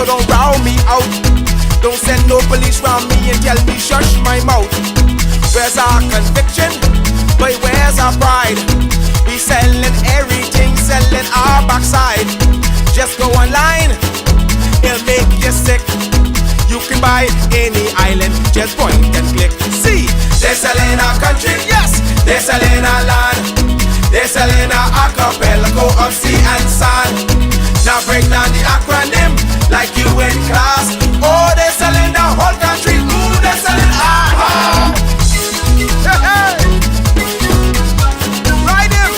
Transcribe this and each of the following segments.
So don't round me out. Don't send no police round me and tell me shush my mouth. Where's our conviction? But where's our pride? We selling everything, selling our backside. Just go online, it'll make you sick. You can buy any island, just point and click. See, they're selling our country, yes, they're selling our land. They're selling our archipelago of sea and sand. Now break down the acronym like you in class. Oh, they're selling the whole country. Ooh, they're selling our hey, hey. Ride him.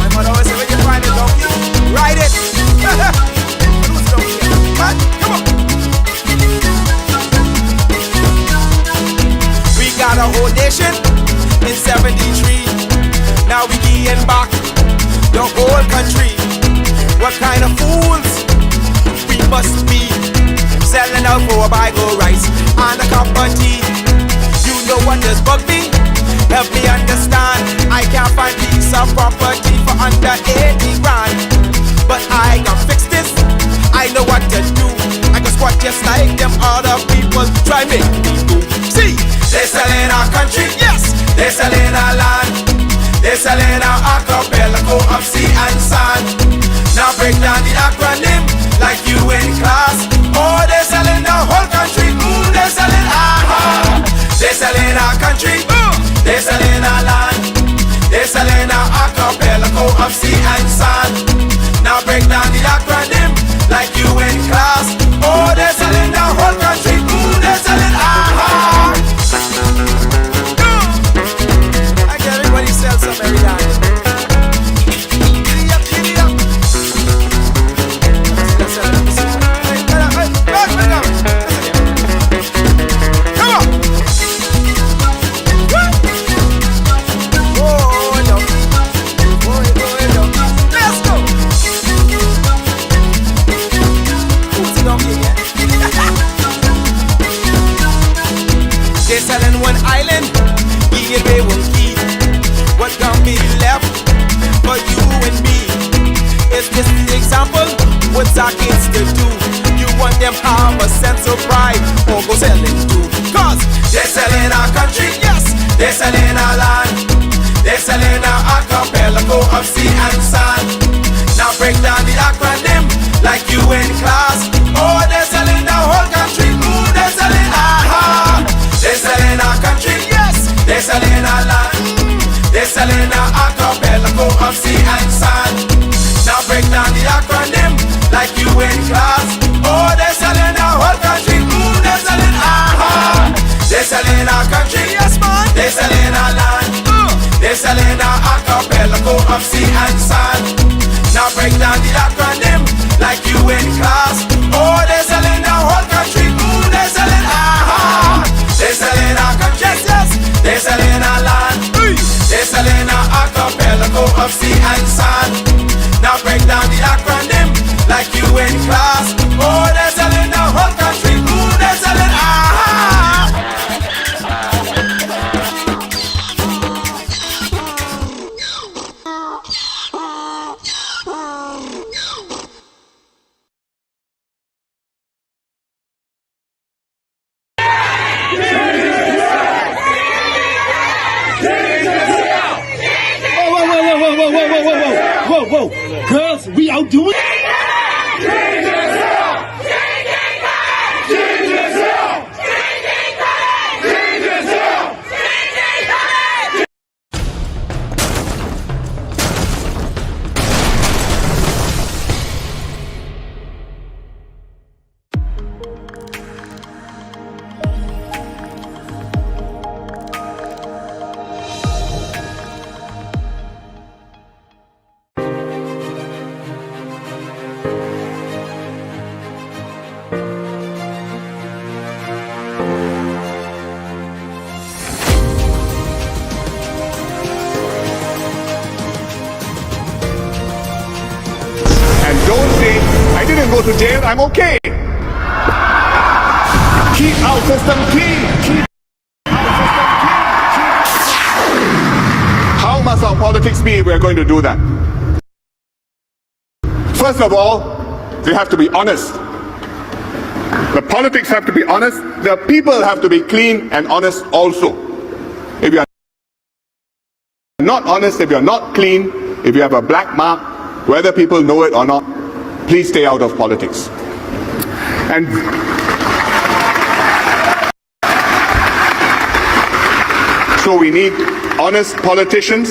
My mother always say when you find a donkey, ride it. Who's the donkey? Huh? Come on. We got a whole nation in 73. Now we getting back the whole country. What kind of fools we must be, selling out for a bag of rice and a cup of tea. You know what does bug me? Help me understand. I can't find piece of property for under 80 grand. But I can fix this, I know what to do. I can squat just like them other people try make me do. See, they're selling our country, yes, they're selling our land. They're selling our archipelago of sea and sand. Now break down the acronym like you in class. Oh, they're selling the whole country. Ooh, they're selling our they're selling our country. They're selling our land. They're selling our archipelago of sea and sand. Now break down the acronym like you in class. Oh, they're selling the whole country. Ooh, they're selling our everybody sells some every day. Giddy up, giddy up. Come on. Oh, no. Oh, no. Let's go. Who's the donkey again? They're selling one island. Give away one key. What can be left for you and me? Is this the example? What's our kids to do? You want them have a sense of pride or go selling too? Cause they're selling our country, yes, they're selling our land. They're selling our archipelago of sea and sand. Now break down the acronym like you in class. Oh, they're selling the whole country. Ooh, they're selling our they're selling our country, yes, they're selling our land. They're selling our archipelago of sea and sand. Now break down the acronym like you in class. Oh, they're selling our whole country. Ooh, they're selling our they're selling our country, yes man. They're selling our land. They're selling our archipelago of sea and sand. Now break down the acronym like you in class. Oh, they're selling our whole country. Ooh, they're selling our they're selling our country, yes. They're selling our land. They're selling our archipelago of sea and sand. Now break down the acronym like you in class. Oh, they're selling the whole country. Ooh, they're selling Whoa, girls, we outdoing Don't say, I didn't go to jail, I'm okay. Keep our system clean. Keep our system clean. How must our politics be if we're going to do that? First of all, they have to be honest. The politics have to be honest. The people have to be clean and honest also. If you are not honest, if you're not clean, if you have a black mark, whether people know it or not, please stay out of politics. And so we need honest politicians,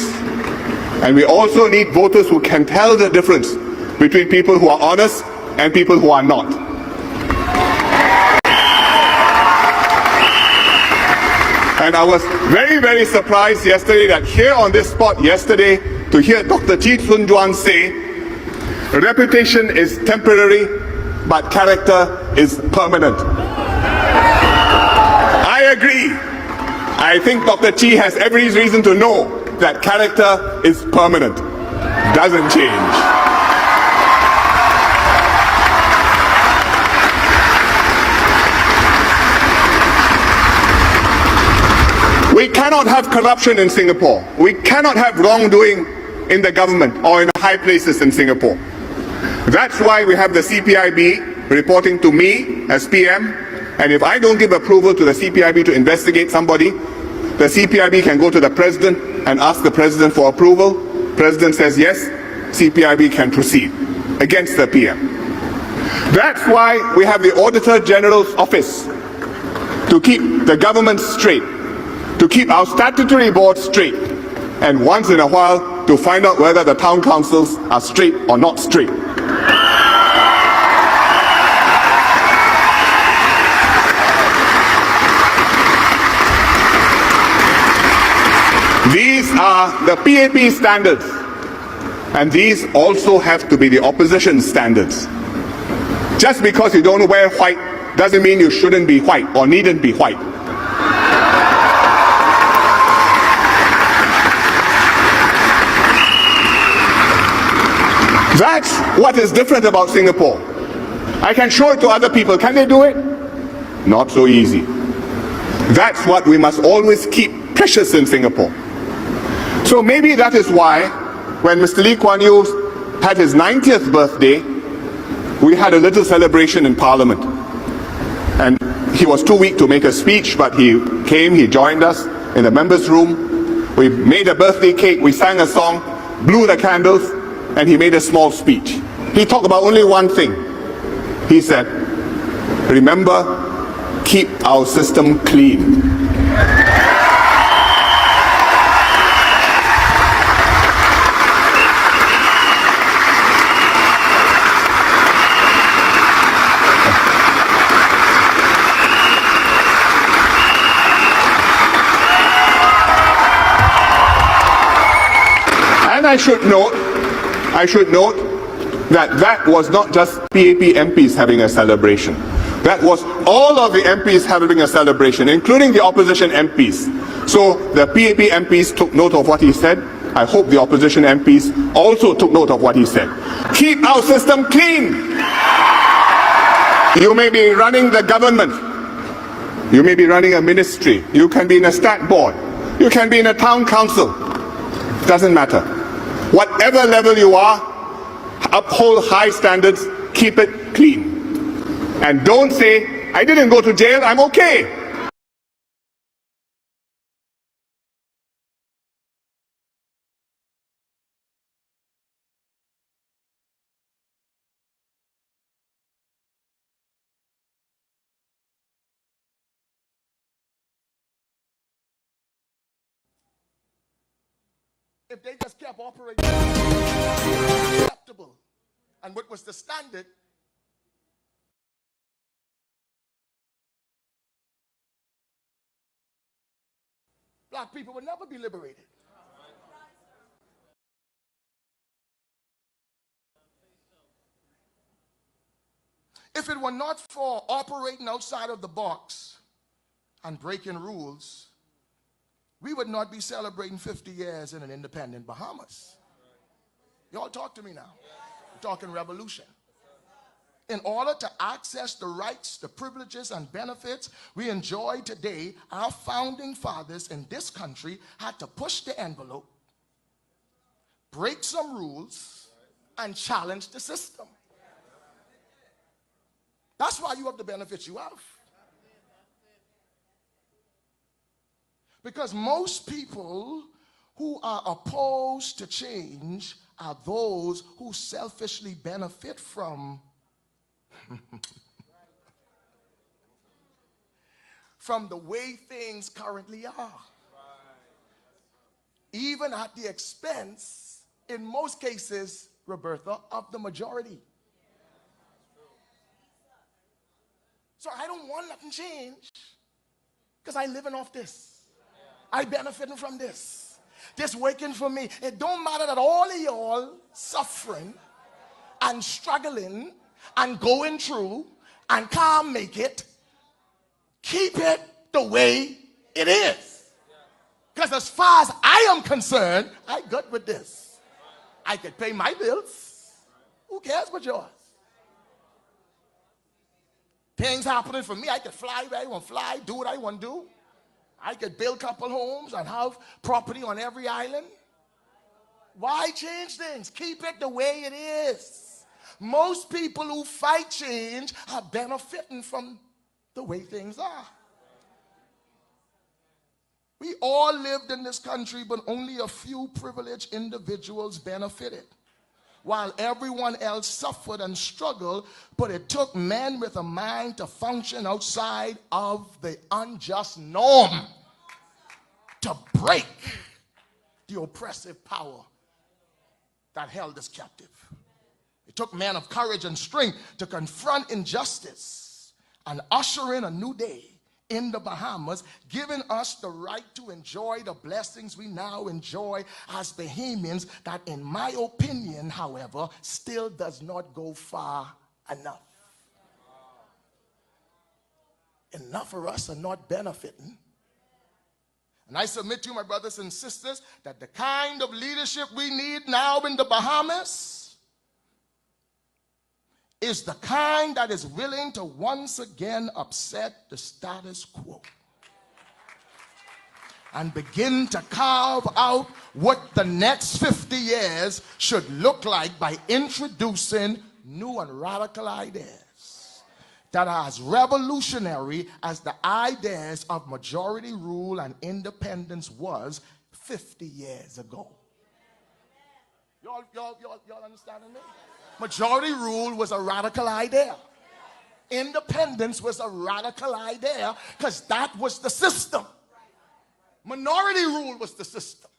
and we also need voters who can tell the difference between people who are honest and people who are not. And I was very, very surprised yesterday that here on this spot yesterday to hear Dr. Chee Soon Juan say, reputation is temporary, but character is permanent. I agree. I think Dr. Chee has every reason to know that character is permanent, doesn't change. We cannot have corruption in Singapore. We cannot have wrongdoing in the government or in high places in Singapore. That's why we have the CPIB reporting to me as PM, and if I don't give approval to the CPIB to investigate somebody, the CPIB can go to the President and ask the President for approval. President says yes, CPIB can proceed against the PM. That's why we have the Auditor General's office, to keep the government straight, to keep our statutory board straight, and once in a while to find out whether the town councils are straight or not straight. These are the PAP standards, and these also have to be the opposition standards. Just because you don't wear white doesn't mean you shouldn't be white or needn't be white. That's what is different about Singapore. I can show it to other people. Can they do it? Not so easy. That's what we must always keep precious in Singapore. So maybe that is why when Mr. Lee Kuan Yew had his 90th birthday, we had a little celebration in Parliament. And he was too weak to make a speech, but he came, he joined us in the members' room. We made a birthday cake, we sang a song, blew the candles, and he made a small speech. He talked about only one thing. He said, remember, keep our system clean. And I should note that that was not just PAP MPs having a celebration. That was all of the MPs having a celebration, including the opposition MPs. So the PAP MPs took note of what he said. I hope the opposition MPs also took note of what he said. Keep our system clean. You may be running the government. You may be running a ministry. You can be in a stat board. You can be in a town council. Doesn't matter. Whatever level you are, uphold high standards, keep it clean. And don't say, I didn't go to jail, I'm okay. If they just kept operating acceptable and what was the standard, black people would never be liberated. If it were not for operating outside of the box and breaking rules, we would not be celebrating 50 years in an independent Bahamas. Y'all talk to me now. We're talking revolution. In order to access the rights, the privileges, and benefits we enjoy today, our founding fathers in this country had to push the envelope, break some rules, and challenge the system. That's why you have the benefits you have. Because most people who are opposed to change are those who selfishly benefit from the way things currently are. Even at the expense, in most cases, Roberta, of the majority. So I don't want nothing changed because I living off this. I benefiting from this. This working for me. It don't matter that all of y'all suffering and struggling and going through and can't make it. Keep it the way it is. Because as far as I am concerned, I good with this. I could pay my bills. Who cares what yours? Things happening for me. I could fly where I want to fly, do what I want to do. I could build a couple homes and have property on every island. Why change things? Keep it the way it is. Most people who fight change are benefiting from the way things are. We all lived in this country, but only a few privileged individuals benefited, while everyone else suffered and struggled. But it took men with a mind to function outside of the unjust norm to break the oppressive power that held us captive. It took men of courage and strength to confront injustice and usher in a new day in the Bahamas, giving us the right to enjoy the blessings we now enjoy as Bahamians, that in my opinion, however, still does not go far enough. Enough for us are not benefiting. And I submit to you, my brothers and sisters, that the kind of leadership we need now in the Bahamas is the kind that is willing to once again upset the status quo and begin to carve out what the next 50 years should look like by introducing new and radical ideas that are as revolutionary as the ideas of majority rule and independence was 50 years ago. Y'all understanding me? Majority rule was a radical idea. Independence was a radical idea because that was the system. Minority rule was the system.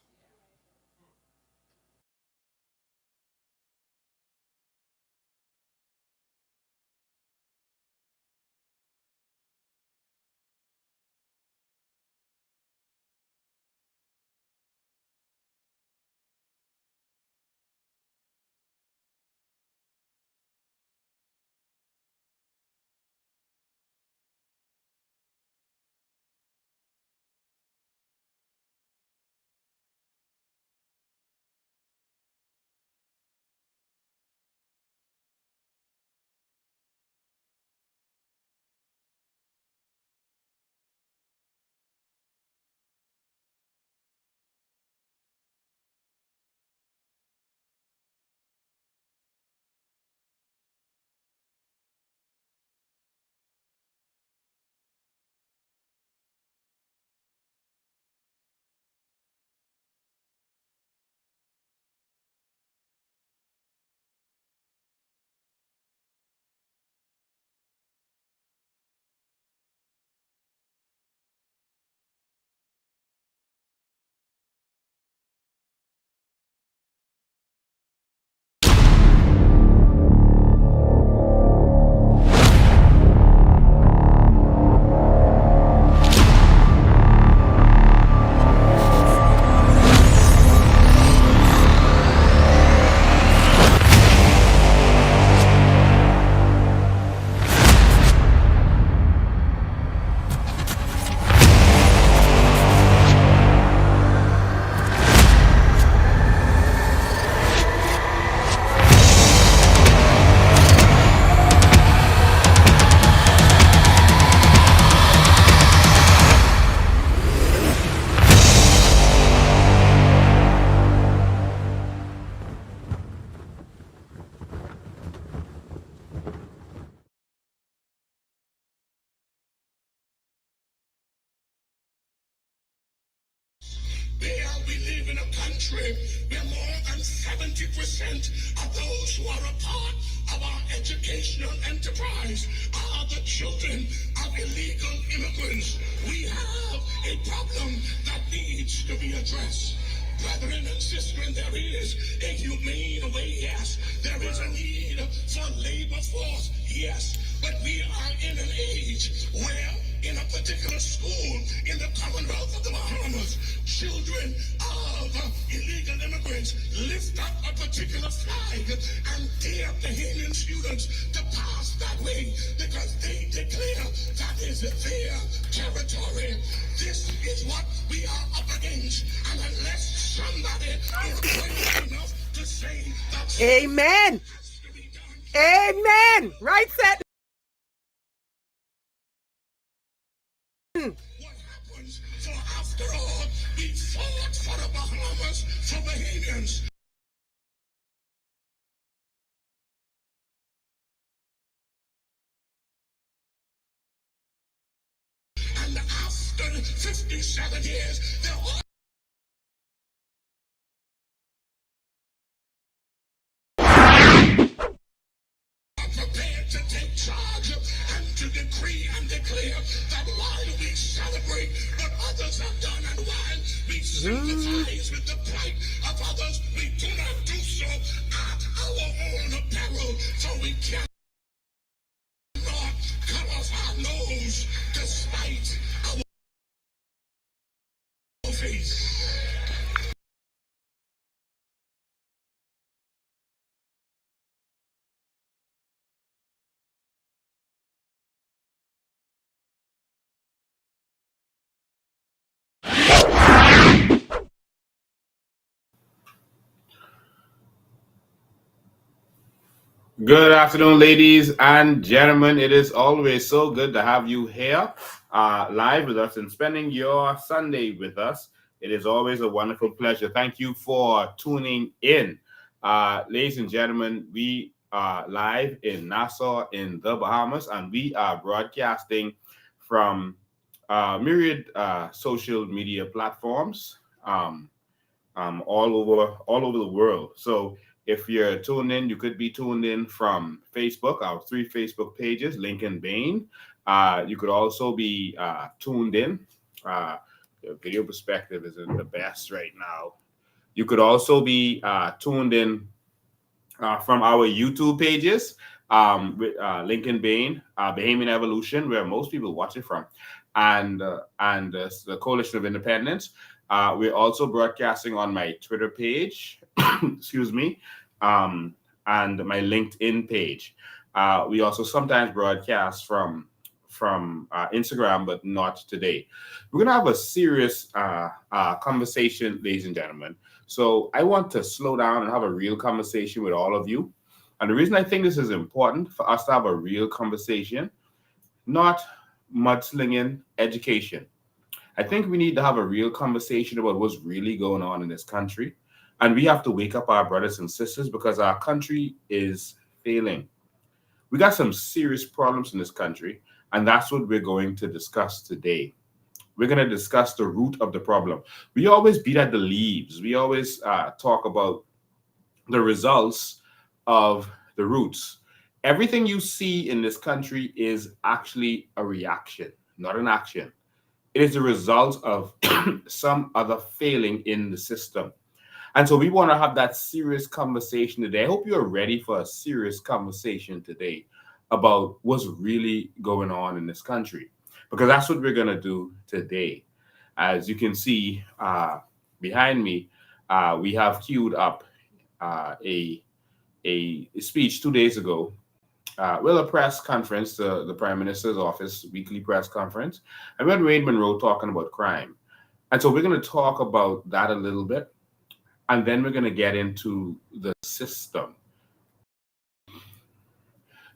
in a country where more than 70% of those who are a part of our educational enterprise are the children of illegal immigrants. We have a problem that needs to be addressed. Brethren and sisters, there is a humane way, yes. There is a need for labor force, yes. But we are in an age where in a particular school in the Commonwealth of the Bahamas, children of illegal immigrants lift up a particular flag and dare Bahamian students to pass that way because they declare that is their territory. This is what we are up against. And unless somebody is brave enough to say that Amen. Amen. Right, set. What happens? So after all, we fought for the Bahamas, for Bahamians. And after 57 years, they're all prepared to take charge and to decree and declare that while we celebrate what others have done and while we sympathize with the plight of others, we do not do so at our own peril. So we cannot cut off our nose despite our face. Good afternoon, ladies and gentlemen. It is always so good to have you here live with us and spending your Sunday with us. It is always a wonderful pleasure. Thank you for tuning in. Ladies and gentlemen, we are live in Nassau in the Bahamas, and we are broadcasting from myriad social media platforms all over the world. So if you're tuned in, you could be tuned in from Facebook, our 3 Facebook pages, Lincoln Bain. You could also be tuned in. The video perspective isn't the best right now. You could also be tuned in from our YouTube pages, with Lincoln Bain, Bahamian Evolution, where most people watch it from, and the Coalition of Independence. We're also broadcasting on my Twitter page, excuse me, and my LinkedIn page. We also sometimes broadcast from Instagram, but not today. We're gonna have a serious conversation, ladies and gentlemen. So I want to slow down and have a real conversation with all of you. And the reason I think this is important for us to have a real conversation, not mudslinging education. I think we need to have a real conversation about what's really going on in this country. And we have to wake up our brothers and sisters because our country is failing. We got some serious problems in this country, and that's what we're going to discuss today. We're going to discuss the root of the problem. We always beat at the leaves. We always talk about the results of the roots. Everything you see in this country is actually a reaction, not an action. It is the result of some other failing in the system. And so we want to have that serious conversation today. I hope you're ready for a serious conversation today about what's really going on in this country, because that's what we're going to do today. As you can see behind me, we have queued up a speech 2 days ago. A press conference, the Prime Minister's office, weekly press conference. I read Wayne Monroe talking about crime. And so we're going to talk about that a little bit. And then we're going to get into the system.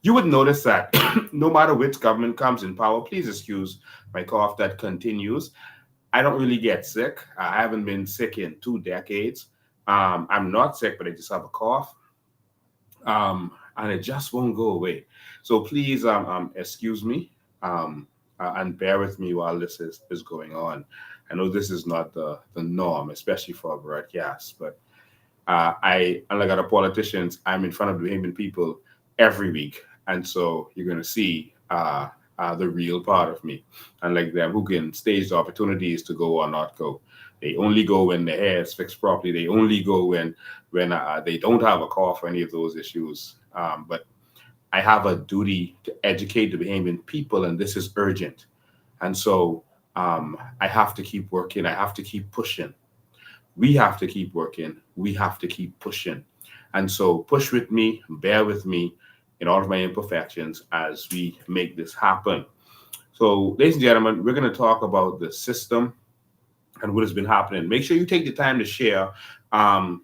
You would notice that no matter which government comes in power, please excuse my cough that continues. I don't really get sick. I haven't been sick in 2 decades. I'm not sick, but I just have a cough. And it just won't go away. So please excuse me. and bear with me while this is going on. I know this is not the norm, especially for a broadcast, but unlike other politicians, I'm in front of the Bahamian people every week. And so you're going to see the real part of me. Unlike them who can stage the opportunities to go or not go. They only go when their hair is fixed properly. They only go when they don't have a call for any of those issues. But I have a duty to educate the Bahamian people, and this is urgent. And so I have to keep working. I have to keep pushing. We have to keep working. We have to keep pushing. And so push with me, bear with me in all of my imperfections as we make this happen. So, ladies and gentlemen, we're going to talk about the system and what has been happening. Make sure you take the time to share. The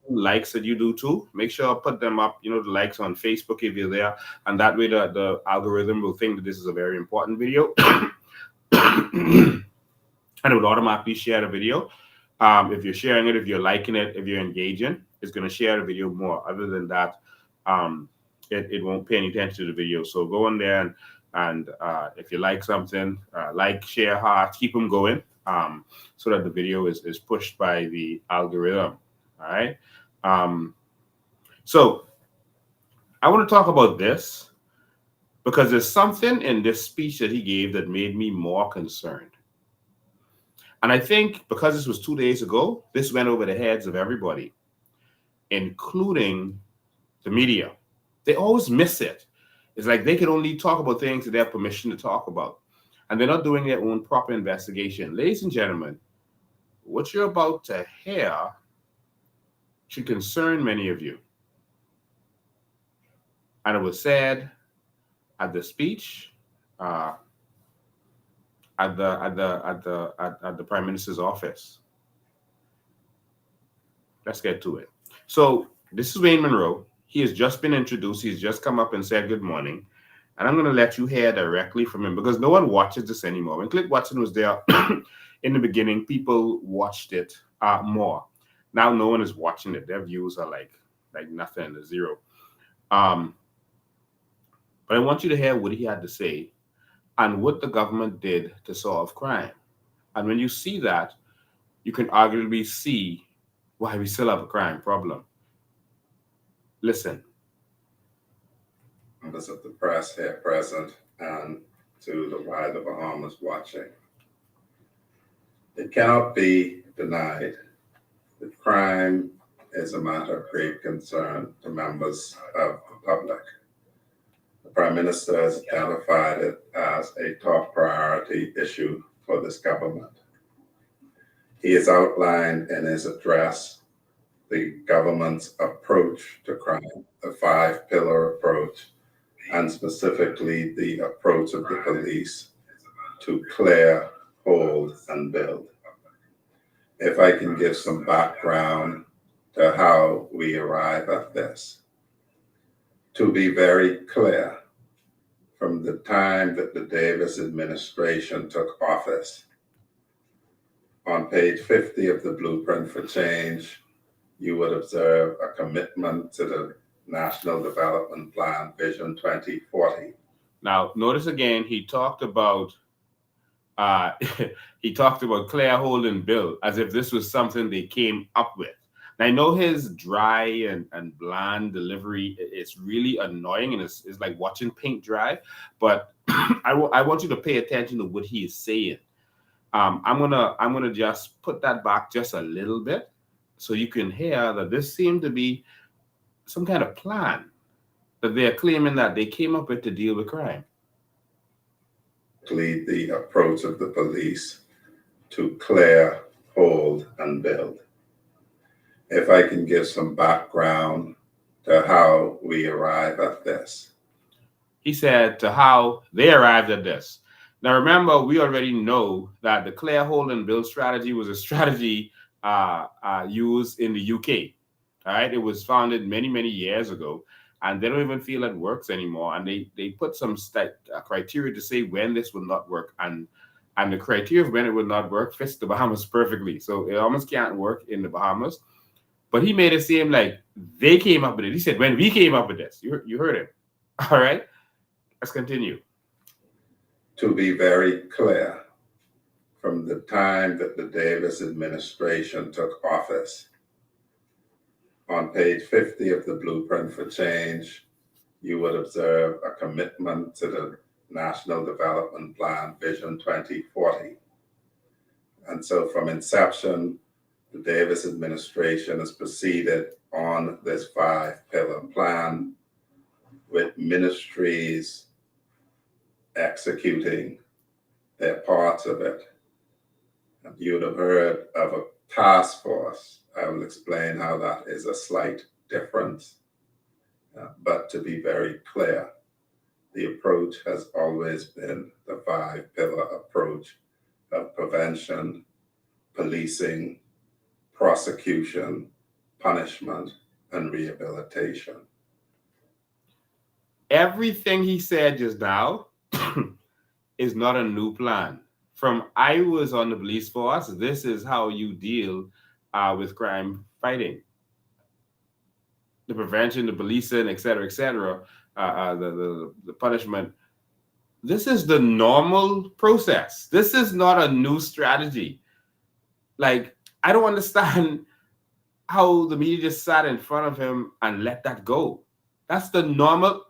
likes that you do too. Make sure put them up. The likes on Facebook if you're there, and that way the algorithm will think that this is a very important video, and it will automatically share the video. If you're sharing it, if you're liking it, if you're engaging, it's going to share the video more. Other than that, it won't pay any attention to the video. So go in there and if you like something, like, share, heart, keep them going, so that the video is pushed by the algorithm. All right. So I want to talk about this because there's something in this speech that he gave that made me more concerned. And I think because this was 2 days ago, this went over the heads of everybody, including the media. They always miss it. It's like they can only talk about things that they have permission to talk about. And they're not doing their own proper investigation. Ladies and gentlemen, what you're about to hear should concern many of you. And it was said at the speech, at the Prime Minister's office. Let's get to it. So this is Wayne Monroe. He has just been introduced. He's just come up and said good morning. And I'm going to let you hear directly from him because no one watches this anymore. When Clint Watson was there in the beginning, people watched it more. Now no one is watching it. Their views are like nothing, zero. But I want you to hear what he had to say and what the government did to solve crime. And when you see that, you can arguably see why we still have a crime problem. Listen. Members of the press here present and to the wider Bahamas watching. It cannot be denied that crime is a matter of great concern to members of the public. The Prime Minister has identified it as a top priority issue for this government. He has outlined in his address the government's approach to crime, the 5-pillar approach, and specifically the approach of the police to clear, hold, and build. If I can give some background to how we arrive at this. To be very clear, from the time that the Davis administration took office, on page 50 of the Blueprint for Change, you would observe a commitment to the National Development Plan Vision 2040. Now, notice again, he talked about clear, hold, and build as if this was something they came up with. Now, I know his dry and bland delivery is really annoying, and it's like watching paint dry, but I want you to pay attention to what he is saying. I'm gonna just put that back just a little bit so you can hear that this seemed to be some kind of plan that they're claiming that they came up with to deal with crime. Lead the approach of the police to clear, hold, and build. If I can give some background to how we arrive at this. He said to how they arrived at this. Now, remember, we already know that the clear, hold, and build strategy was a strategy used in the UK. All right, it was founded many, many years ago, and they don't even feel it works anymore. And they put some criteria to say when this would not work, and the criteria of when it would not work fits the Bahamas perfectly. So it almost can't work in the Bahamas. But he made it seem like they came up with it. He said, when we came up with this, you heard him. All right, let's continue. to be very clear, from the time that the Davis administration took office, on page 50 of the Blueprint for Change, you would observe a commitment to the National Development Plan Vision 2040. And so from inception, the Davis administration has proceeded on this 5-pillar plan, with ministries executing their parts of it. And you'd have heard of a task force. I will explain how that is a slight difference. But to be very clear, the approach has always been the 5-pillar approach of prevention, policing, prosecution, punishment, and rehabilitation. Everything he said just now is not a new plan. From I was on the police force, this is how you deal with crime fighting. The prevention, the policing, et cetera, the punishment. This is the normal process. This is not a new strategy. Like, I don't understand how the media just sat in front of him and let that go. That's the normal.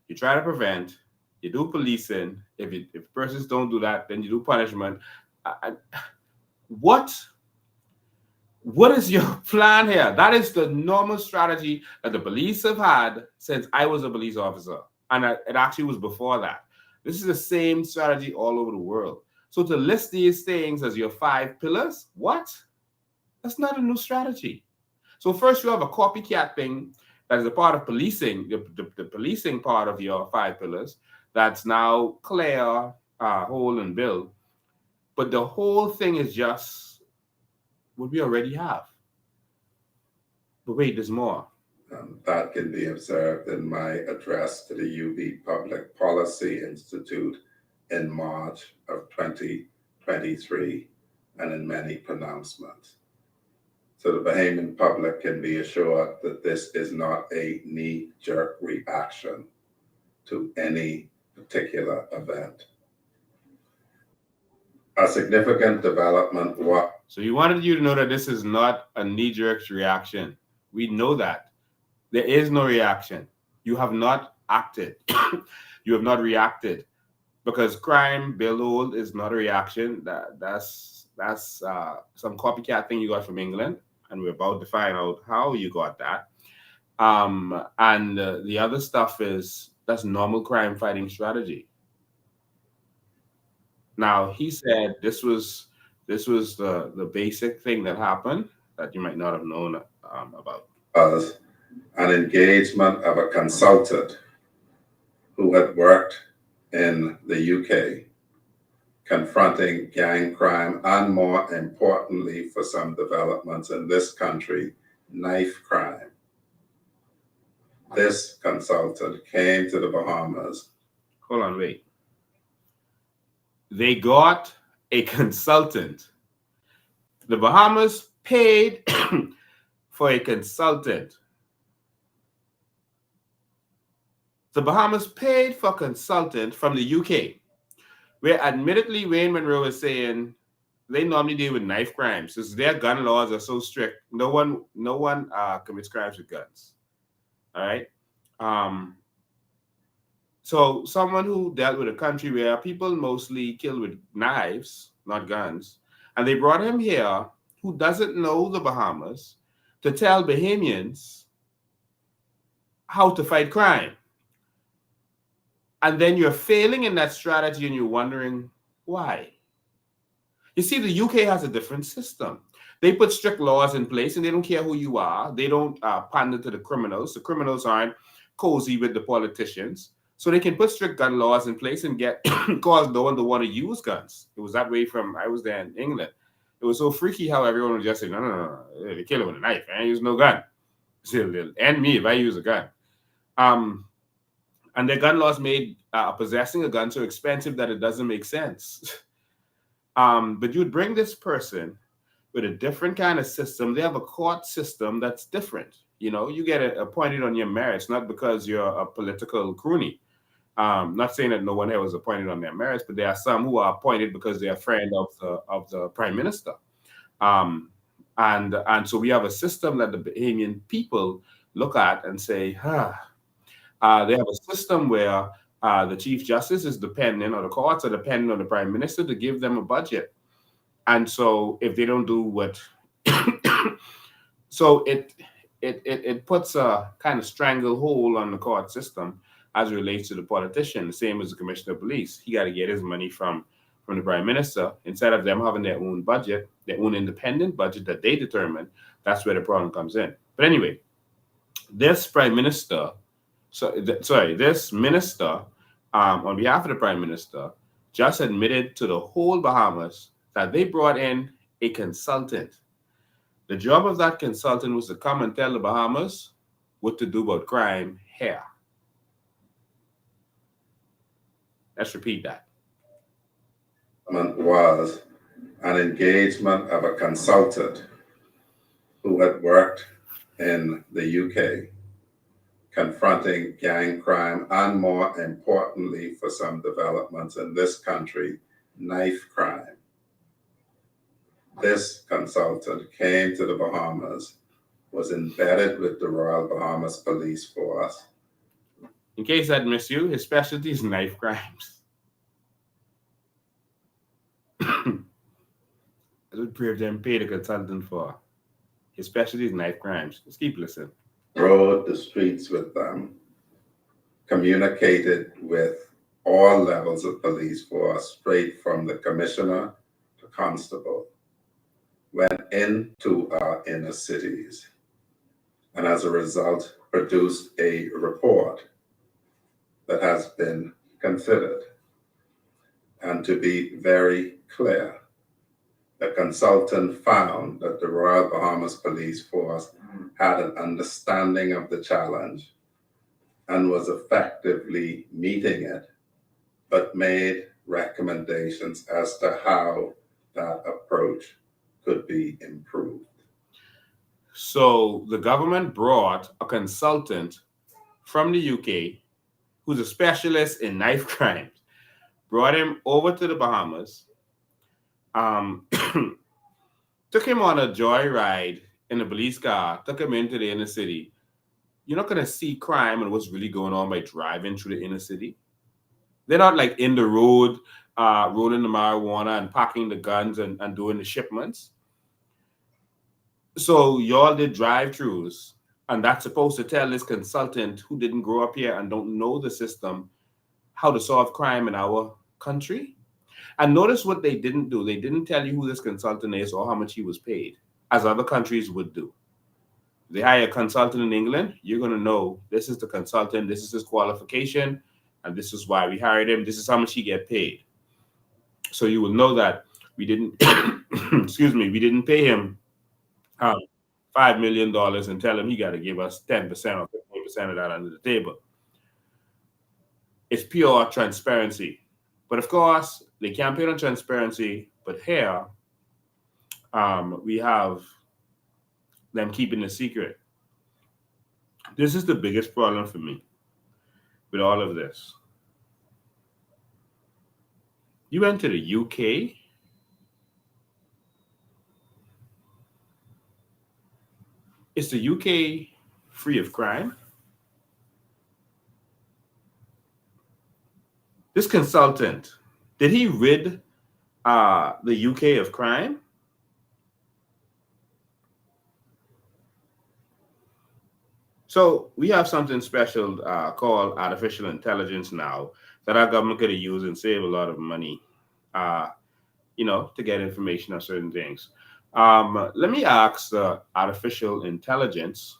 You try to prevent, you do policing. If persons don't do that, then you do punishment. What is your plan here? That is the normal strategy that the police have had since I was a police officer. And it actually was before that. This is the same strategy all over the world. So to list these things as your 5 pillars, what? That's not a new strategy. So first you have a copycat thing that is a part of policing, the policing part of your 5 pillars, that's now clear, whole, and build. But the whole thing is just what we already have. But wait, there's more. That can be observed in my address to the UB Public Policy Institute in March of 2023 and in many pronouncements. So the Bahamian public can be assured that this is not a knee-jerk reaction to any particular event. A significant development. So you wanted you to know that this is not a knee-jerk reaction. We know that. There is no reaction. You have not acted. You have not reacted. Because crime, build old, is not a reaction. That's some copycat thing you got from England. And we're about to find out how you got that. And the other stuff that's normal crime fighting strategy. Now, he said this was the basic thing that happened that you might not have known about. An engagement of a consultant who had worked in the UK confronting gang crime, and more importantly, for some developments in this country, knife crime. This consultant came to the Bahamas. Hold on, wait. They got a consultant. The Bahamas paid for a consultant. The Bahamas paid for a consultant from the UK, where admittedly Wayne Monroe is saying they normally deal with knife crimes. Since their gun laws are so strict, no one commits crimes with guns. All right. So someone who dealt with a country where people mostly kill with knives, not guns, and they brought him here, who doesn't know the Bahamas, to tell Bahamians how to fight crime. And then you're failing in that strategy and you're wondering why. You see, the UK has a different system. They put strict laws in place and they don't care who you are. They don't pander to the criminals. The criminals aren't cozy with the politicians. So they can put strict gun laws in place and cause no one to want to use guns. It was that way from, I was there in England. It was so freaky how everyone was just saying, no, they kill him with a knife. I ain't use no gun. They'll end me if I use a gun. And their gun laws made possessing a gun so expensive that it doesn't make sense. But you'd bring this person with a different kind of system. They have a court system that's different. You know, you get appointed on your merits, not because you're a political crony. Not saying that no one here was appointed on their merits, but there are some who are appointed because they are friend of the prime minister. And so we have a system that the Bahamian people look at and say, they have a system where the chief justice is dependent, or the courts are dependent on the prime minister to give them a budget. And so if they don't do what, so it puts a kind of stranglehold on the court system as it relates to the politician, the same as the commissioner of police. He got to get his money from the prime minister. Instead of them having their own budget, their own independent budget that they determine, that's where the problem comes in. But anyway, this prime minister, this minister, on behalf of the prime minister, just admitted to the whole Bahamas that they brought in a consultant. The job of that consultant was to come and tell the Bahamas what to do about crime here. Let's repeat that. Was an engagement of a consultant who had worked in the UK confronting gang crime and, more importantly, for some developments in this country, knife crime. This consultant came to the Bahamas, was embedded with the Royal Bahamas Police Force. In case that missed you, his specialty is knife crimes. I would pray them pay the consultant for. His specialty is knife crimes. Let's keep listening. Rode the streets with them, communicated with all levels of police force, straight from the commissioner to constable, went into our inner cities, and as a result produced a report that has been considered. And to be very clear, the consultant found that the Royal Bahamas Police Force had an understanding of the challenge and was effectively meeting it, but made recommendations as to how that approach could be improved. So the government brought a consultant from the UK who's a specialist in knife crimes, brought him over to the Bahamas, took him on a joyride in a police car, took him into the inner city. You're not going to see crime and what's really going on by driving through the inner city. They're not like in the road, rolling the marijuana and packing the guns and doing the shipments. So y'all did drive-thrus, and that's supposed to tell this consultant who didn't grow up here and don't know the system how to solve crime in our country. And notice what they didn't do. They didn't tell you who this consultant is or how much he was paid, as other countries would do. They hire a consultant in England, you're going to know this is the consultant, this is his qualification, and this is why we hired him. This is how much he get paid. So you will know that we didn't, excuse me, we didn't pay him $5 million and tell him he got to give us 10% or 15% of that under the table. It's pure transparency. But of course, they campaign on transparency, but here we have them keeping a secret. This is the biggest problem for me with all of this. You went to the UK? Is the UK free of crime? This consultant, did he rid the UK of crime? So we have something special called artificial intelligence now that our government could use and save a lot of money, to get information on certain things. Let me ask artificial intelligence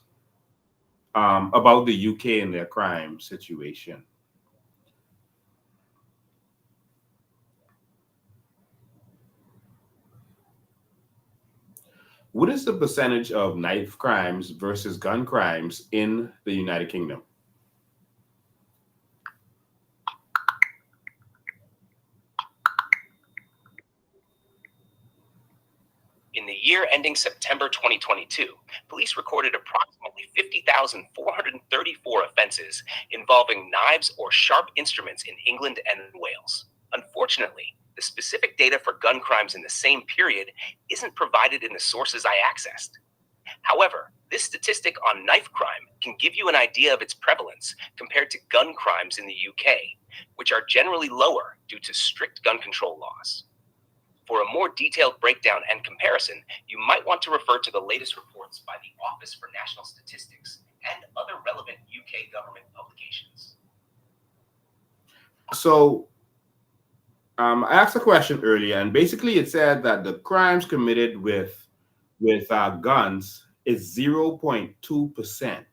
about the UK and their crime situation. What is the percentage of knife crimes versus gun crimes in the United Kingdom? In the year ending September 2022, police recorded approximately 50,434 offenses involving knives or sharp instruments in England and Wales. Unfortunately, the specific data for gun crimes in the same period isn't provided in the sources I accessed. However, this statistic on knife crime can give you an idea of its prevalence compared to gun crimes in the UK, which are generally lower due to strict gun control laws. For a more detailed breakdown and comparison, you might want to refer to the latest reports by the Office for National Statistics and other relevant UK government publications. So, I asked a question earlier, and basically it said that the crimes committed with guns is 0.2%.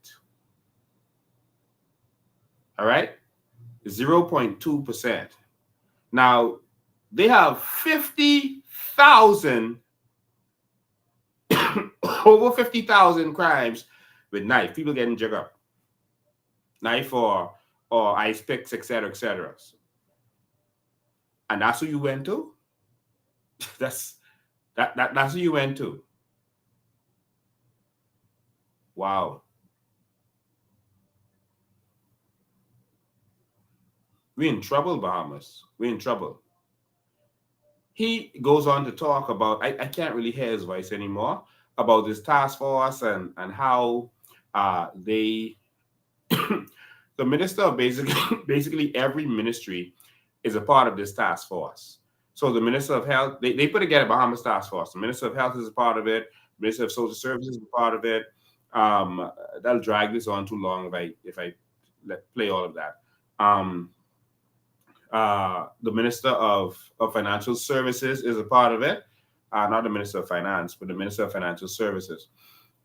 All right, 0.2%. Now they have 50,000, over 50,000 crimes with knife. People getting jug up, knife or ice picks, etc., etc. And that's who you went to. That's who you went to. Wow. We're in trouble, Bahamas. We're in trouble. He goes on to talk about, I can't really hear his voice anymore, about this task force and how they, the minister of basically every ministry is a part of this task force. So the Minister of Health, they put together Bahamas Task Force. The Minister of Health is a part of it. The Minister of Social Services is a part of it. That'll drag this on too long if I play all of that. The Minister of Financial Services is a part of it. Not the Minister of Finance, but the Minister of Financial Services.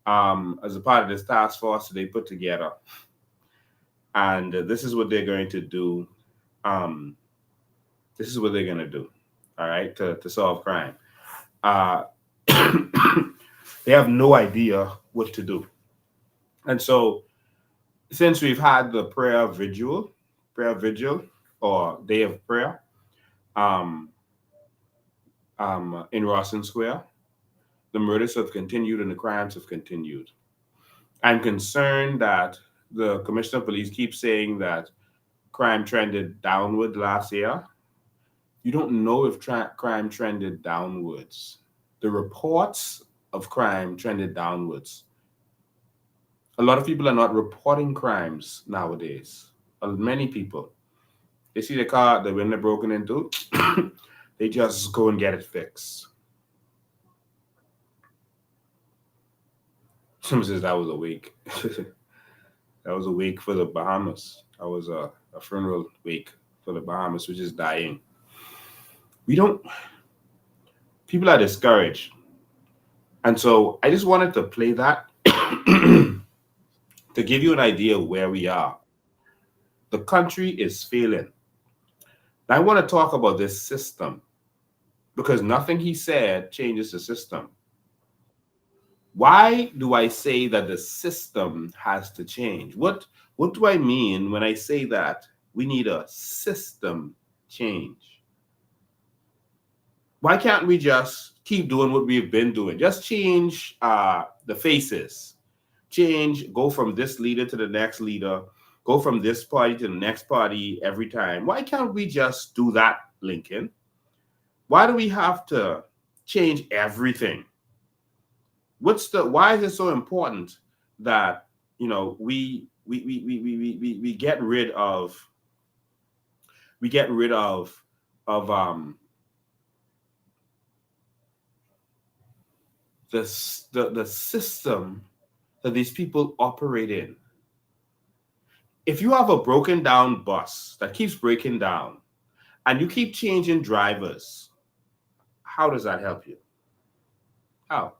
As a part of this task force they put together. And this is what they're going to do. This is what they're going to do, all right, to solve crime. They have no idea what to do. And so since we've had the prayer vigil, or day of prayer in Rawson Square, the murders have continued and the crimes have continued. I'm concerned that the Commissioner of Police keeps saying that crime trended downward last year. You don't know if crime trended downwards. The reports of crime trended downwards. A lot of people are not reporting crimes nowadays. Many people. They see the car, the window broken into, they just go and get it fixed. Someone says that was a week. That was a week for the Bahamas. That was a funeral week for the Bahamas, which is dying. People are discouraged. And so I just wanted to play that to give you an idea of where we are. The country is failing. I want to talk about this system because nothing he said changes the system. Why do I say that the system has to change? What do I mean when I say that we need a system change? Why can't we just keep doing what we've been doing? Just change the faces. Go from this leader to the next leader. Go from this party to the next party every time. Why can't we just do that, Lincoln? Why do we have to change everything? Why is it so important that we get rid of the system that these people operate in? If you have a broken down bus that keeps breaking down and you keep changing drivers, how does that help you? How?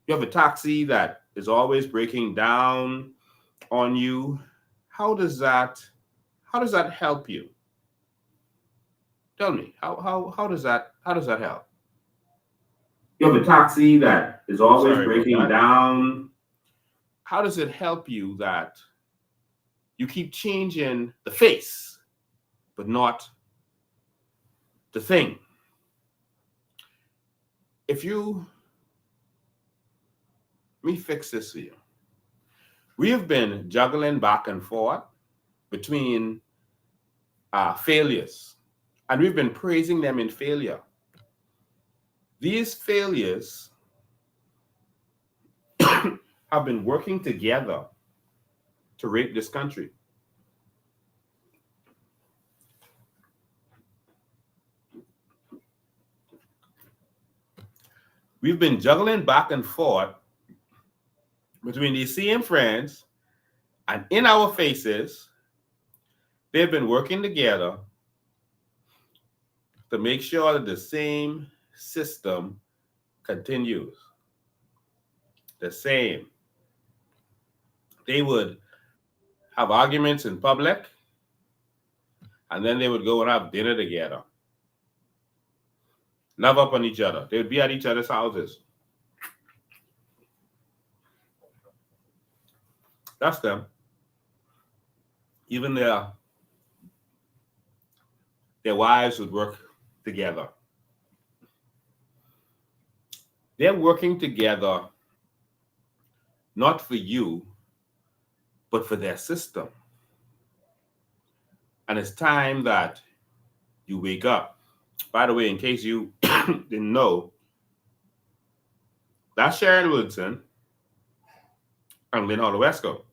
You have a taxi that is always breaking down on you. How does that help you? Tell me, how does that help? You have a taxi that is always breaking down. How does it help you that you keep changing the face, but not the thing? Let me fix this for you. We have been juggling back and forth between failures, and we've been praising them in failure. These failures have been working together to rape this country. We've been juggling back and forth between these same friends, and in our faces, they've been working together to make sure that the same system continues. The same. They would have arguments in public, and then they would go and have dinner together. Love up on each other. They would be at each other's houses. That's them. Even their wives would work together. They're working together not for you, but for their system. And it's time that you wake up. By the way, in case you didn't know, that's Sharon Woodson and Lynn Hollowesco.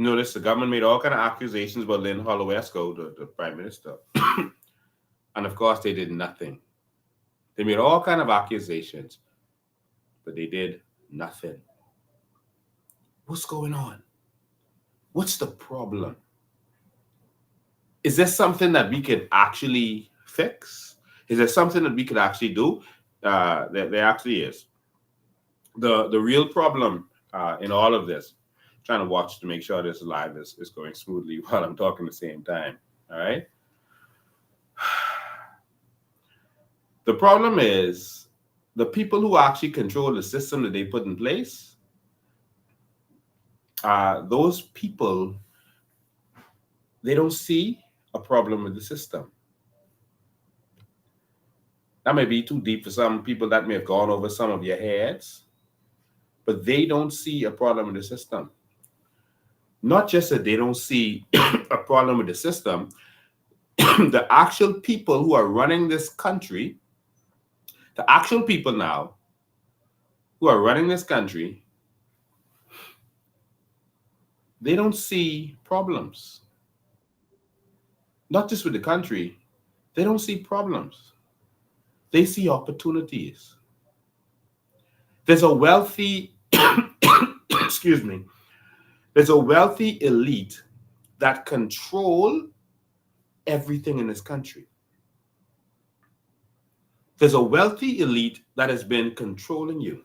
Notice the government made all kind of accusations about Lynn Hollowesco, the prime minister. And of course, they did nothing. They made all kind of accusations, but they did nothing. What's going on? What's the problem? Is there something that we could actually fix? Is there something that we could actually do? There actually is. The real problem in all of this, trying to watch to make sure this live is going smoothly while I'm talking at the same time. All right. The problem is the people who actually control the system that they put in place. Those people, they don't see a problem with the system. That may be too deep for some people. That may have gone over some of your heads, but they don't see a problem with the system. Not just that they don't see a problem with the system, the actual people who are running this country, the actual people now who are running this country, they don't see problems. Not just with the country, they don't see problems. They see opportunities. There's a wealthy, excuse me, there's a wealthy elite that control everything in this country. There's a wealthy elite that has been controlling you.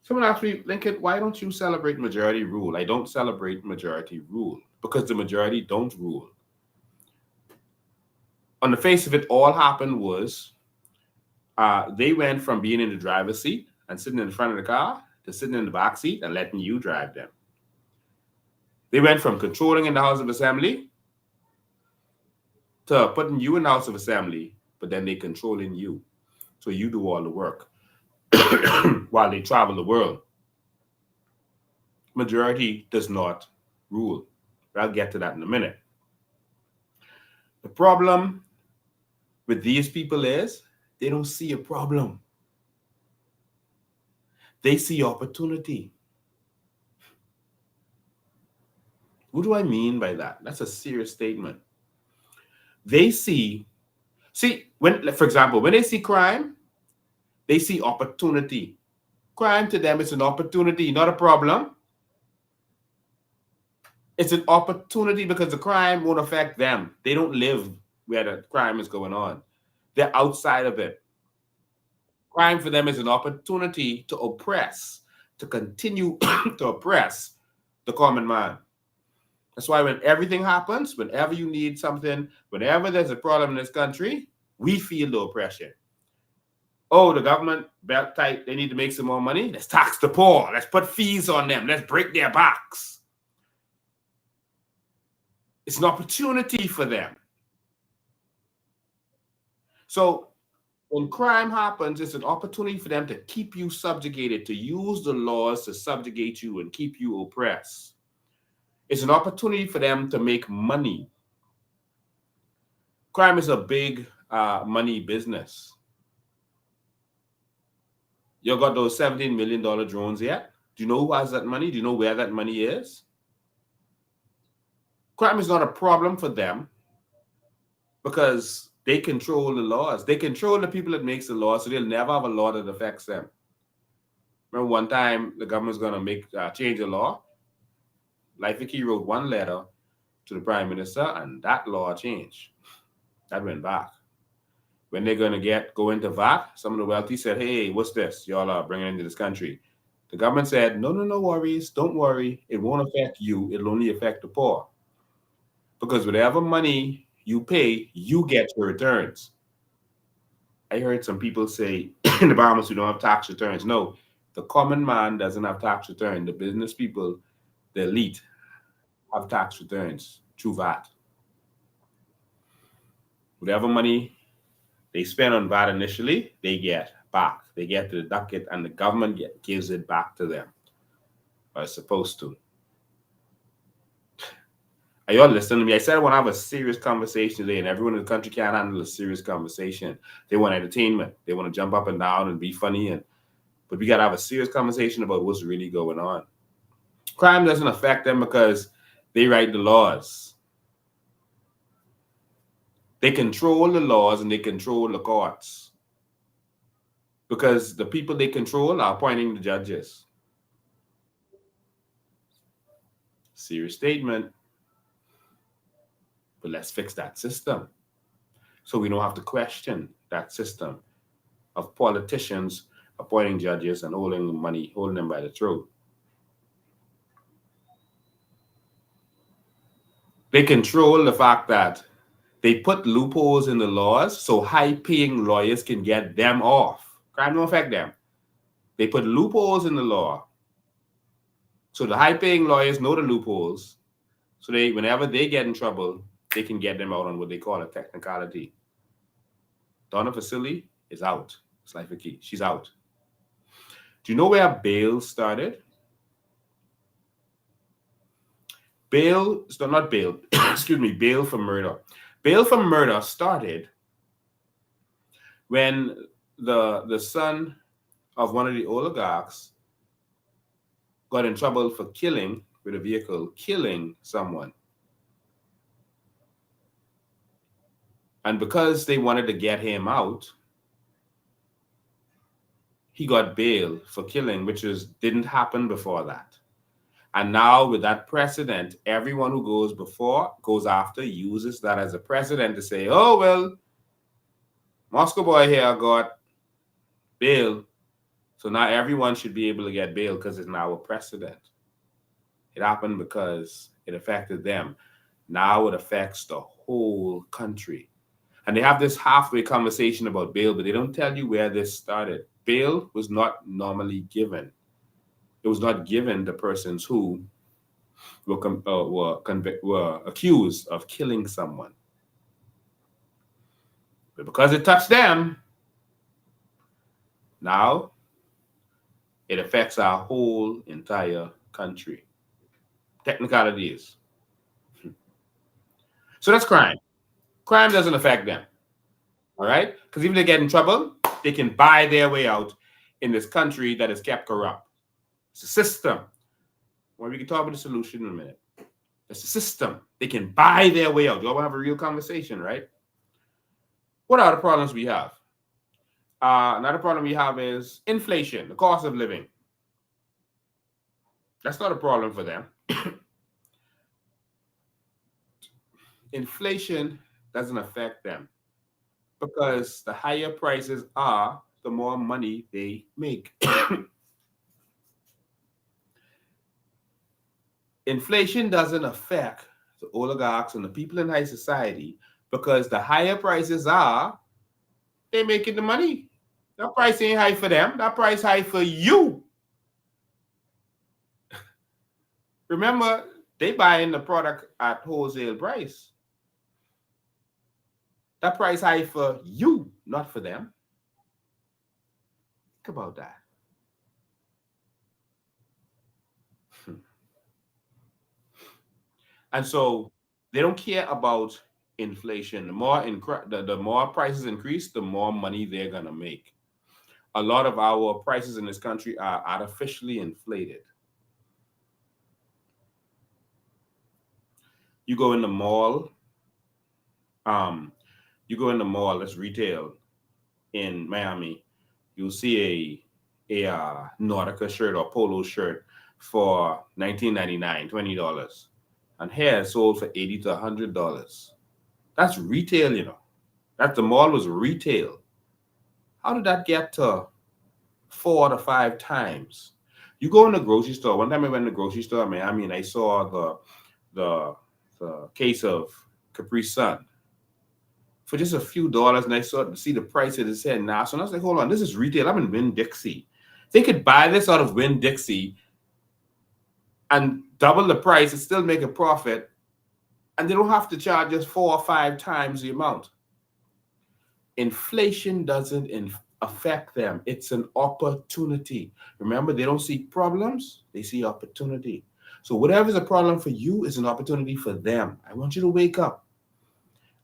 Someone asked me, Lincoln, why don't you celebrate majority rule? I don't celebrate majority rule because the majority don't rule. On the face of it, all happened was they went from being in the driver's seat and sitting in the front of the car to sitting in the back seat and letting you drive them. They went from controlling in the House of Assembly to putting you in the House of Assembly, but then they controlling you. So you do all the work while they travel the world. Majority does not rule. I'll get to that in a minute. The problem with these people is they don't see a problem. They see opportunity. What do I mean by that? That's a serious statement. They see when, for example, when they see crime, they see opportunity. Crime to them is an opportunity, not a problem. It's an opportunity because the crime won't affect them. They don't live where the crime is going on. They're outside of it. Crime for them is an opportunity to oppress, to continue to oppress the common man. That's why when everything happens, whenever you need something, whenever there's a problem in this country, we feel the oppression. Oh, the government belt tight, they need to make some more money. Let's tax the poor. Let's put fees on them. Let's break their backs. It's an opportunity for them. So When crime happens, it's an opportunity for them to keep you subjugated, to use the laws to subjugate you and keep you oppressed. It's an opportunity for them to make money. Crime is a big money business. You got those $17 million drones yet? Do you know who has that money? Do you know where that money is? Crime is not a problem for them because they control the laws. They control the people that makes the law, so they'll never have a law that affects them. Remember one time the government's going to make change the law? Life Vicky wrote one letter to the prime minister, and that law changed. That went back. When they're going to go into VAT, some of the wealthy said, hey, what's this? Y'all are bringing into this country. The government said, no worries. Don't worry. It won't affect you. It'll only affect the poor. Because whatever money you pay, you get your returns. I heard some people say in the Bahamas we don't have tax returns. No, the common man doesn't have tax return. The business people, the elite, have tax returns through VAT. Whatever money they spend on VAT initially, they get back. They get to deduct it, and the government gives it back to them. Or it's supposed to. Are you all listening to me? I said I want to have a serious conversation today, and everyone in the country can't handle a serious conversation. They want entertainment. They want to jump up and down and be funny, but we got to have a serious conversation about what's really going on. Crime doesn't affect them because they write the laws. They control the laws and they control the courts because the people they control are appointing the judges. Serious statement. But let's fix that system so we don't have to question that system of politicians appointing judges and holding them by the throat. They control the fact that they put loopholes in the laws so high-paying lawyers can get them off. Crime don't affect them. They put loopholes in the law so the high-paying lawyers know the loopholes, so whenever they get in trouble, they can get them out on what they call a technicality. Donna Vasily is out. It's like Vicky. She's out. Do you know where bail started? Bail for murder. Bail for murder started when the son of one of the oligarchs got in trouble for killing with a vehicle, killing someone. And because they wanted to get him out, he got bail for killing, which didn't happen before that. And now with that precedent, everyone who goes after, uses that as a precedent to say, oh, well, Moscow boy here got bail, so now everyone should be able to get bail because it's now a precedent. It happened because it affected them. Now it affects the whole country. And they have this halfway conversation about bail, but they don't tell you where this started. Bail was not normally given. It was not given to persons who were accused of killing someone. But because it touched them, now it affects our whole entire country. Technicalities. So that's crime. Crime doesn't affect them. All right? Because even if they get in trouble, they can buy their way out in this country that is kept corrupt. It's a system. Well, we can talk about the solution in a minute. It's a system. They can buy their way out. You all want to have a real conversation, right? What are the problems we have? Another problem we have is inflation, the cost of living. That's not a problem for them. Inflation doesn't affect them because the higher prices are, the more money they make. Inflation doesn't affect the oligarchs and the people in high society because the higher prices are, they're making the money. That price ain't high for them. That price high for you. Remember, they buying the product at wholesale price. That price high for you, not for them. Think about that. And so they don't care about inflation. The more prices increase, the more money they're gonna make. A lot of our prices in this country are artificially inflated. You go in the mall, um, that's retail in Miami, you'll see a Nautica shirt or polo shirt for $19.99, $20. And here it's sold for $80 to $100. That's retail, you know. That the mall was retail. How did that get to 4 to 5 times? You go in the grocery store. One time I went in the grocery store in Miami and I saw the case of Capri Sun for just a few dollars, and I saw to see the price it is said now. So I was like, hold on, this is retail. I'm in Winn-Dixie. They could buy this out of Winn-Dixie and double the price and still make a profit, and they don't have to charge us 4 or 5 times the amount. Inflation doesn't affect them. It's an opportunity. Remember, they don't see problems, they see opportunity. So whatever's a problem for you is an opportunity for them. I want you to wake up.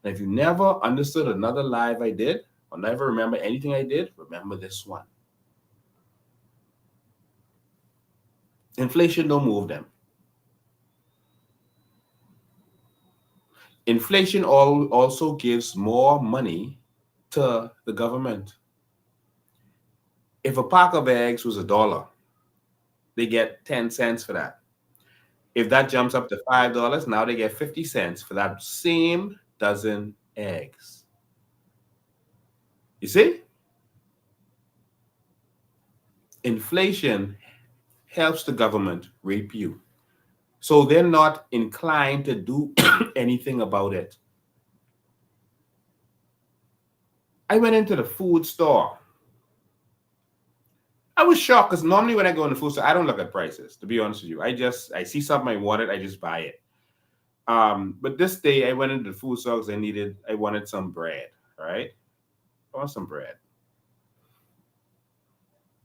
And if you never understood another live I did, or never remember anything I did, remember this one. Inflation don't move them. Inflation also gives more money to the government. If a pack of eggs was $1, they get 10 cents for that. If that jumps up to $5, now they get 50 cents for that same dozen eggs. You see? Inflation helps the government rape you. So they're not inclined to do anything about it. I went into the food store. I was shocked because normally when I go in the food store, I don't look at prices, to be honest with you. I see something I wanted, I just buy it. But this day I went into the food store because I wanted some bread, right? I want some bread.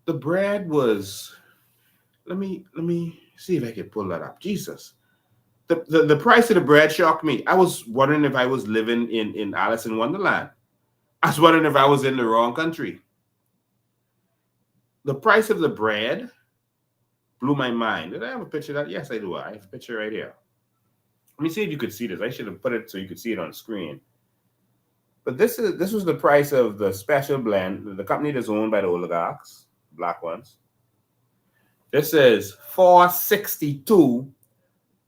The bread was, let me see if I can pull that up. Jesus. The price of the bread shocked me. I was wondering if I was living in Alice in Wonderland. I was wondering if I was in the wrong country. The price of the bread blew my mind. Did I have a picture of that? Yes, I do. I have a picture right here. Let me see if you could see this. I should have put it so you could see it on the screen. But this was the price of the special blend, the company that's owned by the oligarchs, black ones. This is $4.62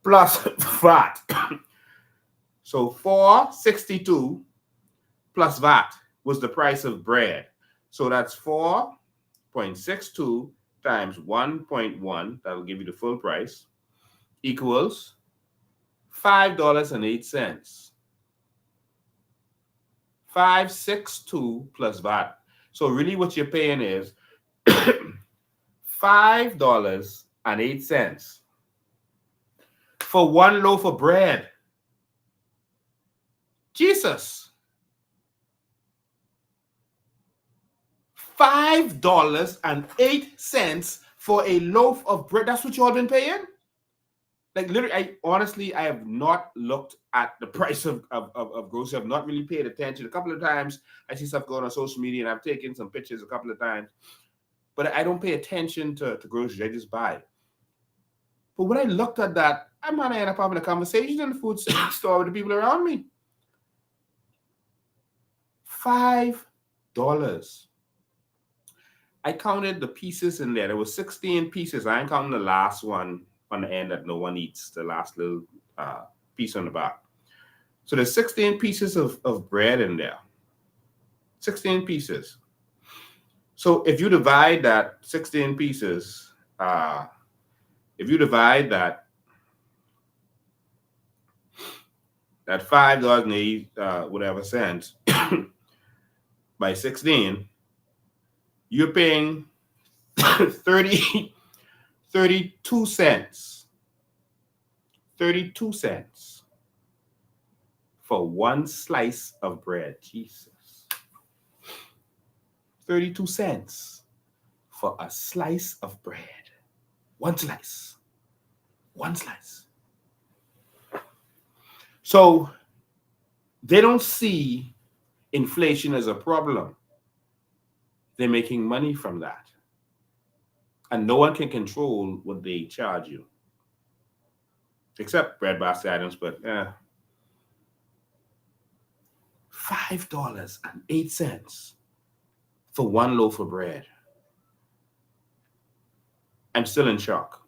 plus VAT. So $4.62 plus VAT was the price of bread. So that's 4.62 times 1.1, that'll give you the full price, equals $5.08. 5.62 plus VAT. So really what you're paying is $5.08 for one loaf of bread. Jesus. $5.08 for a loaf of bread. That's what you all been paying? Like literally, I have not looked at the price of groceries. I've not really paid attention. A couple of times I see stuff going on social media and I've taken some pictures a couple of times. But I don't pay attention to groceries. I just buy. But when I looked at that, I might end up having a conversation in the food store with the people around me. $5. I counted the pieces in there. There was 16 pieces. I ain't counting the last one on the end that no one eats, the last little piece on the back. So there's 16 pieces of bread in there. 16 pieces. So if you divide that 16 pieces, if you divide that $5.80 whatever cents by 16, you're paying 32 cents. 32 cents for one slice of bread. Jesus. 32 cents. for a slice of bread. One slice. One slice. So they don't see inflation as a problem. They're making money from that. And no one can control what they charge you. Except breadbasket items, but $5.08 for one loaf of bread. I'm still in shock.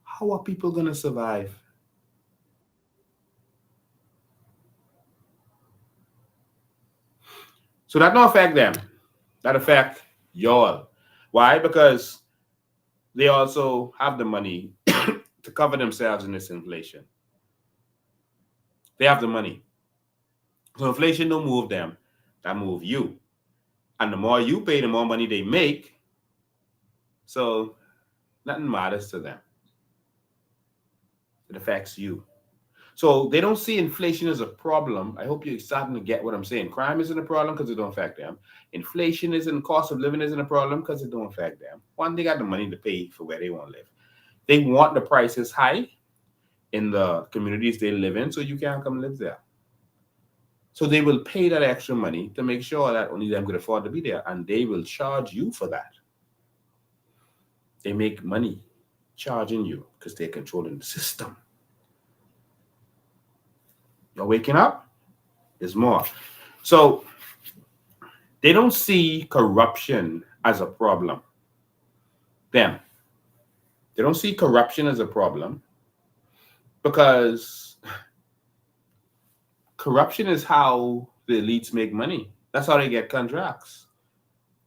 How are people going to survive? So that don't affect them. That affect y'all. Why? Because they also have the money to cover themselves in this inflation. They have the money. So inflation don't move them. That move you. And the more you pay, the more money they make. So nothing matters to them. It affects you. So they don't see inflation as a problem. I hope you're starting to get what I'm saying. Crime isn't a problem because it don't affect them. Inflation isn't, cost of living isn't a problem because it don't affect them. One, they got the money to pay for where they want to live. They want the prices high in the communities they live in, so you can't come live there. So they will pay that extra money to make sure that only them could afford to be there, and they will charge you for that. They make money charging you because they're controlling the system. You're waking up? There's more. So they don't see corruption as a problem. They don't see corruption as a problem because corruption is how the elites make money. That's how they get contracts.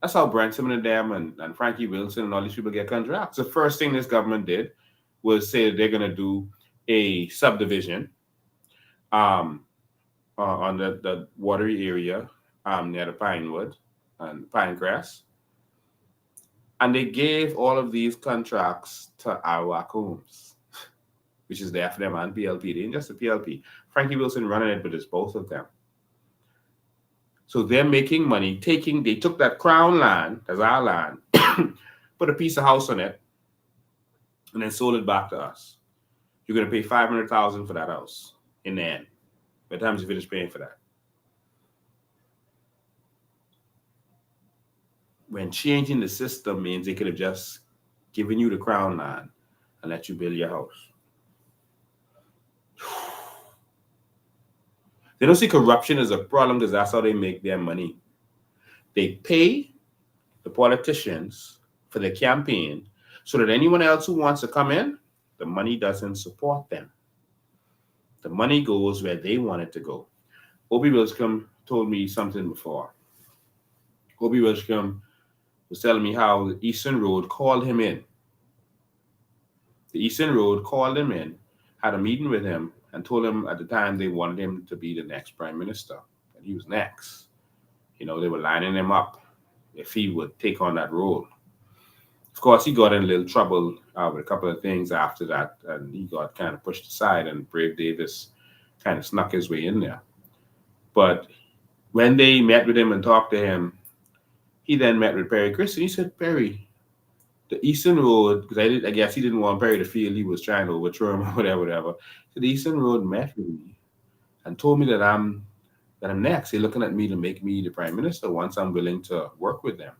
That's how Branson and them and Frankie Wilson and all these people get contracts. The first thing this government did was say that they're going to do a subdivision on the watery area near the Pinewood and Pinecrest. And they gave all of these contracts to Arawak Homes, which is there for them and PLP. They ain't just the PLP. Frankie Wilson running it, but it's both of them. So they're making money. They took that crown land, that's our land, put a piece of house on it, and then sold it back to us. You're going to pay $500,000 for that house in the end. By the time you finish paying for that. When changing the system means they could have just given you the crown land and let you build your house. They don't see corruption as a problem because that's how they make their money. They pay the politicians for their campaign so that anyone else who wants to come in, the money doesn't support them. The money goes where they want it to go. Obi Wilscombe told me something before. Obi Wilscombe was telling me how the Eastern Road called him in. The Eastern Road called him in, had a meeting with him, and told him at the time they wanted him to be the next prime minister. And he was next. You know, they were lining him up if he would take on that role. Of course, he got in a little trouble with a couple of things after that, and he got kind of pushed aside, and Brave Davis kind of snuck his way in there. But when they met with him and talked to him, he then met with Perry Christian. He said, Perry, the Eastern Road, because I guess he didn't want Perry to feel he was trying to overthrow him or whatever. So the Eastern Road met with me and told me that I'm next. They're looking at me to make me the prime minister once I'm willing to work with them.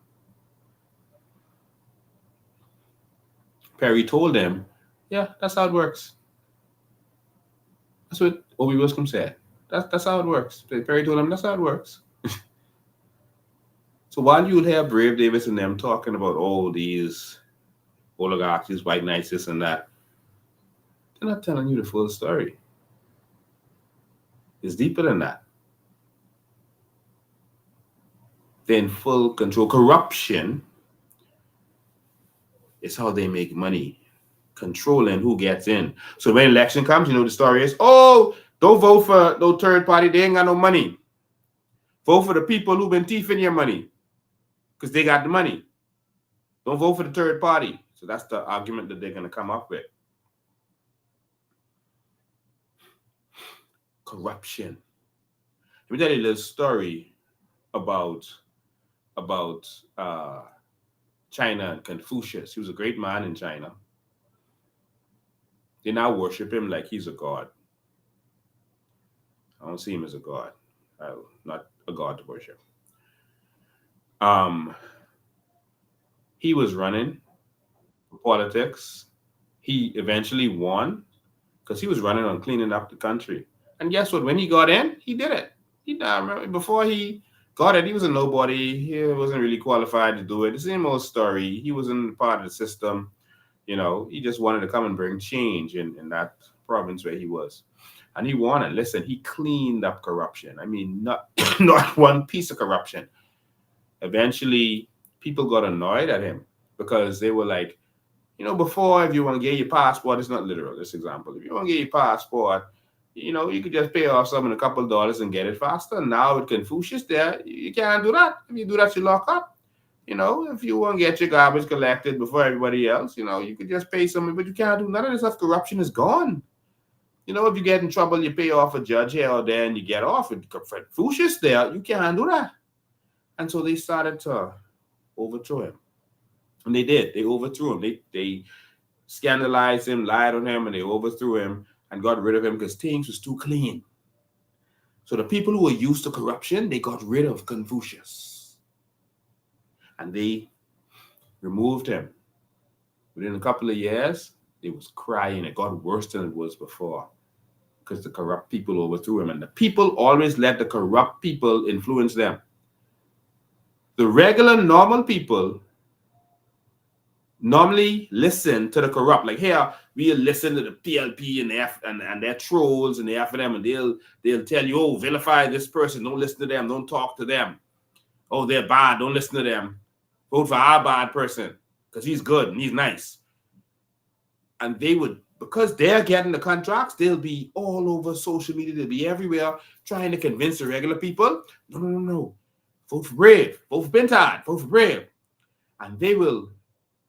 Perry told him, yeah, that's how it works. That's what Obi Wilscombe said. That's how it works. Perry told him that's how it works. So while you'll hear Brave Davis and them talking about all these oligarchs, these white knights, this and that, they're not telling you the full story. It's deeper than that. They're in full control. Corruption is how they make money, controlling who gets in. So when election comes, you know the story is, oh, don't vote for no third party. They ain't got no money. Vote for the people who've been thieving your money because they got the money. Don't vote for the third party. So that's the argument that they're going to come up with. Corruption. Let me tell you a little story about China and Confucius. He was a great man in China. They now worship him like he's a god. I don't see him as a god. Not a god to worship. He was running for politics. He eventually won because he was running on cleaning up the country. And guess what? When he got in, he did it. I remember before he got it, he was a nobody. He wasn't really qualified to do it. The same old story. He wasn't part of the system. You know, he just wanted to come and bring change in that province where he was. And he won it. Listen, he cleaned up corruption. I mean, not one piece of corruption. Eventually, people got annoyed at him because they were like, you know, before, if you want to get your passport, it's not literal, this example. If you want to get your passport, you know, you could just pay off someone a couple of dollars and get it faster. Now with Confucius there, you can't do that. If you do that, you lock up. You know, if you want to get your garbage collected before everybody else, you know, you could just pay someone, but you can't do none of this stuff. Corruption is gone. You know, if you get in trouble, you pay off a judge here or there and you get off. With Confucius there, you can't do that. And so they started to overthrow him. And they did. They overthrew him. They scandalized him, lied on him, and they overthrew him and got rid of him because things was too clean. So the people who were used to corruption, they got rid of Confucius. And they removed him. Within a couple of years, it was crying. It got worse than it was before because the corrupt people overthrew him. And the people always let the corrupt people influence them. The regular, normal people normally listen to the corrupt. Like here, we'll listen to the PLP and their trolls and the FNM, and they'll tell you, oh, vilify this person, don't listen to them, don't talk to them. Oh, they're bad, don't listen to them. Vote for our bad person because he's good and he's nice. And they would, because they're getting the contracts, they'll be all over social media, they'll be everywhere trying to convince the regular people, no. Vote for Brave, vote for Bentard, vote for Brave. And they will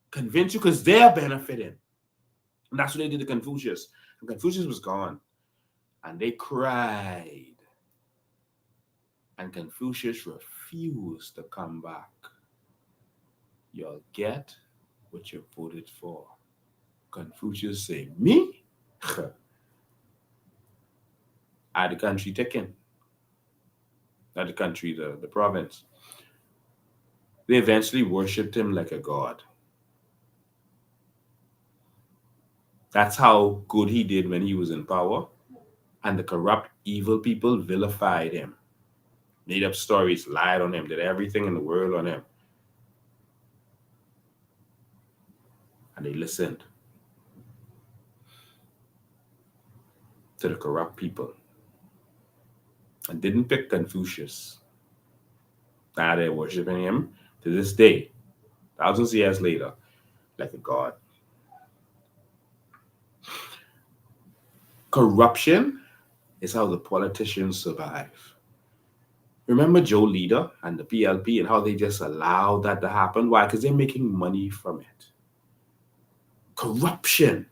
convince you because they're benefiting. And that's what they did to Confucius. And Confucius was gone. And they cried. And Confucius refused to come back. You'll get what you voted for. Confucius say, me? I had the country taken. Not the country, the province. They eventually worshipped him like a god. That's how good he did when he was in power. And the corrupt, evil people vilified him. Made up stories, lied on him, did everything in the world on him. And they listened to the corrupt people and didn't pick Confucius. Now they're worshiping him to this day, thousands of years later, like a god. Corruption is how the politicians survive. Remember Joe Leader and the PLP and how they just allowed that to happen? Why? Because they're making money from it. Corruption.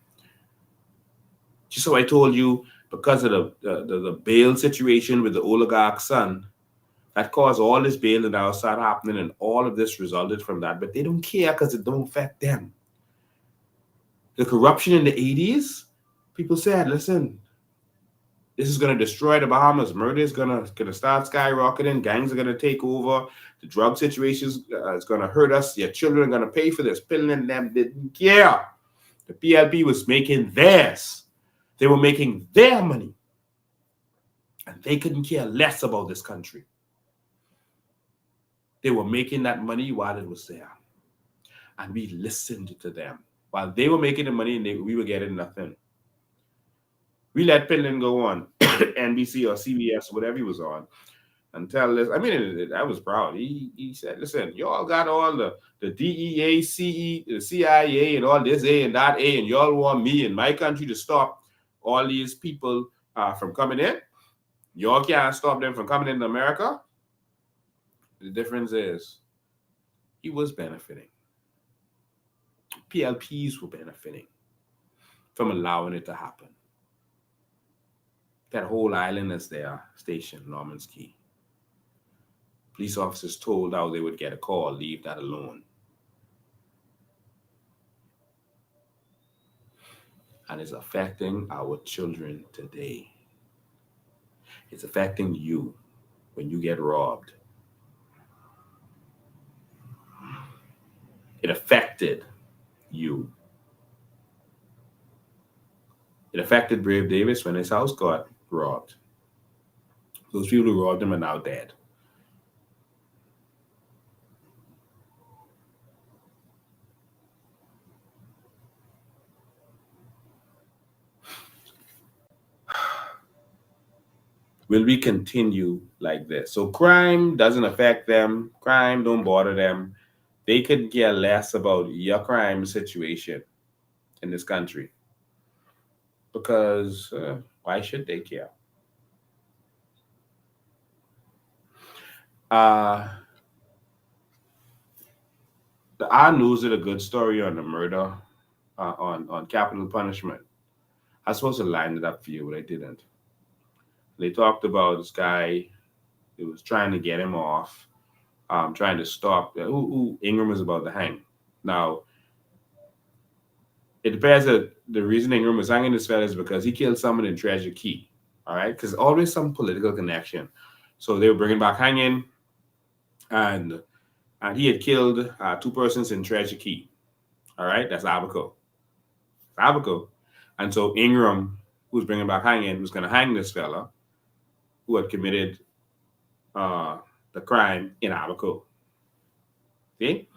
Just so I told you, because of the bail situation with the oligarch's son, that caused all this bail and now start happening, and all of this resulted from that. But they don't care because it don't affect them. The corruption in the 80s, people said, listen, this is going to destroy the Bahamas. Murder is going to start skyrocketing. Gangs are going to take over. The drug situation is going to hurt us. Your children are going to pay for this. Pilling them didn't care. The PLP was making theirs. They were making their money. And they couldn't care less about this country. They were making that money while it was there. And we listened to them. While they were making the money and we were getting nothing. We let Pinland go on, NBC or CBS, whatever he was on, and tell us. I mean, I was proud. He said, listen, y'all got all the DEA, the CIA, and all this A and that A, and y'all want me in my country to stop all these people from coming in. Y'all can't stop them from coming into America. The difference is he was benefiting. PLPs were benefiting from allowing it to happen. That whole island is their station, Norman's Key. Police officers told how they would get a call, leave that alone. and it's affecting our children today. It's affecting you when you get robbed. It affected you. It affected Brave Davis when his house got robbed. Those people who robbed him are now dead. Will we continue like this? So crime doesn't affect them. Crime don't bother them. They could care less about your crime situation in this country because why should they care? The R News did a good story on the murder on capital punishment. I was supposed to line it up for you, but I didn't. They talked about this guy who was trying to get him off, trying to stop. Who Ingram was about to hang. Now, it depends that the reason Ingram was hanging this fella is because he killed someone in Treasure Key. All right, because always some political connection. So they were bringing back hanging, and he had killed 2 persons in Treasure Key. All right, that's Abaco. And so Ingram, who was bringing back hanging, was going to hang this fella who had committed the crime in Abaco. Okay,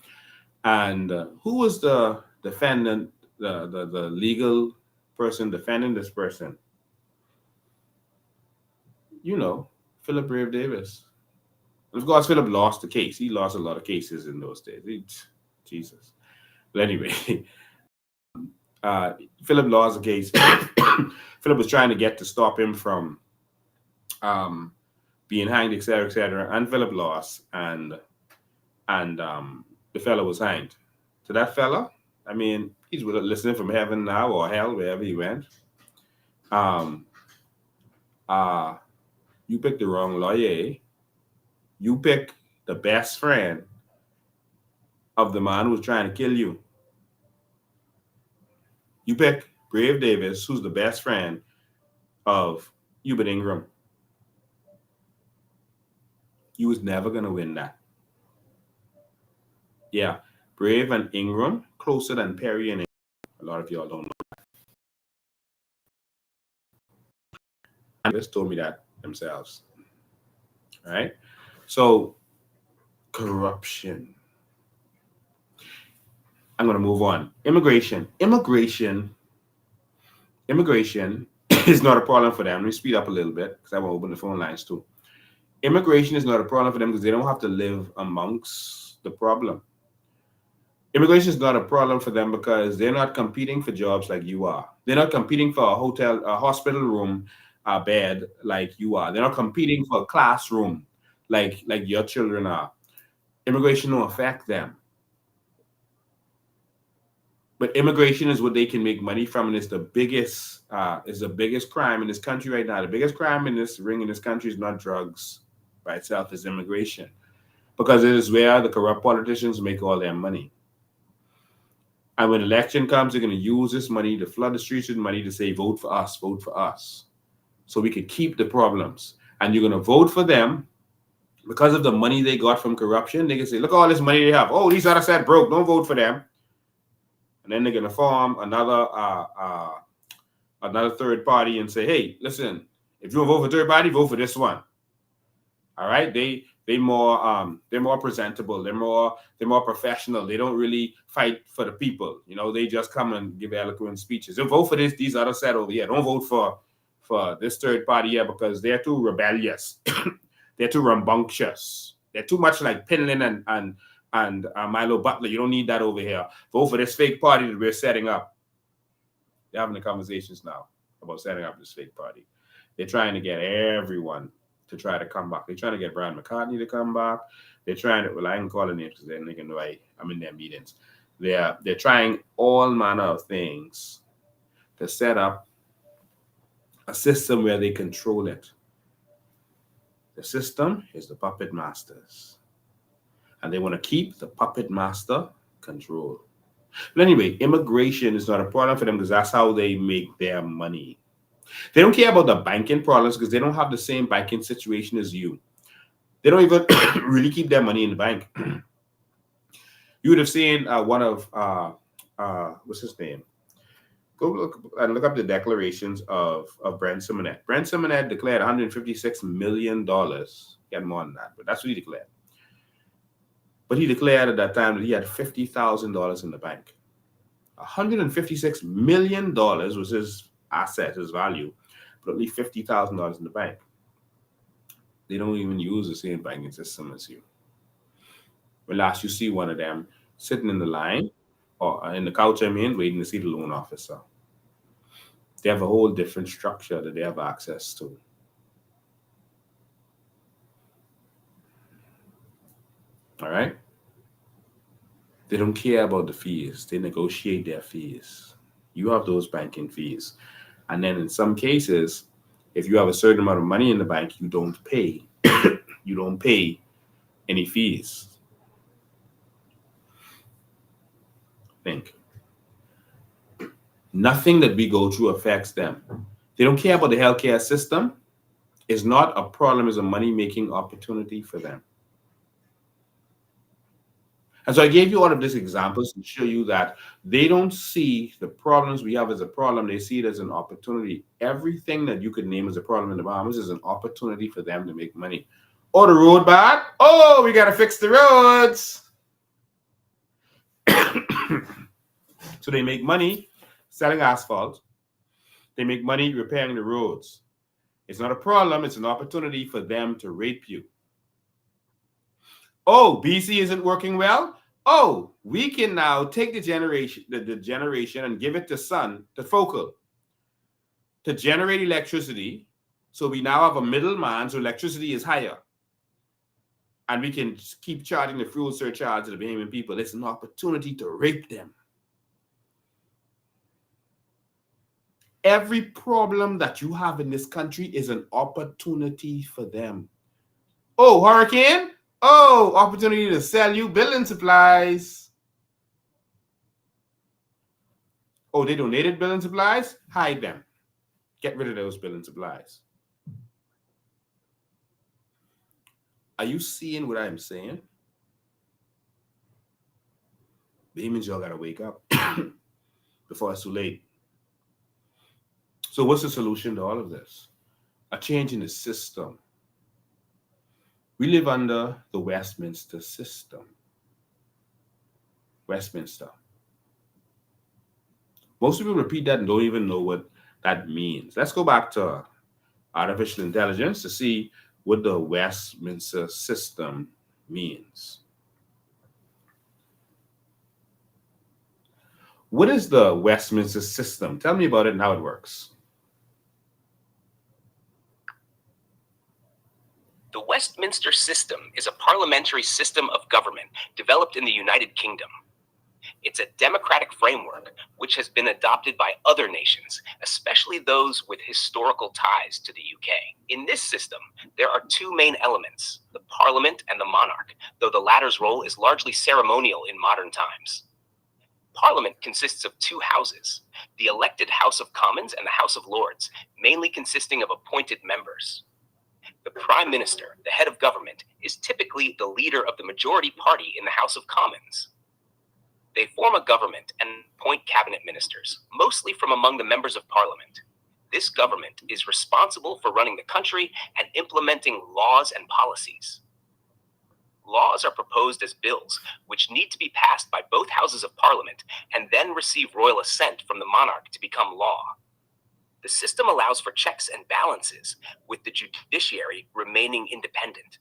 and who was the defendant, the legal person defending this person? You know, Philip Brave Davis. And of course, Philip lost the case. He lost a lot of cases in those days. Jesus. But anyway, Philip lost the case. Philip was trying to get to stop him from being hanged, etc., etc. And Philip lost, and the fella was hanged. So that fella, I mean, he's listening from heaven now or hell, wherever he went. You picked the wrong lawyer. You picked the best friend of the man who was trying to kill you. You pick Brave Davis, who's the best friend of Hubert Ingram. You was never going to win that. Yeah, Brave and Ingram, closer than Perry and Ingram. A lot of y'all don't know that. And they just told me that themselves. All right? So, corruption. I'm going to move on. Immigration is not a problem for them. Let me speed up a little bit because I want to open the phone lines too. Immigration is not a problem for them because they don't have to live amongst the problem. Immigration is not a problem for them because they're not competing for jobs like you are. They're not competing for a hospital room, a bed like you are. They're not competing for a classroom like your children are. Immigration don't affect them. But immigration is what they can make money from, and it's the biggest crime in this country right now. The biggest crime in this country is not drugs by itself, it's immigration. Because it is where the corrupt politicians make all their money. And when election comes, they're going to use this money to flood the streets with money to say, vote for us. So we can keep the problems. And you're going to vote for them because of the money they got from corruption. They can say, look at all this money they have. Oh, these other side broke. Don't vote for them. And then they're going to form another third party and say, hey, listen, if you want to vote for third party, vote for this one. All right? They're more presentable. They're more professional. They don't really fight for the people. You know, they just come and give eloquent speeches. They'll vote for these other set over here. Don't vote for this third party here because they're too rebellious. They're too rambunctious. They're too much like Pinlin and Milo Butler. You don't need that over here. Vote for this fake party that we're setting up. They're having the conversations now about setting up this fake party. They're trying to get everyone to try to come back. They're trying to get Brian McCartney to come back. They're trying to, well, I can call the names because then they can know I'm in their meetings. They're trying all manner of things to set up a system where they control it. The system is the puppet masters. And they want to keep the puppet master control. But anyway, immigration is not a problem for them because that's how they make their money. They don't care about the banking problems because they don't have the same banking situation as you. They don't even really keep their money in the bank. You would have seen one of what's his name? Go look up the declarations of Brent Simonet. Brent Simonet declared $156 million. He had more than that, but that's what he declared. But he declared at that time that he had $50,000 in the bank. $156 million was his asset, his value, but only $50,000 in the bank. They don't even use the same banking system as you. When last you see one of them sitting in the line or in the couch, waiting to see the loan officer. They have a whole different structure that they have access to. All right? They don't care about the fees. They negotiate their fees. You have those banking fees. And then in some cases, if you have a certain amount of money in the bank, you don't pay. You don't pay any fees. Think. Nothing that we go through affects them. They don't care about the healthcare system. It's not a problem, it's a money-making opportunity for them. And so I gave you all of these examples to show you that they don't see the problems we have as a problem. They see it as an opportunity. Everything that you could name as a problem in the Bahamas is an opportunity for them to make money. Oh, the road bad? Oh, we got to fix the roads. So they make money selling asphalt. They make money repairing the roads. It's not a problem. It's an opportunity for them to rape you. Oh, BC isn't working well. Oh, we can now take the generation and give it to Focal to generate electricity. So we now have a middleman, so electricity is higher. And we can keep charging the fuel surcharge to the Bahamian people. It's an opportunity to rape them. Every problem that you have in this country is an opportunity for them. Oh, hurricane? Oh, opportunity to sell you building supplies. Oh, they donated building supplies? Hide them. Get rid of those building supplies. Are you seeing what I'm saying? Bahamians, y'all gotta wake up before it's too late. So what's the solution to all of this? A change in the system. We live under the Westminster system. Westminster. Most people repeat that and don't even know what that means. Let's go back to artificial intelligence to see what the Westminster system means. What is the Westminster system? Tell me about it and how it works. The Westminster system is a parliamentary system of government developed in the United Kingdom. It's a democratic framework which has been adopted by other nations, especially those with historical ties to the UK. In this system, there are two main elements, the Parliament and the monarch, though the latter's role is largely ceremonial in modern times. Parliament consists of two houses, the elected House of Commons and the House of Lords, mainly consisting of appointed members. The Prime Minister, the head of government, is typically the leader of the majority party in the House of Commons. They form a government and appoint cabinet ministers, mostly from among the members of Parliament. This government is responsible for running the country and implementing laws and policies. Laws are proposed as bills, which need to be passed by both houses of Parliament and then receive royal assent from the monarch to become law. The system allows for checks and balances, with the judiciary remaining independent.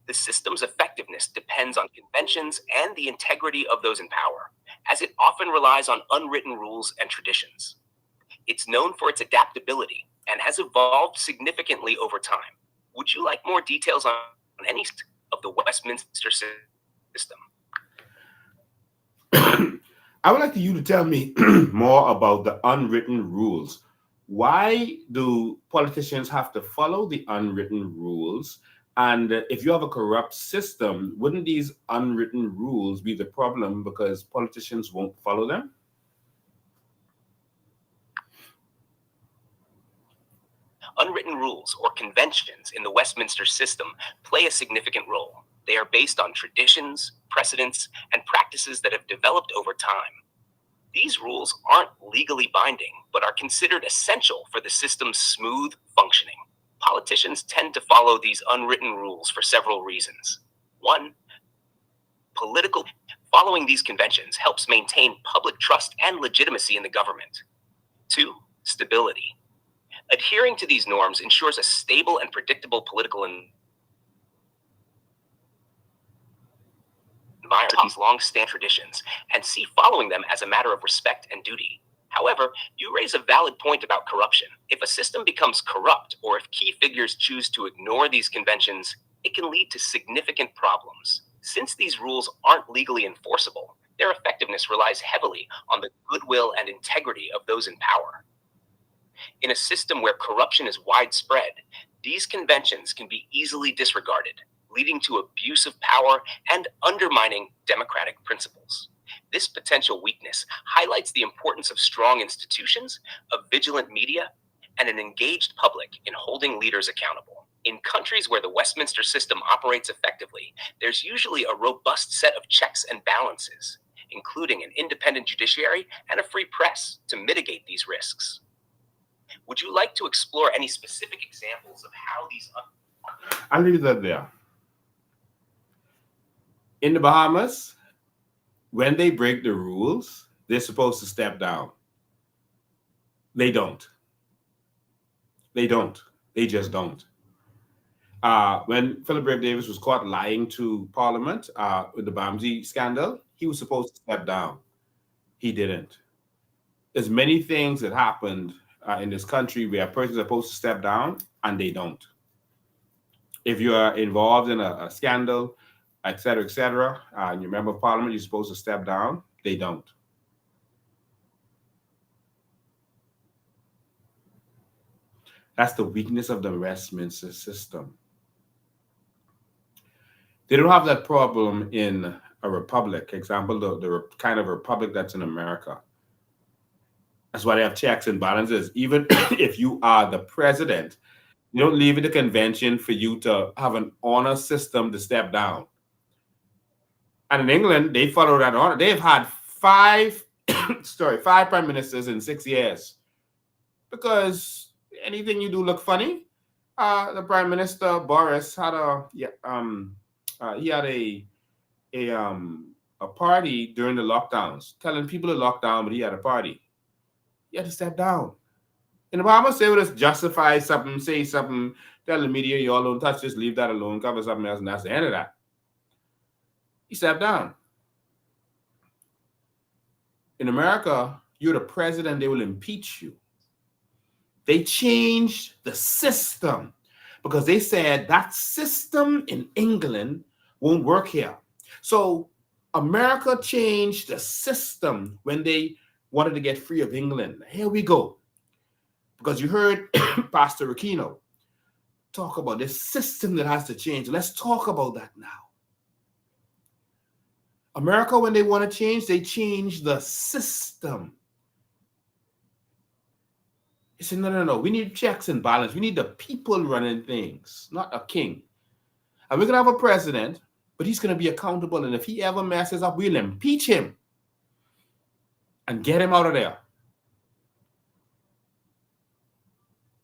The system's effectiveness depends on conventions and the integrity of those in power, as it often relies on unwritten rules and traditions. It's known for its adaptability and has evolved significantly over time. Would you like more details on any of the Westminster system? I would like you to tell me more about the unwritten rules. Why do politicians have to follow the unwritten rules? And if you have a corrupt system, wouldn't these unwritten rules be the problem because politicians won't follow them? Unwritten rules or conventions in the Westminster system play a significant role. They are based on traditions, precedents, and practices that have developed over time. These rules aren't legally binding, but are considered essential for the system's smooth functioning. Politicians tend to follow these unwritten rules for several reasons. One, following these conventions helps maintain public trust and legitimacy in the government. Two, stability. Adhering to these norms ensures a stable and predictable political environment. These long-standing traditions and see following them as a matter of respect and duty. However, you raise a valid point about corruption. If a system becomes corrupt or if key figures choose to ignore these conventions, it can lead to significant problems. Since these rules aren't legally enforceable, their effectiveness relies heavily on the goodwill and integrity of those in power. In a system where corruption is widespread, these conventions can be easily disregarded, leading to abuse of power and undermining democratic principles. This potential weakness highlights the importance of strong institutions, a vigilant media, and an engaged public in holding leaders accountable. In countries where the Westminster system operates effectively, there's usually a robust set of checks and balances, including an independent judiciary and a free press to mitigate these risks. Would you like to explore any specific examples of how these... I'll leave that there. In the Bahamas, when they break the rules, they're supposed to step down. They don't. They don't. They just don't. When Philip Brave Davis was caught lying to Parliament with the Bamsey scandal, he was supposed to step down. He didn't. There's many things that happened in this country where persons are supposed to step down and they don't. If you are involved in a scandal, et cetera, and you're a member of Parliament, you're supposed to step down. They don't. That's the weakness of the Westminster system. They don't have that problem in a republic. Example, the kind of republic that's in America. That's why they have checks and balances. Even if you are the president, you don't leave it to convention for you to have an honor system to step down. And in England, they follow that honor. They've had five prime ministers in 6 years. Because anything you do look funny. The Prime Minister Boris had a party during the lockdowns, telling people to lock down, but he had a party. He had to step down. In the Bahamas, they would just justify something, say something, tell the media, you all don't touch this, leave that alone, cover something else, and that's the end of that. He stepped down. In America, you're the president, they will impeach you. They changed the system because they said that system in England won't work here. So America changed the system when they wanted to get free of England. Here we go. Because you heard Pastor Aquino talk about this system that has to change. Let's talk about that now. America, when they want to change, they change the system. They said, no. We need checks and balance. We need the people running things, not a king. And we're going to have a president, but he's going to be accountable. And if he ever messes up, we'll impeach him and get him out of there.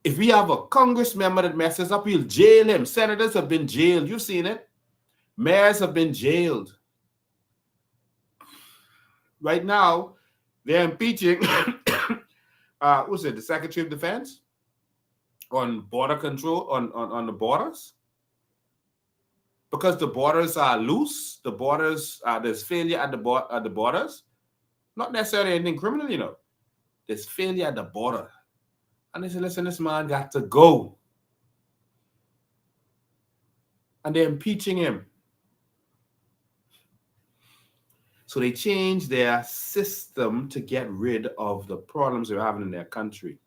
If we have a Congress member that messes up, we'll jail him. Senators have been jailed. You've seen it. Mayors have been jailed. Right now, they're impeaching, the Secretary of Defense on border control, on the borders. Because the borders are loose, the borders, there's failure at the borders. Not necessarily anything criminal, There's failure at the border. And they said, listen, this man got to go. And they're impeaching him. So they changed their system to get rid of the problems they're having in their country.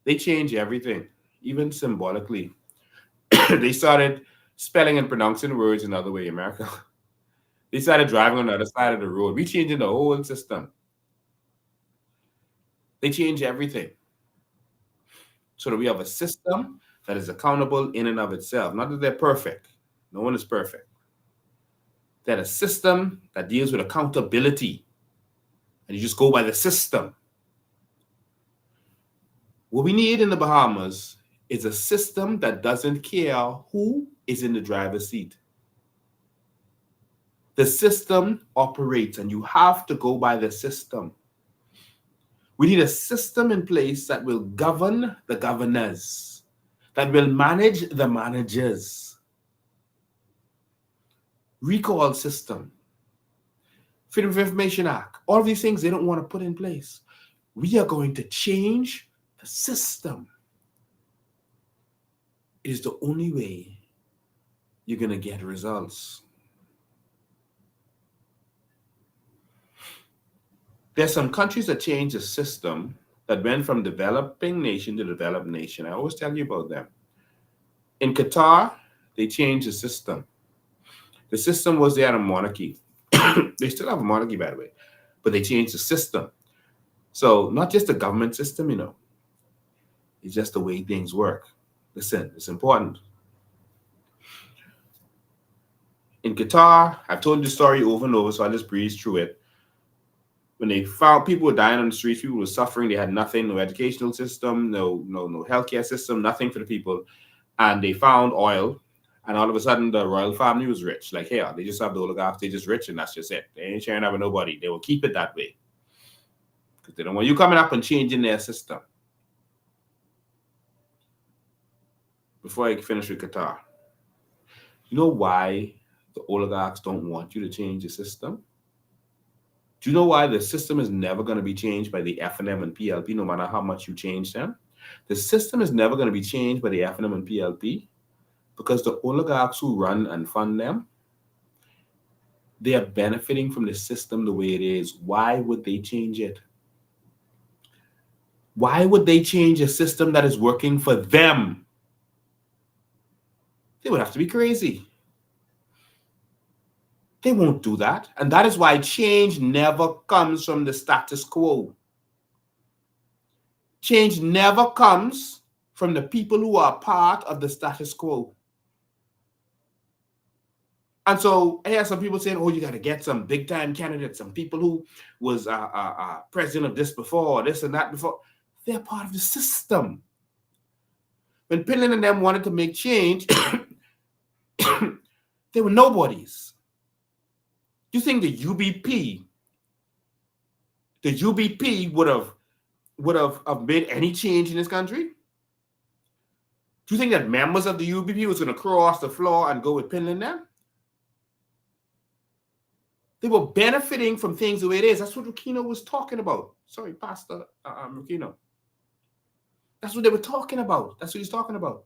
They change everything, even symbolically. They started spelling and pronouncing words another way, America. They started driving on the other side of the road. We changing the whole system. They change everything so that we have a system that is accountable in and of itself. Not that they're perfect. No one is perfect. That a system that deals with accountability, and you just go by the system. What we need in the Bahamas is a system that doesn't care who is in the driver's seat. The system operates, and you have to go by the system. We need a system in place that will govern the governors, that will manage the managers. Recall system, Freedom of Information Act, all of these things they don't want to put in place. We are going to change the system. It is the only way you're going to get results. There's some countries that changed the system that went from developing nation to developed nation. I always tell you about them. In Qatar, they changed the system. The system was they had a monarchy. They still have a monarchy, by the way, but they changed the system. So not just the government system, it's just the way things work. Listen, it's important. In Qatar, I've told you the story over and over, so I'll just breeze through it. When they found people were dying on the streets, people were suffering, they had nothing, no educational system, no healthcare system, nothing for the people. And they found oil, and all of a sudden the royal family was rich. Like, here, they just have the oligarchs, they're just rich, and that's just it. They ain't sharing out with nobody. They will keep it that way. Because they don't want you coming up and changing their system. Before I finish with Qatar, you know why the oligarchs don't want you to change the system? Do you know why the system is never going to be changed by the FNM and PLP, no matter how much you change them? The system is never going to be changed by the FNM and PLP because the oligarchs who run and fund them, they are benefiting from the system the way it is. Why would they change it? Why would they change a system that is working for them? They would have to be crazy. They won't do that. And that is why change never comes from the status quo. Change never comes from the people who are part of the status quo. And so I hear some people saying, oh, you got to get some big time candidates, some people who was president of this before, this and that before. They're part of the system. When Pinland and them wanted to make change, they were nobodies. Do you think the UBP would have made any change in this country? Do you think that members of the UBP was going to cross the floor and go with Pinland then? They were benefiting from things the way it is. That's what Rukino was talking about. Sorry, Pastor Rukino. That's what they were talking about. That's what he's talking about.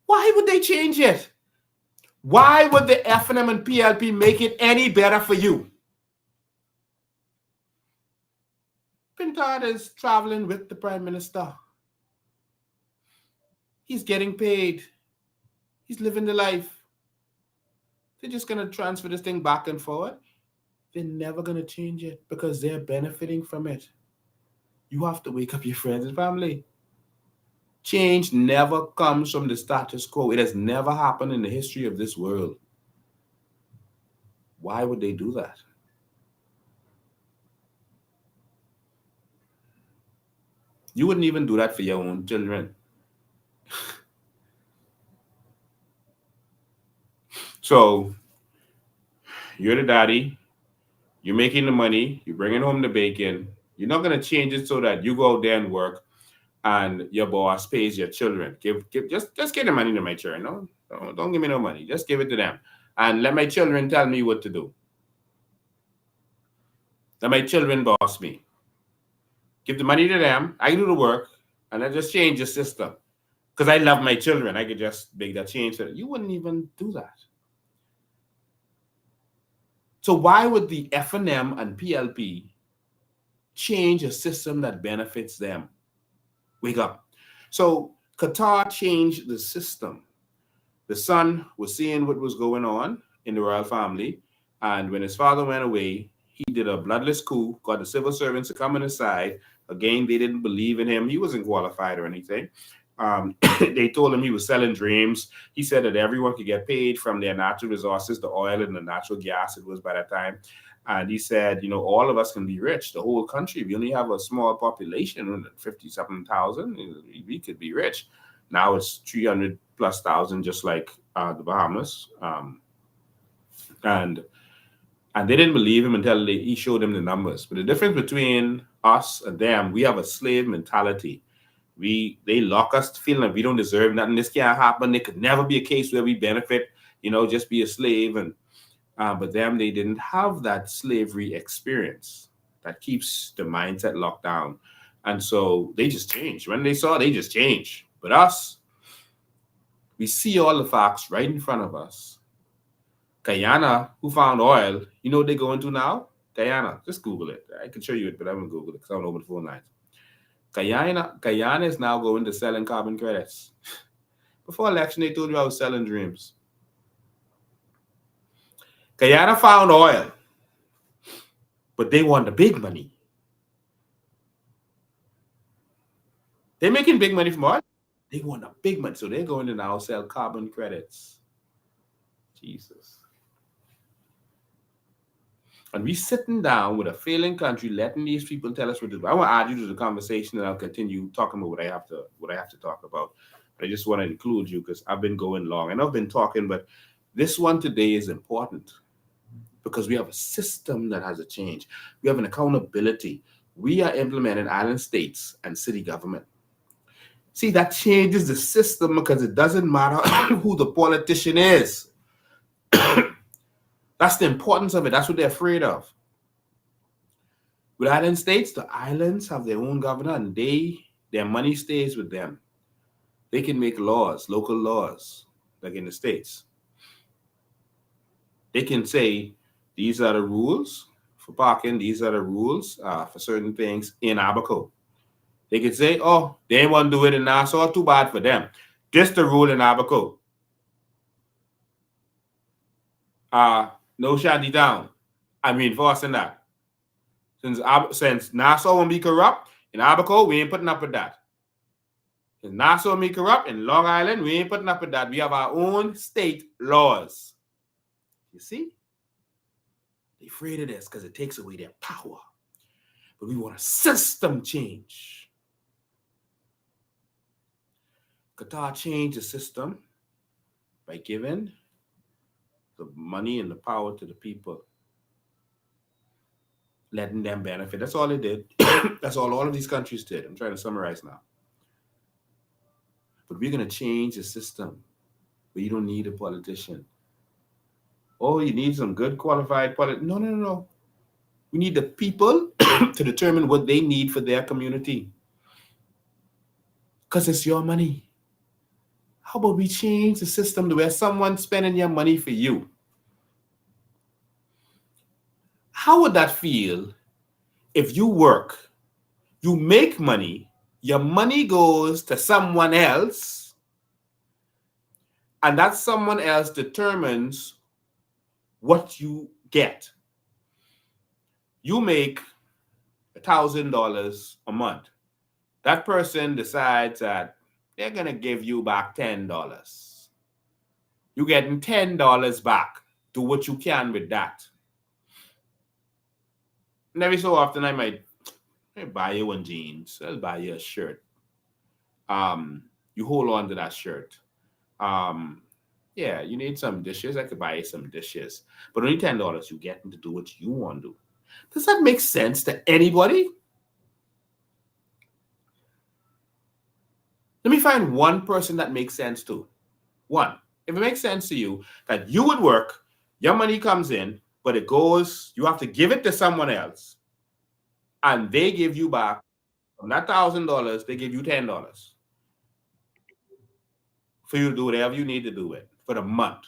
Why would they change it? Why would the FNM and PLP make it any better for you? Pintard is traveling with the Prime Minister. He's getting paid. He's living the life. They're just going to transfer this thing back and forward. They're never going to change it because they're benefiting from it. You have to wake up your friends and family. Change never comes from the status quo. It has never happened in the history of this world. Why would they do that? You wouldn't even do that for your own children. So, you're the daddy. You're making the money. You're bringing home the bacon. You're not going to change it so that you go out there and work and your boss pays your children. Just give the money to my children. No, don't give me no money. Just give it to them. And let my children tell me what to do. Let my children boss me. Give the money to them. I do the work. And I just change the system. Because I love my children. I could just make that change. You wouldn't even do that. So why would the FNM and PLP change a system that benefits them? Wake up. So Qatar changed the system The son was seeing what was going on in the royal family, and when his father went away, he did a bloodless coup, got the civil servants to come on his side. Again, they didn't believe in him. He wasn't qualified or anything. They told him he was selling dreams. He said that everyone could get paid from their natural resources, the oil and the natural gas it was by that time. And he said, all of us can be rich. The whole country, we only have a small population, 57,000. We could be rich. Now it's 300 plus thousand, just like the Bahamas. And they didn't believe him until he showed them the numbers. But the difference between us and them, we have a slave mentality. They lock us feeling like we don't deserve nothing. This can't happen. There could never be a case where we benefit, just be a slave. And but them, they didn't have that slavery experience that keeps the mindset locked down. And so they just changed. When they saw, they just changed. But us, we see all the facts right in front of us. Guyana, who found oil, you know what they go into now? Guyana, just Google it. I can show you it, but I'm going to Google it because I don't know the phone lines. Guyana is now going to selling carbon credits. Before election, they told you I was selling dreams. Guyana found oil, but they want the big money. They're making big money from oil. They want the big money, so they're going to now sell carbon credits. Jesus. And we sitting down with a failing country, letting these people tell us what to do. I want to add you to the conversation, and I'll continue talking about what I have to talk about. But I just want to include you because I've been going long. I know I've been talking, but this one today is important because we have a system that has a change. We have an accountability. We are implementing island states and city government. See, that changes the system because it doesn't matter who the politician is. That's the importance of it. That's what they're afraid of. With island states, the islands have their own governor and their money stays with them. They can make laws, local laws, like in the States. They can say, these are the rules for parking, these are the rules for certain things in Abaco. They can say, oh, they ain't want to do it in Nassau, too bad for them. Just the rule in Abaco. No shanty down. I'm reinforcing that. Since Nassau won't be corrupt, in Abaco, we ain't putting up with that. Since Nassau won't be corrupt, in Long Island, we ain't putting up with that. We have our own state laws. You see? They're afraid of this because it takes away their power. But we want a system change. Qatar changed the system by giving the money and the power to the people, letting them benefit. That's all they did. That's all of these countries did. I'm trying to summarize now. But we're going to change the system where you don't need a politician. Oh, you need some good qualified politicians. No. We need the people to determine what they need for their community. Because it's your money. How about we change the system to where someone's spending your money for you? How would that feel if you work, you make money, your money goes to someone else, and that someone else determines what you get? You make $1,000 a month. That person decides that they're going to give you back $10. You're getting $10 back. Do what you can with that. And every so often I might buy you one jeans. I'll buy you a shirt. You hold on to that shirt. Yeah, you need some dishes. I could buy you some dishes. But only $10 you get to do what you want to do. Does that make sense to anybody? Let me find one person that makes sense to. One. If it makes sense to you that you would work, your money comes in, but it goes, you have to give it to someone else, and they give you back from that $1,000, they give you $10 for you to do whatever you need to do it for the month.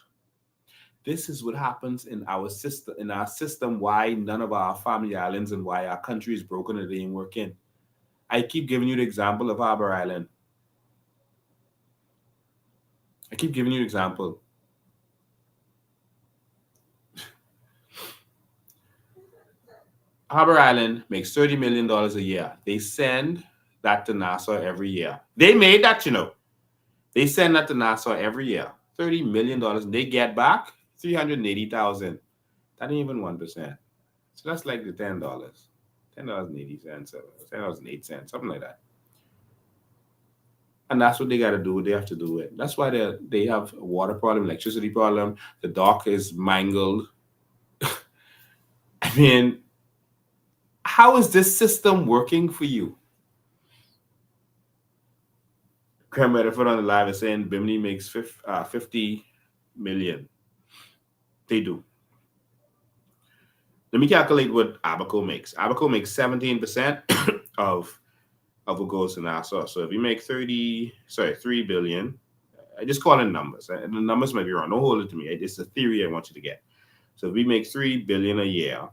This is what happens in our system, why none of our family islands and why our country is broken and it ain't working. I keep giving you the example of Harbor Island. I keep giving you an example. Harbor Island makes $30 million a year. They send that to Nassau every year. They made that, you know. They send that to Nassau every year. $30 million. And they get back $380,000. That ain't even 1%. So that's like the $10. $10.80, $10.08, something like that. And that's what they got to do. They have to do it. That's why they have a water problem, electricity problem. The dock is mangled. I mean, how is this system working for you? Graham Rutherford on the live is saying Bimini makes 50 million. They do. Let me calculate what Abaco makes. Abaco makes 17% of what goes to Nassau. So if you make 3 billion, I just call in numbers. The numbers might be wrong. Don't hold it to me. It's a theory I want you to get. So if we make 3 billion a year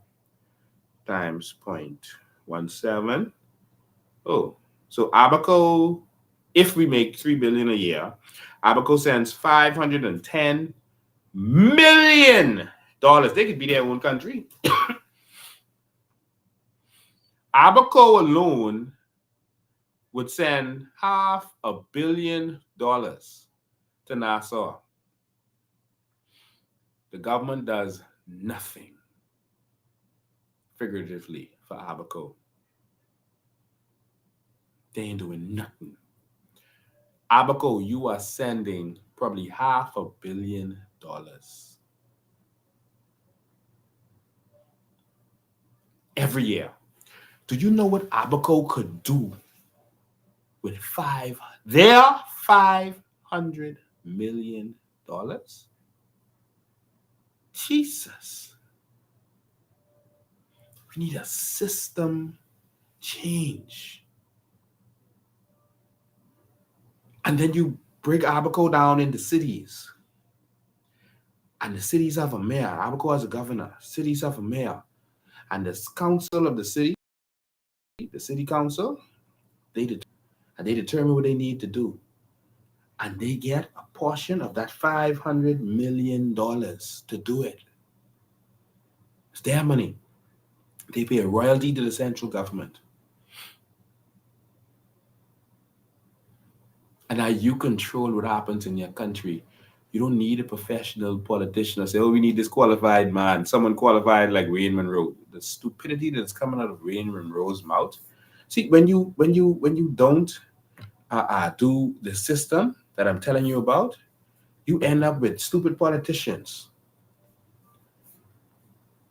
times 0.17. Oh, so Abaco, if we make 3 billion a year, Abaco sends $510 million. They could be their own country. Abaco alone would send $500 million to Nassau. The government does nothing, figuratively, for Abaco. They ain't doing nothing. Abaco, you are sending probably $500 million. Every year. Do you know what Abaco could do with their $500 million? Jesus. We need a system change. And then you break Abaco down into cities. And the cities have a mayor. Abaco has a governor. Cities have a mayor. And the council of the city council, they determine what they need to do. And they get a portion of that $500 million to do it. It's their money. They pay a royalty to the central government. And now you control what happens in your country. You don't need a professional politician to say, oh, we need this qualified man, someone qualified like Wayne Monroe. The stupidity that's coming out of Wayne Monroe's mouth. See, when you don't do the system that I'm telling you about, you end up with stupid politicians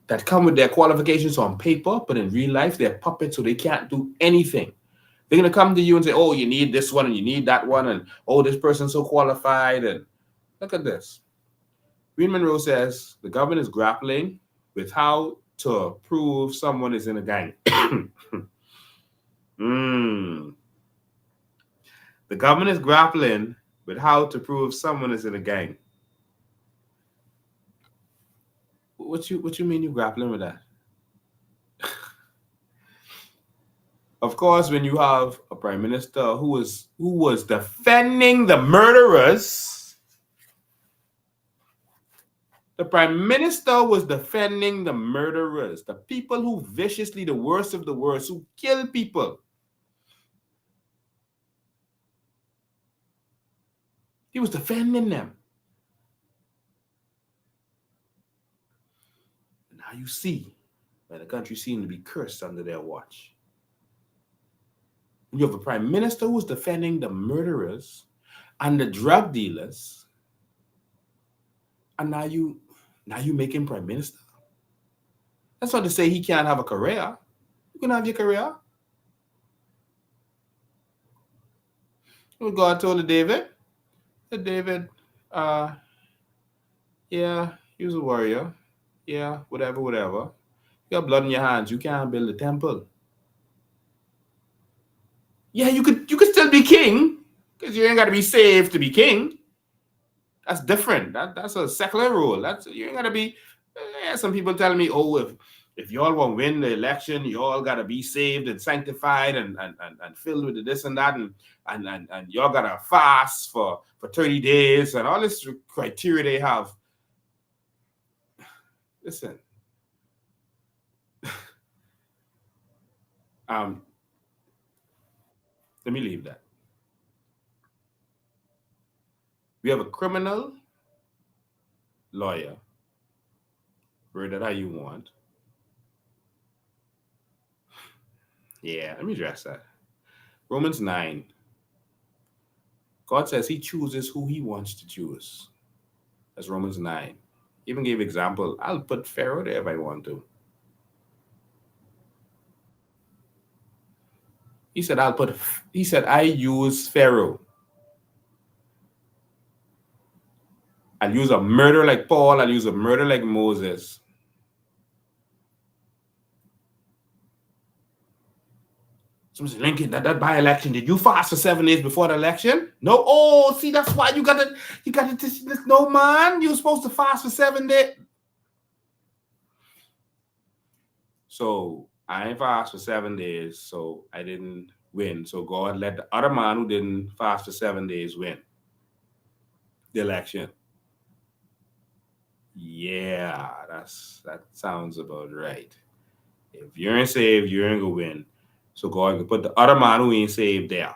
that come with their qualifications on paper, but in real life, they're puppets, so they can't do anything. They're going to come to you and say, oh, you need this one and you need that one. And, oh, this person's so qualified. And look at this. Wayne Monroe says the government is grappling with how to prove someone is in a gang. The government is grappling with how to prove someone is in a gang. What you mean you're grappling with that? Of course, when you have a prime minister who was defending the murderers, the prime minister was defending the murderers, the people who viciously, the worst of the worst, who kill people. He was defending them. Now you see that the country seemed to be cursed under their watch. You have a prime minister who's defending the murderers and the drug dealers, and now you make him prime minister. That's not to say he can't have a career. You can have your career. What God told David? Said David, yeah, he was a warrior. Yeah, whatever. You got blood in your hands. You can't build a temple. Yeah, you could still be king, because you ain't got to be saved to be king. That's different. That's a secular rule. You ain't got to be. Some people telling me, oh, if y'all want to win the election, you all got to be saved and sanctified and filled with the this and that, and y'all got to fast for 30 days and all this criteria they have. Listen, let me leave that. We have a criminal lawyer, word that how you want. Yeah, let me address that. Romans 9. God says he chooses who he wants to choose. That's Romans 9. Even gave example. I'll put Pharaoh there if I want to. He said, I use Pharaoh. I'll use a murder like Paul. I'll use a murder like Moses. Someone said, Lincoln, that by-election, did you fast for 7 days before the election? No. Oh, see, that's why you got to, no, man, you're supposed to fast for 7 days. So I ain't fast for 7 days, so I didn't win. So God let the other man who didn't fast for 7 days win the election. Yeah, that sounds about right. If you ain't saved, you ain't gonna win. So God can put the other man who ain't saved there.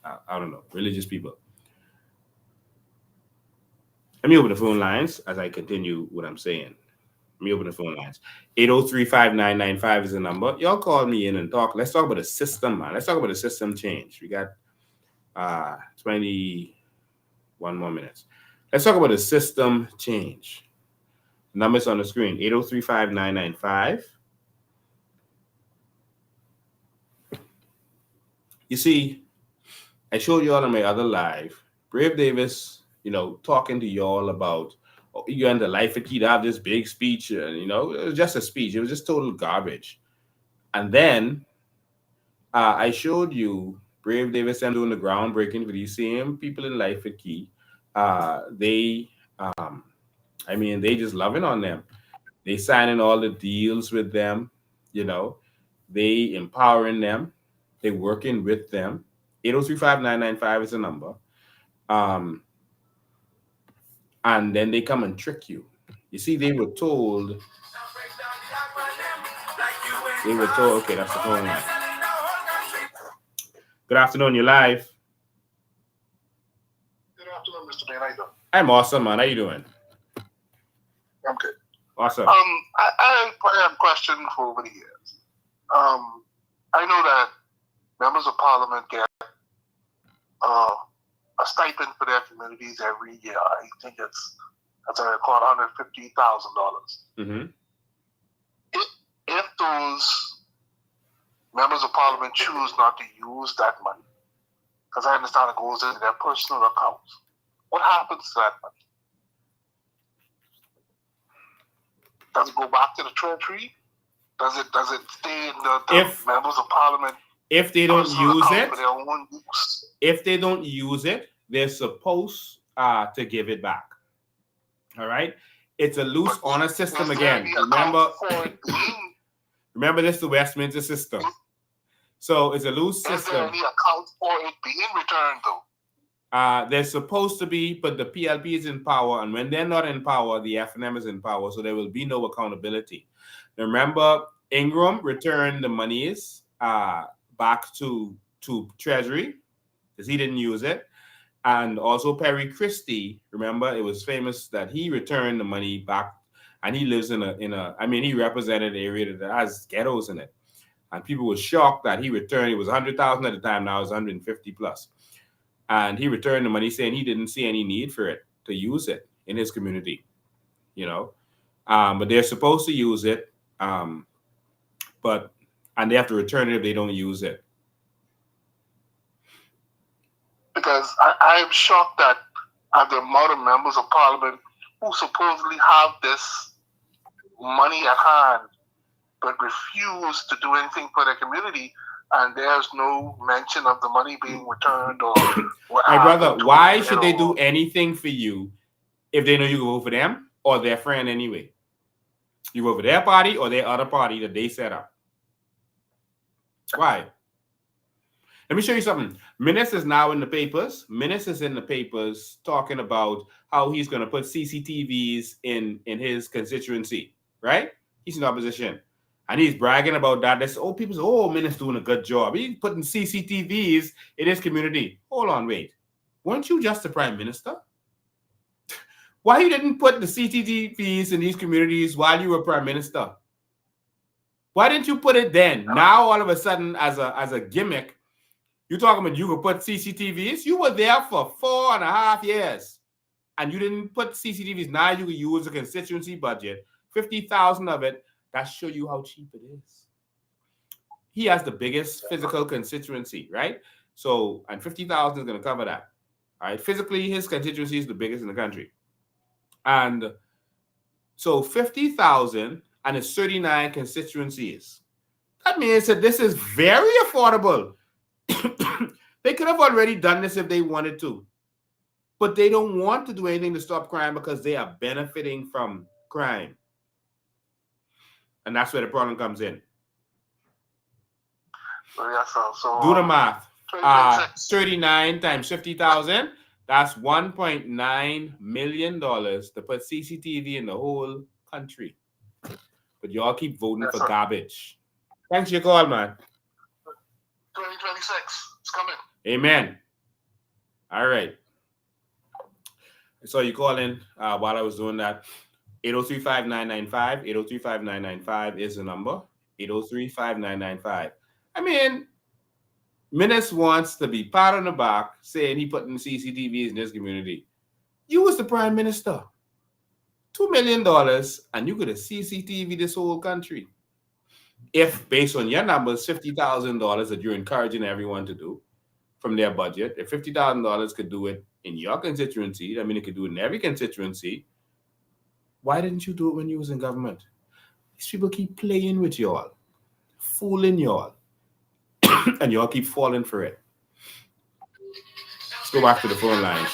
I don't know. Religious people. Let me open the phone lines as I continue what I'm saying. Let me open the phone lines. 803-5995 is the number. Y'all call me in and talk. Let's talk about the system, man. Let's talk about the system change. We got 21 more minutes. Let's talk about the system change. The number's on the screen. 803-5995. You see, I showed you all on my other live, Brave Davis, talking to y'all about, you end the life of key to have this big speech, and it was just a speech. It was just total garbage. And then I showed you Brave Davis them doing the groundbreaking for these same people in life at key. They just loving on them. They signing all the deals with them, they empowering them. They working with them. 803-5995 is the number. And then they come and trick you. You see, they were told, okay, that's the phone line. Good afternoon, you're live. Good afternoon, Mr. Bain. How you doing? I'm awesome, man. How you doing? I'm good. Awesome. I have a question for over the years. I know that members of parliament get a stipend for their communities every year. I think it's, as I recall, $150,000. Mm-hmm. If those members of parliament choose not to use that money, because I understand it goes into their personal accounts, what happens to that money? Does it go back to the treasury? Does it stay in the members of parliament? If they don't use it, for their own use? If they don't use it, they're supposed to give it back. All right? It's a loose, honest system again. Remember this is the Westminster system. So it's a loose system. Is there any account for it being returned, though? They're supposed to be, but the PLP is in power, and when they're not in power, the FNM is in power, so there will be no accountability. Remember, Ingram returned the monies back to Treasury because he didn't use it, and also Perry Christie. Remember, it was famous that he returned the money back, and he lives in a. I mean, he represented an area that has ghettos in it, and people were shocked that he returned. It was 100,000 at the time. Now it's 150 plus. And he returned the money saying he didn't see any need for it to use it in his community, but they're supposed to use it, and they have to return it if they don't use it. Because I am shocked that the amount of members of parliament who supposedly have this money at hand but refuse to do anything for their community, and there's no mention of the money being returned or what. My brother, why should they do anything for you if they know you can vote for them or their friend anyway? You vote for their party or their other party that they set up. Why? Let me show you something. Minnis is now in the papers. Minnis is in the papers talking about how he's going to put CCTVs in his constituency, right? He's in opposition. And he's bragging about that. They say, oh, people say, oh, Minnis doing a good job. He's putting CCTVs in his community. Hold on, wait. Weren't you just the prime minister? Why you didn't put the CCTVs in these communities while you were prime minister? Why didn't you put it then? Now, all of a sudden, as a gimmick, you're talking about you could put CCTVs? You were there for 4.5 years. And you didn't put CCTVs. Now you can use a constituency budget, 50,000 of it. That show you how cheap it is. He has the biggest physical constituency, right? So, and 50,000 is going to cover that. All right. Physically, his constituency is the biggest in the country. And so 50,000 and it's 39 constituencies. That means that this is very affordable. They could have already done this if they wanted to. But they don't want to do anything to stop crime because they are benefiting from crime. And that's where the problem comes in. So do the math. 39 times 50,000, that's $1.9 million to put CCTV in the whole country. But y'all keep voting for garbage. Thanks for your call, man. 2026, it's coming. Amen. All right. So you call in while I was doing that. 803-5995. 803-5995 is the number. 803-5995. I mean, Minnis wants to be pat on the back saying he putting CCTVs in his community. You was the prime minister. $2 million and you could have CCTV this whole country. If, based on your numbers, $50,000 that you're encouraging everyone to do from their budget, if $50,000 could do it in your constituency, I mean, it could do it in every constituency, why didn't you do it when you was in government? These people keep playing with y'all, fooling y'all, and y'all keep falling for it. Let's go back to the phone lines.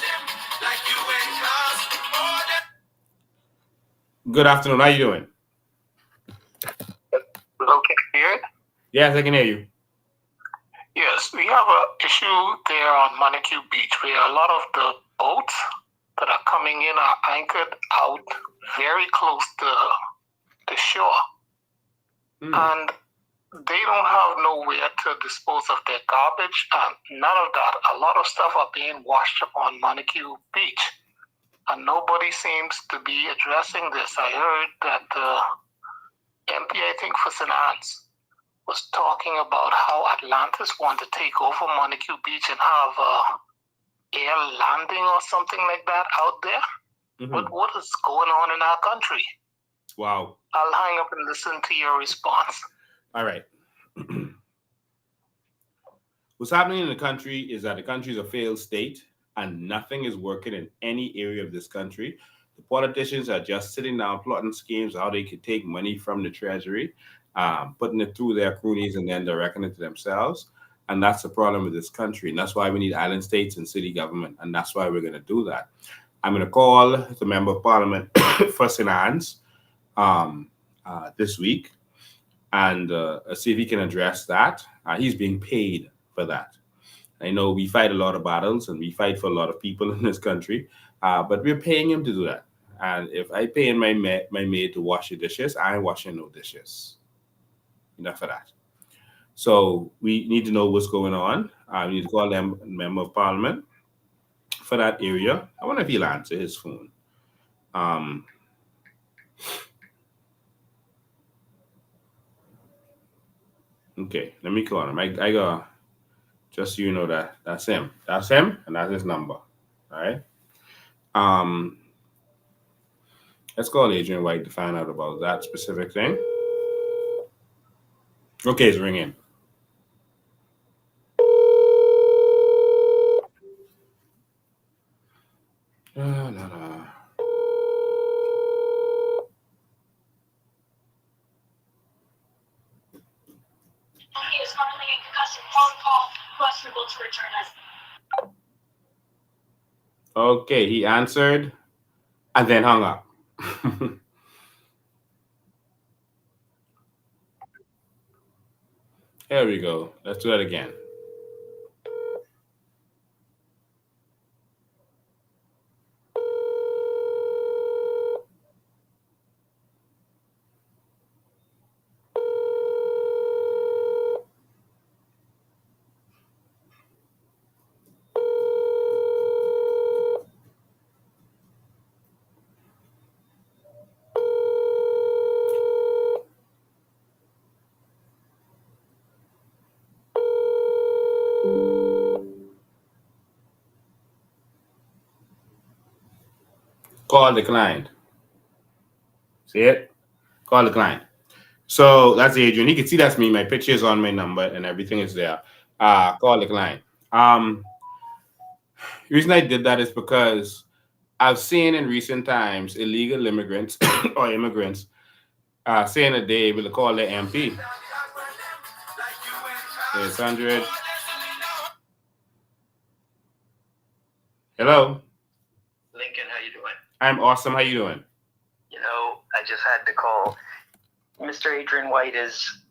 Good afternoon. How you doing? Okay, hear it? Yes, I can hear you. Yes, we have an issue there on Montague Beach where a lot of the boats that are coming in are anchored out very close to the shore. And they don't have nowhere to dispose of their garbage and none of that. A lot of stuff are being washed up on Montague Beach. And nobody seems to be addressing this. I heard that the MP, I think, for Finance was talking about how Atlantis want to take over Montague Beach and have air landing or something like that out there. But what is going on in our country? Wow. I'll hang up and listen to your response. All right. What's happening in the country is that the country is a failed state and nothing is working in any area of this country. The politicians are just sitting down plotting schemes how they could take money from the treasury, putting it through their cronies and then directing it to themselves. And that's the problem with this country. And that's why we need island states and city government. And that's why we're going to do that. I'm going to call the member of parliament for St. Anne's this week and see if he can address that. He's being paid for that. I know we fight a lot of battles and we fight for a lot of people in this country, but we're paying him to do that. And if I pay my maid to wash the dishes, I ain't washing no dishes. Enough of that. So we need to know what's going on. We need to call them member of parliament for that area. I wonder if he'll answer his phone. Okay, let me call him. I got, just so you know that that's him. That's him, and that's his number. All right. Let's call Adrian White to find out about that specific thing. Okay, it's ringing. No. He is currently in concussive protocol, questionable to return as. Okay, he answered and then hung up. Here we go. Let's do that again. Call declined. See it? Call declined. So that's Adrian. He can see that's me. My picture is on my number and everything is there. Call declined. The reason I did that is because I've seen in recent times illegal immigrants or immigrants saying that they will call their MP. There's 100. Hello. Lincoln, how you doing? I'm awesome. How you doing? You know, I just had to call. Mr. Adrian White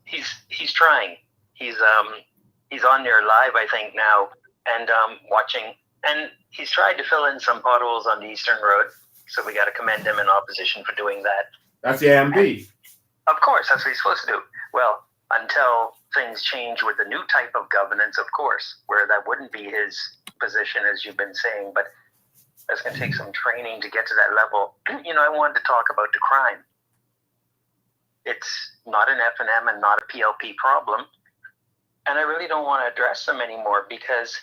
he's trying. He's on there live, I think now, and watching, and he's tried to fill in some potholes on the Eastern Road. So we got to commend him in opposition for doing that. That's the MP. Of course, that's what he's supposed to do. Well, until things change with the new type of governance, of course, where that wouldn't be his position, as you've been saying, but that's going to take some training to get to that level. You know, I wanted to talk about the crime. It's not an F&M and not a PLP problem. And I really don't want to address them anymore because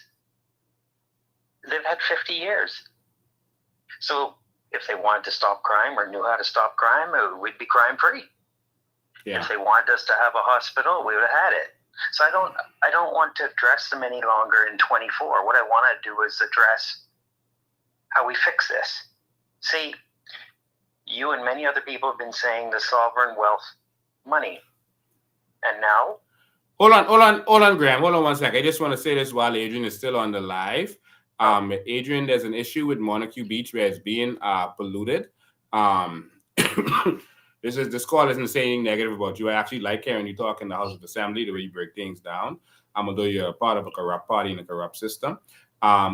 they've had 50 years. So if they wanted to stop crime or knew how to stop crime, we'd be crime-free. Yeah. If they wanted us to have a hospital, we would have had it. So I don't want to address them any longer in 24. What I want to do is address how we fix this. See, you and many other people have been saying the sovereign wealth money. And now? Hold on, Graham. Hold on one second. I just want to say this while Adrian is still on the live. Adrian, there's an issue with Montague Beach where it's being polluted. This call isn't saying negative about you. I actually like hearing you talk in the House of Assembly, the way you break things down. Although you're a part of a corrupt party in a corrupt system.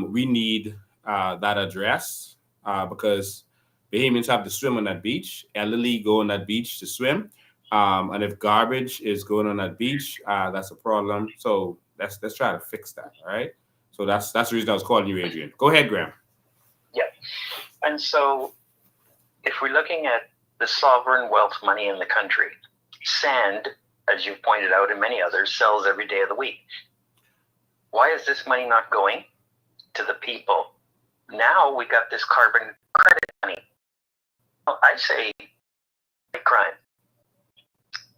We need that address because Bahamians have to swim on that beach. Elderly go on that beach to swim. And if garbage is going on that beach, that's a problem. So let's try to fix that, all right? So that's the reason I was calling you, Adrian. Go ahead, Graham. Yeah. And so if we're looking at the sovereign wealth money in the country, sand, as you've pointed out, and many others, sells every day of the week. Why is this money not going to the people? Now we got this carbon credit money. Well, I say crime.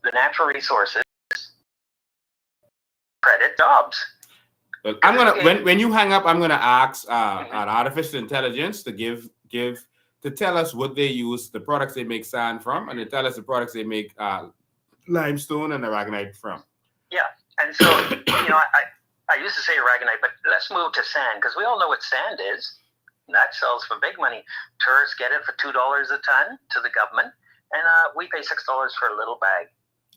The natural resources credit jobs. Well, I'm gonna when you hang up, I'm gonna ask an artificial intelligence to tell us what they use, the products they make sand from, and to tell us the products they make limestone and aragonite from. Yeah, and so you know, I used to say aragonite, but let's move to sand because we all know what sand is. That sells for big money. Tourists get it for $2 a ton to the government, and we pay $6 for a little bag.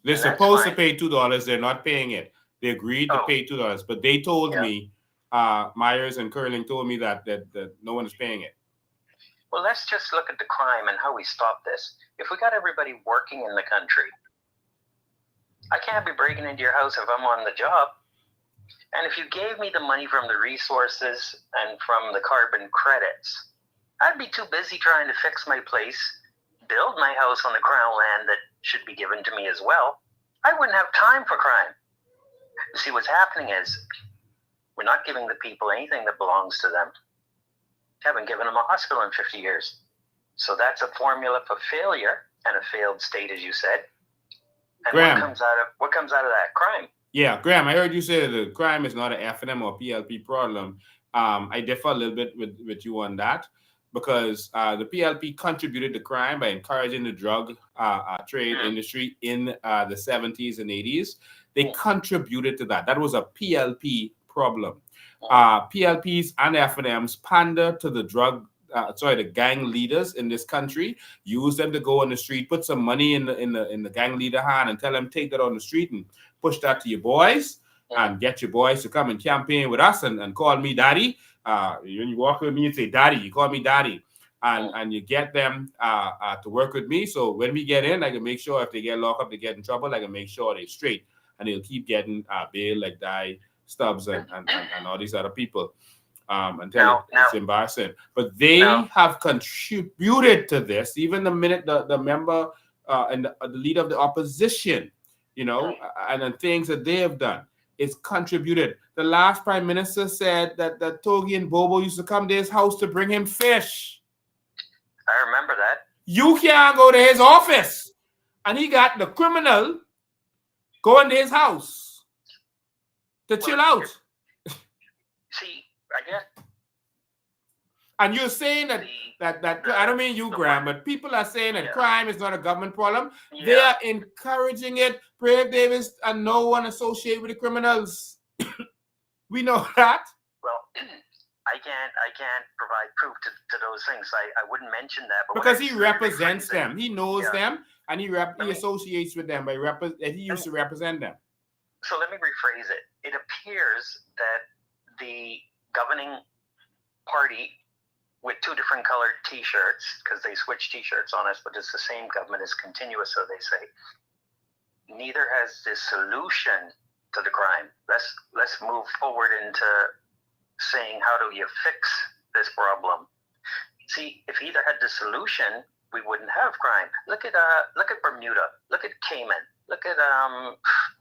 They're supposed to pay $2. They're not paying it. They agreed to pay $2, but they told me, Myers and Curling told me that no one is paying it. Well, let's just look at the crime and how we stop this. If we got everybody working in the country, I can't be breaking into your house if I'm on the job. And if you gave me the money from the resources and from the carbon credits, I'd be too busy trying to fix my place, build my house on the crown land that should be given to me as well. I wouldn't have time for crime. You see, what's happening is we're not giving the people anything that belongs to them. Haven't given them a hospital in 50 years. So that's a formula for failure and a failed state, as you said. And Graham, what comes out of that? Crime. Yeah, Graham, I heard you say that the crime is not an F&M or PLP problem. I differ a little bit with you on that because the PLP contributed to crime by encouraging the drug trade industry in the 70s and 80s. They contributed to that. That was a PLP problem. PLPs and F&Ms pander to the the gang leaders in this country, use them to go on the street, put some money in the gang leader hand and tell them take that on the street and push that to your boys and get your boys to come and campaign with us and call me daddy. When you walk with me and say daddy, you call me daddy. And you get them to work with me. So when we get in, I can make sure if they get locked up, they get in trouble, I can make sure they're straight. And they'll keep getting bail like Die, Stubbs, and all these other people. It's embarrassing. But they have contributed to this. Even the minute the member and the leader of the opposition, and the things that they have done, it's contributed. The last prime minister said that Togi and Bobo used to come to his house to bring him fish. I remember that. You can't go to his office. And he got the criminal going to his house to chill out. See, I guess. And you're saying that I don't mean you, Graham, but people are saying that crime is not a government problem. Yeah. They are encouraging it. Brave Davis and no one associated with the criminals. We know that. Well, I can't provide proof to those things. I wouldn't mention that. But because he represents them. He knows them, and he associates with them he used to represent them. So let me rephrase it. It appears that the governing party with two different colored T-shirts, because they switch T-shirts on us, but it's the same government, is continuous, so they say, neither has the solution to the crime. Let's move forward into saying, how do you fix this problem? See, if either had the solution, we wouldn't have crime. Look at Bermuda. Look at Cayman. Look at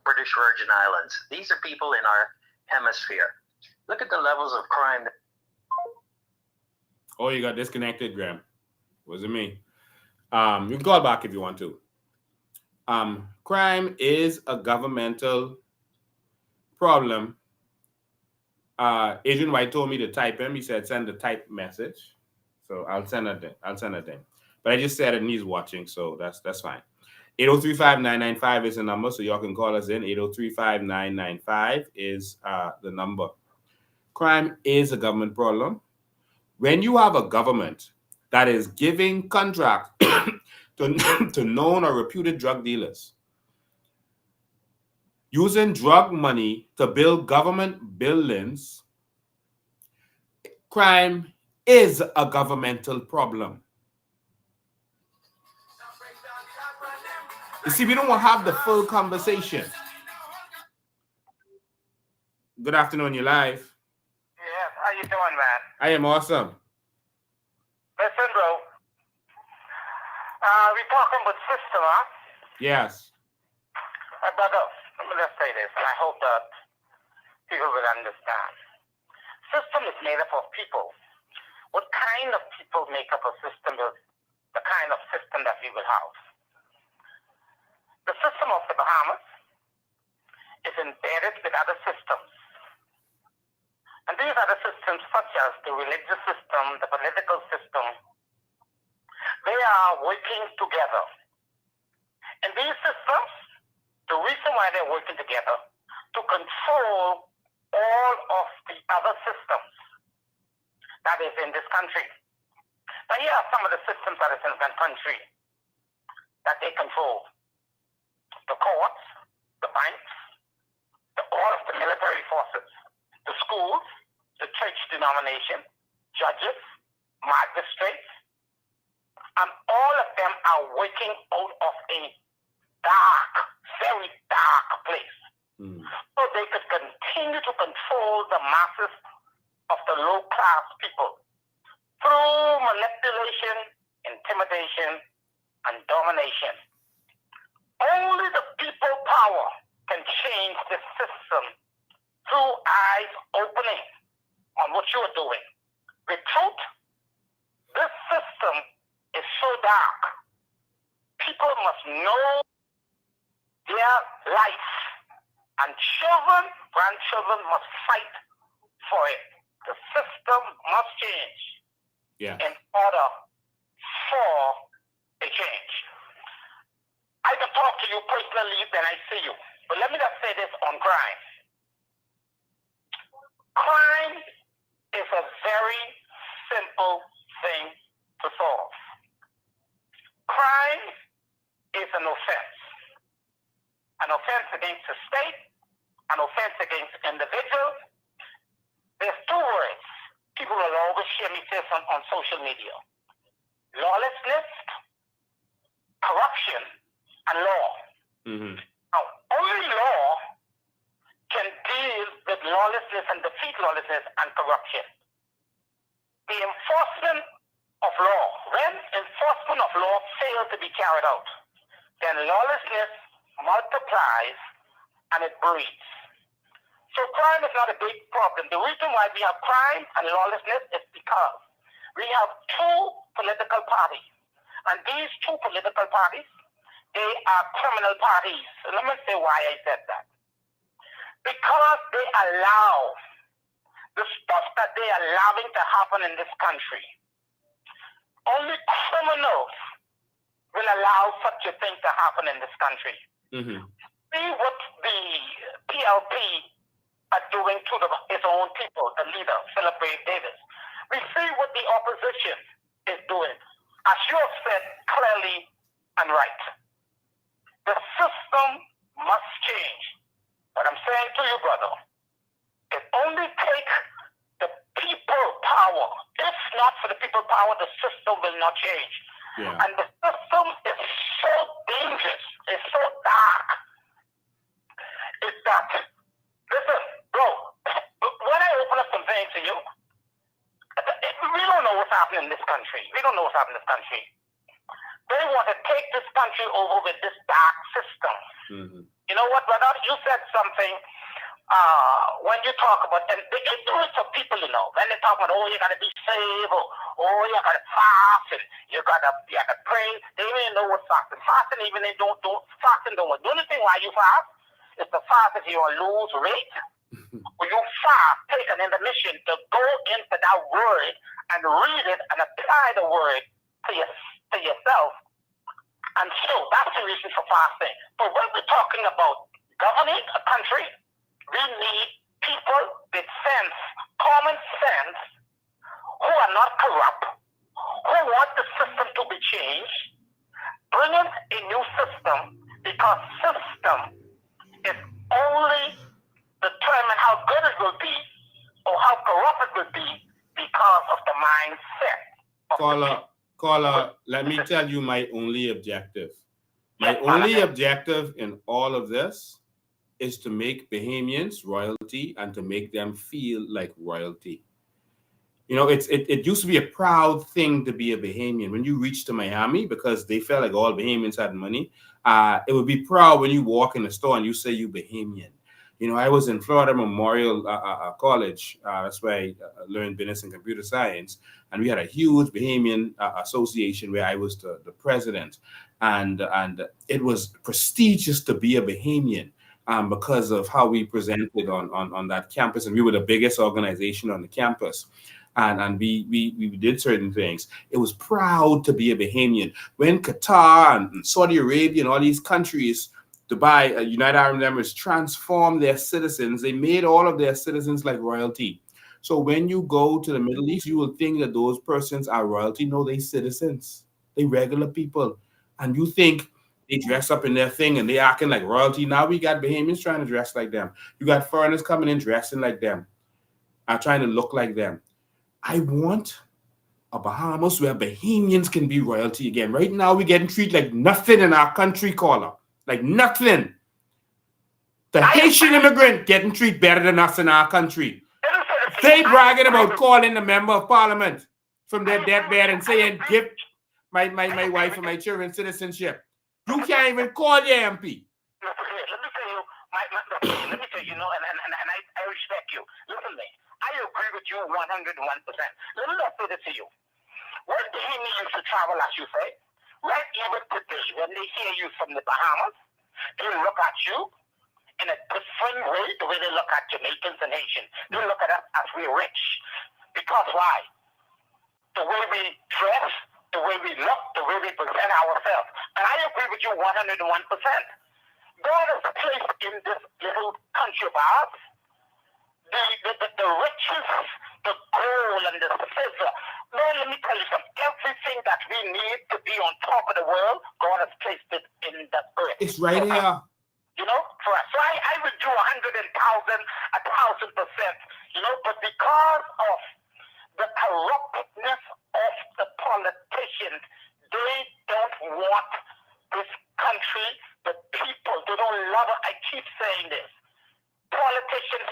British Virgin Islands. These are people in our hemisphere. Look at the levels of crime. Oh, you got disconnected, Graham. Wasn't me. You can call back if you want to. Crime is a governmental problem. Adrian White told me to type him. He said send the type message. So I'll send it then. But I just said it and he's watching, so that's fine. 803-5995 is the number, so y'all can call us in. 803-5995 is the number. Crime is a government problem. When you have a government that is giving contracts to known or reputed drug dealers, using drug money to build government buildings, crime is a governmental problem. You see, we don't want to have the full conversation. Good afternoon, you're live. Yes, how you doing, man? I am awesome. Listen, bro. We're talking about system, huh? Yes. Brother, let me just say this, and I hope that people will understand. System is made up of people. What kind of people make up a system is the kind of system that we will have. The system of the Bahamas is embedded with other systems. And these other systems, such as the religious system, the political system, they are working together. And these systems, the reason why they're working together, to control all of the other systems that is in this country. Now here are some of the systems that is in the country that they control. The courts, the banks, all of the military forces, the schools, the church denomination, judges, magistrates, and all of them are working out of a dark, very dark place. So they could continue to control the masses of the low-class people through manipulation, intimidation, and domination. Only the people power can change this system through eyes opening on what you are doing. The truth, this system is so dark. People must know their life, and children, grandchildren must fight for it. The system must change in order for a change. I can talk to you personally when I see you, but let me just say this on crime. Crime is a very simple thing to solve. Crime is an offense. An offense against the state, an offense against individuals. There's two words people will always hear me say on social media: lawlessness, corruption, and law. Now, only law can deal with lawlessness and defeat lawlessness and corruption. The enforcement of law, when enforcement of law fails to be carried out, then lawlessness multiplies and it breeds. So crime is not a big problem. The reason why we have crime and lawlessness is because we have two political parties. And these two political parties, they are criminal parties. So let me say why I said that. Because they allow the stuff that they are allowing to happen in this country. Only criminals will allow such a thing to happen in this country. See what the PLP are doing to his own people, the leader, Philip Davis. We see what the opposition is doing. As you have said clearly and right, the system must change. But I'm saying to you, brother, it only takes the people power. If not for the people power, the system will not change. And the system is so dangerous, it's so dark. It's that, listen, bro, when I open up some things to you, we don't know what's happening in this country. We don't know what's happening in this country. They want to take this country over with this dark system. You know what, brother? You said something when you talk about, and they do it for people, you know. When they talk about, oh, you got to be saved, or oh, you got to fast, and you got to pray. They don't even know what fasting. Fasting, even they don't fasting don't work. The only thing why you fast is to fast if you want to lose weight. When you fast, take an intermission to go into that word and read it and apply the word to yourself. And so that's the reason for fasting. But when we're talking about governing a country, we need people with sense, common sense, who are not corrupt, who want the system to be changed, bringing a new system, because system is only determine how good it will be or how corrupt it will be because of the mindset. Caller, let me tell you my only objective. My only objective in all of this is to make Bahamians royalty and to make them feel like royalty. You know, it used to be a proud thing to be a Bahamian. When you reach to Miami, because they felt like all Bahamians had money, it would be proud when you walk in the store and you say you Bahamian. You know, I was in Florida Memorial College. That's where I learned business and computer science. And we had a huge Bahamian association where I was the president. And it was prestigious to be a Bahamian because of how we presented on that campus. And we were the biggest organization on the campus. And we did certain things. It was proud to be a Bahamian. When Qatar and Saudi Arabia and all these countries, Dubai, United Arab Emirates, transformed their citizens. They made all of their citizens like royalty. So when you go to the Middle East, you will think that those persons are royalty. No, they citizens. They regular people. And you think they dress up in their thing and they acting like royalty. Now we got Bahamians trying to dress like them. You got foreigners coming in dressing like them, trying to look like them. I want a Bahamas where Bahamians can be royalty again. Right now, we're getting treated like nothing in our country, caller. Like nothing. The Haitian immigrant getting treated better than us in our country. They bragging about calling the member of parliament from their deathbed and saying, give my wife and my children citizenship. You can't even call your MP. Let me tell you, and I respect you. Listen to me. I agree with you 101%. Let me say this to you. When Bahamians to travel, as you say, right even today, when they hear you from the Bahamas, they look at you in a different way, the way they look at Jamaicans and Haitians. They look at us as we're rich. Because why? The way we dress, the way we look, the way we present ourselves. And I agree with you 101%. God has placed in this little country of ours the riches, the gold and the silver. Man, let me tell you something. Everything that we need to be on top of the world, God has placed it in the earth. It's right here. You know, for us. So 1,000%. You know, but because of the corruptness of the politicians, they don't want this country, the people, they don't love it. I keep saying this. The politicians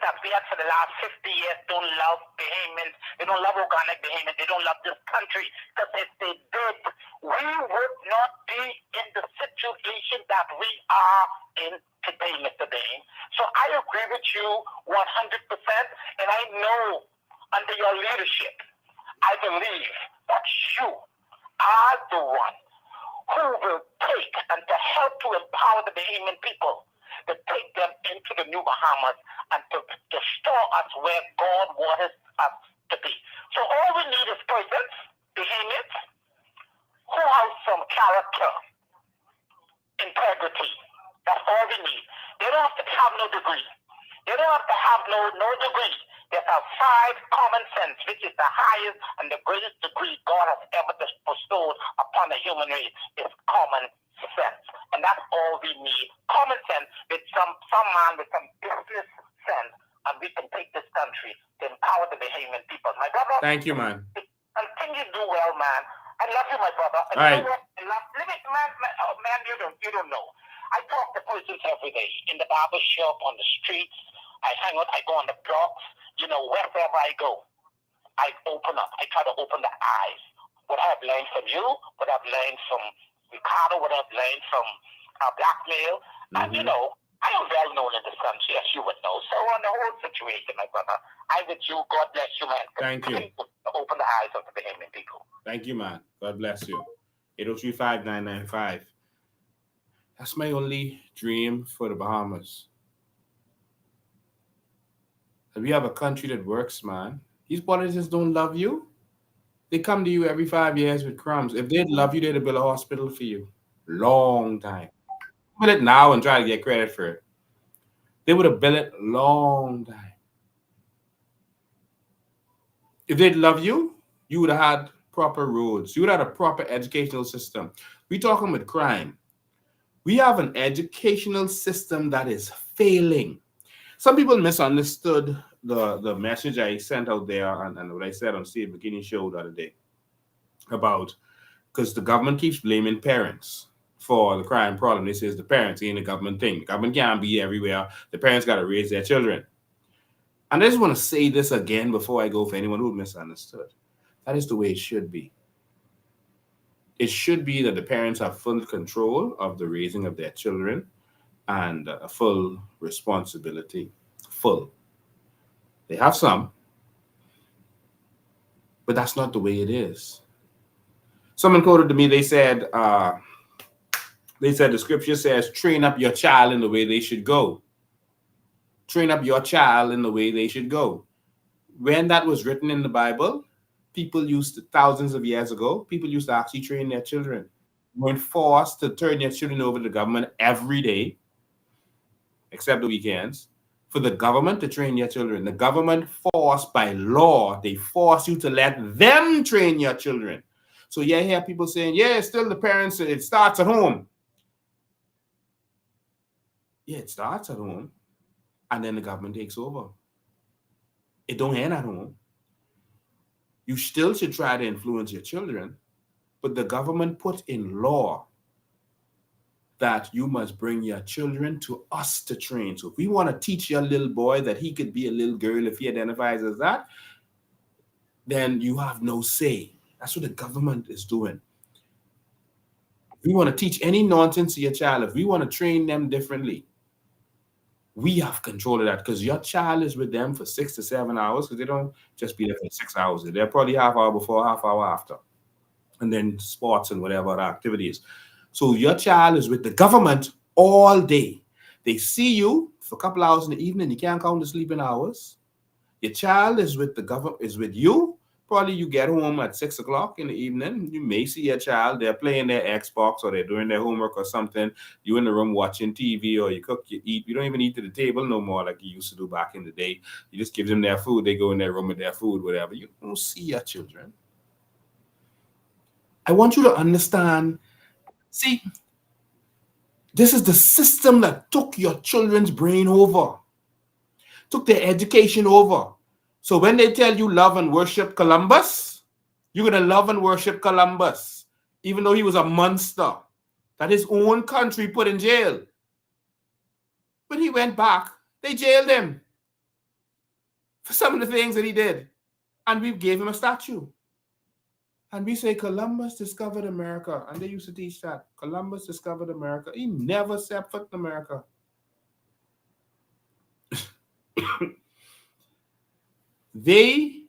that we had for the last 50 years don't love Bahamians. They don't love organic Bahamians. They don't love this country. Because if they did, we would not be in the situation that we are in today, Mr. Bain. So I agree with you 100%. And I know under your leadership, I believe that you are the one who will take and to help to empower the Bahamian people, to take them into the new Bahamas and to restore us where God wants us to be. So all we need is persons, Bahamians, who have some character, integrity. That's all we need. They don't have to have no degree. They don't have to have no degree. They have 5 common sense, which is the highest and the greatest degree God has ever bestowed upon the human race, is common sense. And that's all we need. Common sense with some man with some business sense, and we can take this country to empower the Bahamian people. My brother. Thank you, man. Continue to do well, man. I love you, my brother. And all right. You know what? Man, you don't know. I talk to persons every day in the barber shop, on the streets. I hang out. I go on the blocks. You know, wherever I go, I open up. I try to open the eyes. What I've learned from you, what I've learned from Ricardo, what I've learned from blackmail, and you know, I am well known in this country, as you would know. So on the whole situation, my brother, I with you. God bless you, man. Thank you. Open the eyes of the Bahamian people. Thank you, man. God bless you. 803-5995. That's my only dream for the Bahamas. If we have a country that works, man, these politicians don't love you. They come to you every 5 years with crumbs. If they'd love you, they'd build a hospital for you. Long time. Build it now and try to get credit for it. They would have built it long time. If they'd love you, you would have had proper roads. You would have had a proper educational system. We talking about crime. We have an educational system that is failing. Some people misunderstood the message I sent out there and what I said on Steve McKinney's show the other day about, because the government keeps blaming parents for the crime problem. They say it's the parents ain't a government thing. The government can't be everywhere. The parents got to raise their children. And I just want to say this again before I go for anyone who misunderstood. That is the way it should be. It should be that the parents have full control of the raising of their children and a full responsibility. Full. They have some, but that's not the way it is. Someone quoted to me, they said the scripture says, train up your child in the way they should go. Train up your child in the way they should go. When that was written in the Bible, people used to, thousands of years ago, people used to actually train their children. You weren't forced to turn your children over to the government every day, except the weekends, for the government to train your children. The government forced by law, they force you to let them train your children. So you hear people saying, yeah, it's still the parents, it starts at home. Yeah, it starts at home, and then the government takes over. It don't end at home. You still should try to influence your children, but the government put in law that you must bring your children to us to train. So if we want to teach your little boy that he could be a little girl if he identifies as that, then you have no say. That's what the government is doing. If we want to teach any nonsense to your child, if we want to train them differently, we have control of that, because your child is with them for 6 to 7 hours, because they don't just be there for 6 hours. They're probably half hour before, half hour after, and then sports and whatever other activities. So your child is with the government all day. They see you for a couple hours in the evening. You can't count the sleeping hours. Your child is with the government, is with you. Probably you get home at 6 o'clock in the evening. You may see your child. They're playing their Xbox or they're doing their homework or something. You in the room watching TV, or you cook, you eat. You don't even eat at the table no more like you used to do back in the day. You just give them their food. They go in their room with their food, whatever. You don't see your children. I want you to understand. See, this is the system that took your children's brain over. took their education over. So when they tell you love and worship Columbus, you're going to love and worship Columbus, even though he was a monster that his own country put in jail. When he went back, they jailed him for some of the things that he did. And we gave him a statue. And we say Columbus discovered America. And they used to teach that. Columbus discovered America. He never set foot in America. The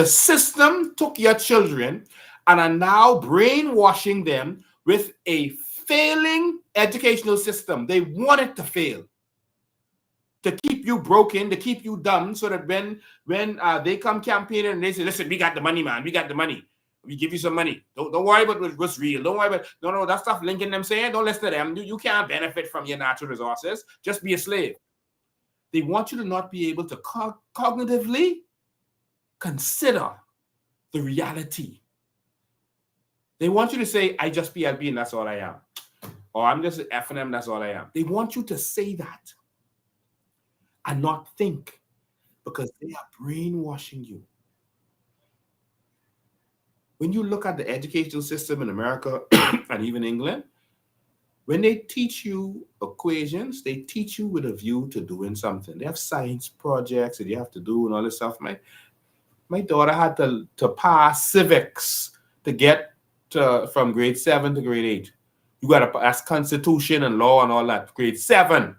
system took your children and are now brainwashing them with a failing educational system. They want it to fail, to keep you broken, to keep you dumb, so that when they come campaigning and they say, listen, we got the money, man, we got the money. We give you some money. Don't worry about what's real. Don't worry about, no, that stuff Lincoln them saying, don't listen to them. You can't benefit from your natural resources. Just be a slave. They want you to not be able to cognitively consider the reality. They want you to say, I just PLP and that's all I am. Or I'm just F&M, that's all I am. They want you to say that and not think, because they are brainwashing you. When you look at the educational system in America and even England, when they teach you equations, they teach you with a view to doing something. They have science projects that you have to do and all this stuff. My daughter had to pass civics to get from grade 7 to grade 8. You got to pass Constitution and law and all that. Grade 7.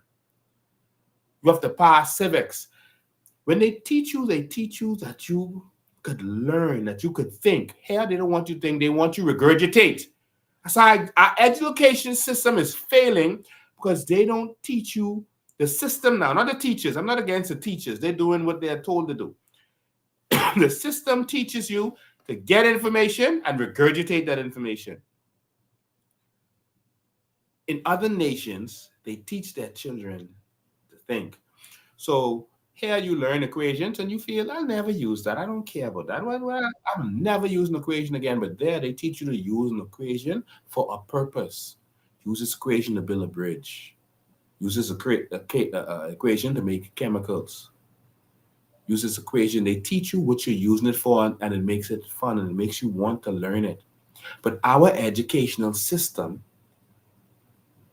You have to pass civics. When they teach you that you could learn, that you could think. Here, they don't want you to think. They want you to regurgitate. That's how our education system is failing, because they don't teach you the system now. Not the teachers. I'm not against the teachers. They're doing what they're told to do. The system teaches you to get information and regurgitate that information. In other nations, they teach their children to think. So here you learn equations and you feel, I'll never use that. I don't care about that. I'm never using an equation again. But there they teach you to use an equation for a purpose. Use this equation to build a bridge. Use this equation to make chemicals. Use this equation. They teach you what you're using it for, and it makes it fun and it makes you want to learn it. But our educational system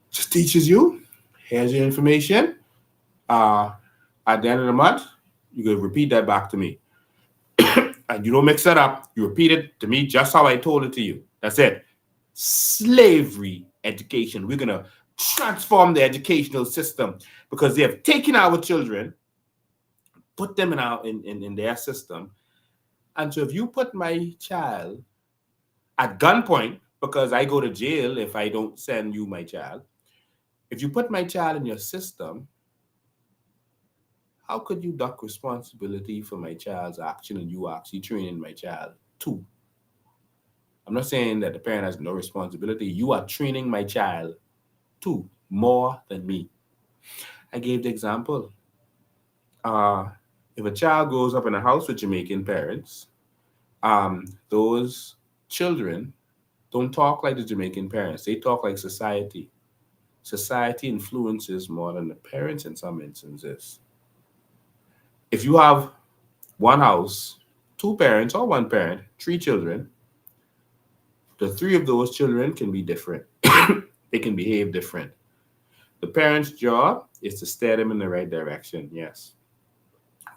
just teaches you, here's your information. At the end of the month, you can repeat that back to me. And you don't mix that up. You repeat it to me just how I told it to you. That's it. Slavery education. We're going to transform the educational system because they have taken our children, put them in their system. And so if you put my child at gunpoint, because I go to jail if I don't send you my child, if you put my child in your system, how could you duck responsibility for my child's action and you actually training my child too? I'm not saying that the parent has no responsibility. You are training my child too, more than me. I gave the example. If a child grows up in a house with Jamaican parents, those children don't talk like the Jamaican parents. They talk like society. Society influences more than the parents in some instances. If you have one house, 2 parents or 1 parent, 3 children, the 3 of those children can be different. They can behave different. The parent's job is to steer them in the right direction, yes.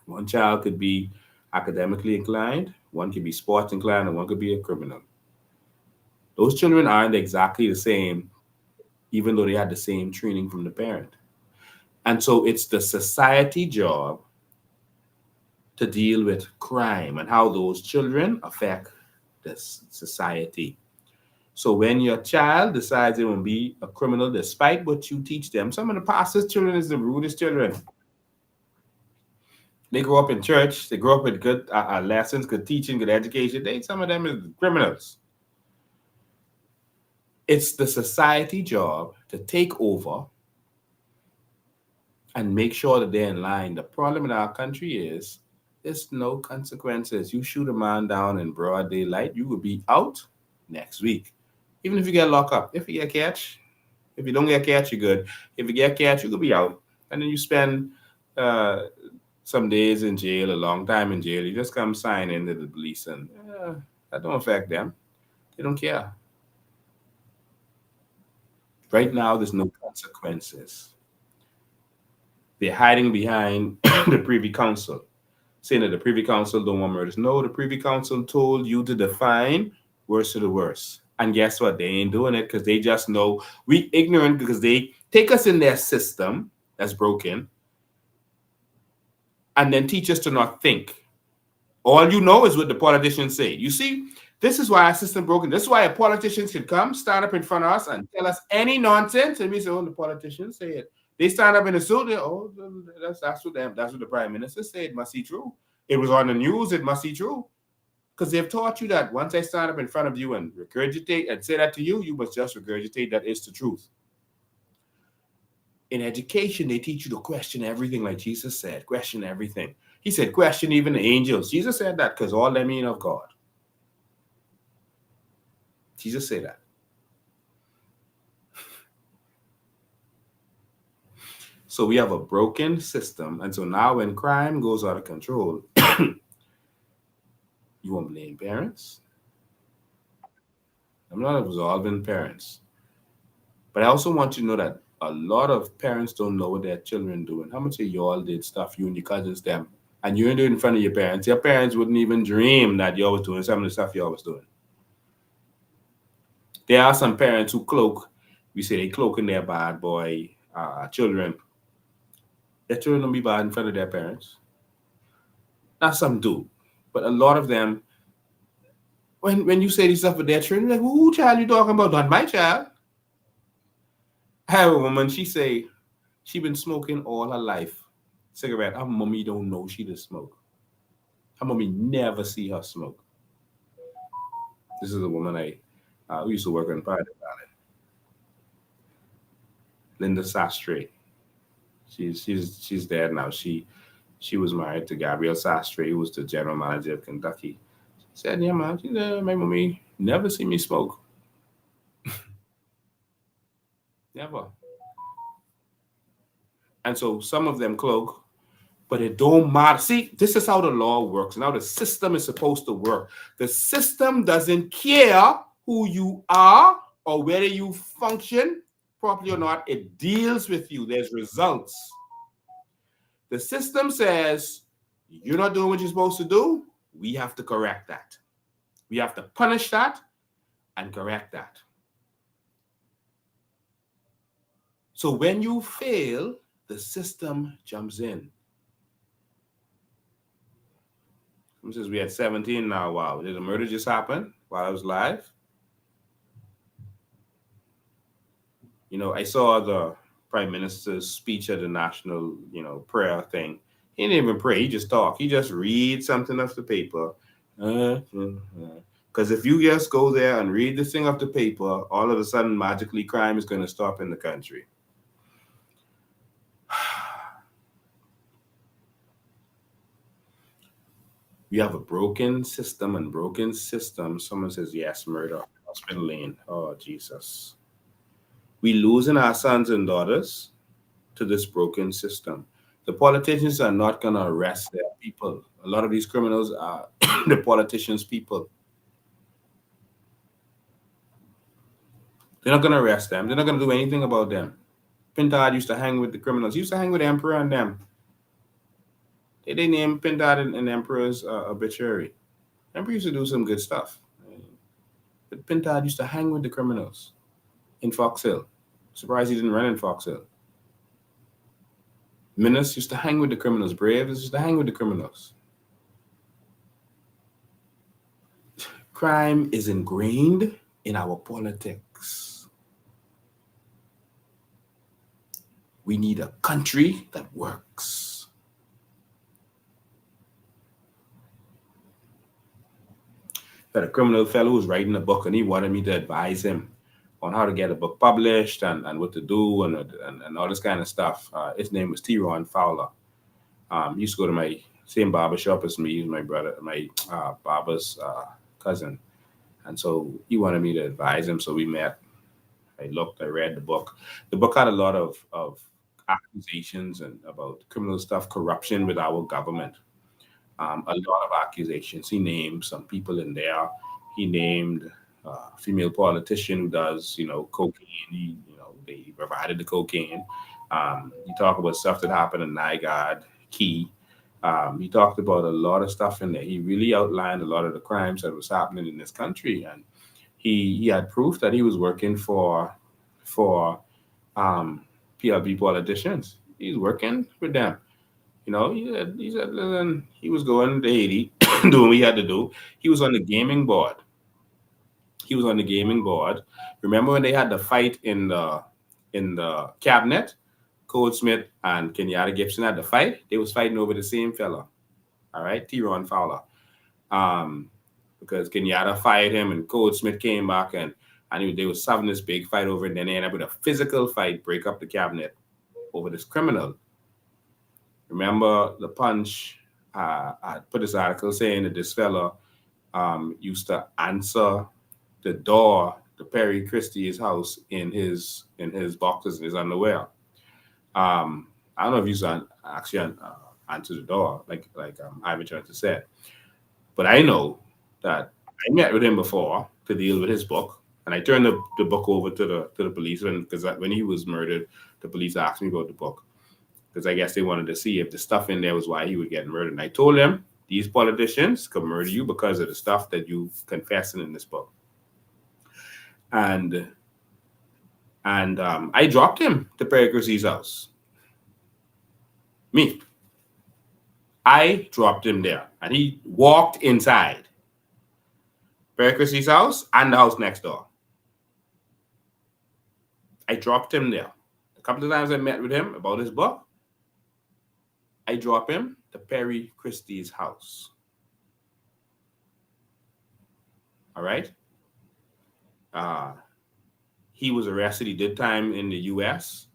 One child could be academically inclined, one could be sports inclined, and one could be a criminal. Those children aren't exactly the same, even though they had the same training from the parent. And so it's the society job to deal with crime and how those children affect this society. So when your child decides they will be a criminal, despite what you teach them, some of the pastor's children is the rudest children. They grow up in church, they grow up with good lessons, good teaching, good education. Some of them is criminals. It's the society job to take over and make sure that they're in line. The problem in our country is there's no consequences. You shoot a man down in broad daylight, you will be out next week. Even if you get locked up. If you get catch, if you don't get catch, you're good. If you get catch, you could be out. And then you spend some days in jail, a long time in jail. You just come sign into the police, and that don't affect them. They don't care. Right now, there's no consequences. They're hiding behind the Privy Council, saying that the Privy Council don't want murders. No, the Privy Council told you to define worst of the worst. And guess what? They ain't doing it because they just know we ignorant because they take us in their system that's broken and then teach us to not think. All you know is what the politicians say. You see, this is why our system broken. This is why a politician should come, stand up in front of us and tell us any nonsense. And we say, oh, the politicians say it. They stand up in a suit. Oh, that's what them. That's what the prime minister said. It must be true. It was on the news. It must be true. Because they've taught you that once I stand up in front of you and regurgitate and say that to you, you must just regurgitate that is the truth. In education, they teach you to question everything, like Jesus said. Question everything. He said, question even the angels. Jesus said that because all them mean of God. Jesus said that. So we have a broken system. And so now when crime goes out of control, you won't blame parents. I'm not absolving parents. But I also want you to know that a lot of parents don't know what their children doing. How much of y'all did stuff, you and your cousins, them, and you didn't do it in front of your parents? Your parents wouldn't even dream that y'all was doing some of the stuff y'all was doing. There are some parents who cloak. We say they cloak in their bad boy children. Their children don't be bad in front of their parents. Now some do. But a lot of them, when you say this stuff with their children, like, who child you talking about? Not my child. I have a woman, she say she been smoking all her life. Cigarette. Her mommy don't know she does smoke. Her mommy never see her smoke. This is a woman we used to work in Private Valley. Linda Sastre. She's dead now. She was married to Gabriel Sastre, who was the general manager of Kentucky. She said, yeah, man, my mommy never see me smoke. Never. And so some of them cloak, but it don't matter. See, this is how the law works. Now the system is supposed to work. The system doesn't care who you are or whether you function properly or not. It deals with you. There's results. The system says, you're not doing what you're supposed to do. We have to correct that. We have to punish that and correct that. So when you fail, the system jumps in. Since we had 17 now, wow. Did a murder just happen while I was live? You know, I saw the Prime Minister's speech at the national, prayer thing. He didn't even pray. He just talked. He just read something off the paper. Because if you just go there and read this thing off the paper, all of a sudden, magically, crime is going to stop in the country. We have a broken system, and broken system. Someone says, yes, murder, hospital lane. Oh, Jesus. We losing our sons and daughters to this broken system. The politicians are not going to arrest their people. A lot of these criminals are the politicians' people. They're not going to arrest them. They're not going to do anything about them. Pintard used to hang with the criminals. He used to hang with the emperor and them. They named Pintard in the emperor's obituary. The emperor used to do some good stuff. But Pintard used to hang with the criminals in Fox Hill. Surprised he didn't run in Fox Hill. Minas used to hang with the criminals. Braves used to hang with the criminals. Crime is ingrained in our politics. We need a country that works. But a criminal fellow was writing a book, and he wanted me to advise him on how to get a book published and what to do and all this kind of stuff. His name was T. Ron Fowler. He used to go to my same barber shop as me. He's my brother, my barber's cousin. And so he wanted me to advise him. So we met. I looked, I read the book. The book had a lot of accusations and about criminal stuff, corruption with our government. A lot of accusations. He named some people in there. He named a female politician who does, cocaine. They provided the cocaine. He talked about stuff that happened in Nygard, Key. He talked about a lot of stuff in there. He really outlined a lot of the crimes that was happening in this country, and he had proof that he was working for PLB politicians. He's working with them. He said listen, he was going to Haiti, doing what he had to do. He was on the gaming board. He was on the gaming board. Remember when they had the fight in the cabinet? Cole Smith and Kenyatta Gibson had the fight. They was fighting over the same fella. All right, Tyrone Fowler. Um, because Kenyatta fired him and Cole Smith came back and they was having this big fight over it. And then they ended up with a physical fight, break up the cabinet over this criminal. Remember the Punch I put this article saying that this fella used to answer the door to Perry Christie's house in his boxers and his underwear. I don't know if you actually answer the door like Ivan Church said, but I know that I met with him before to deal with his book, and I turned the book over to the police because when he was murdered, the police asked me about the book because I guess they wanted to see if the stuff in there was why he would get murdered. And I told them these politicians could murder you because of the stuff that you confessing in this book. And I dropped him to Perry Christie's house. Me. I dropped him there, and he walked inside Perry Christie's house and the house next door. I dropped him there. A couple of times I met with him about his book. I dropped him to Perry Christie's house. All right? He was arrested. He did time in the U.S.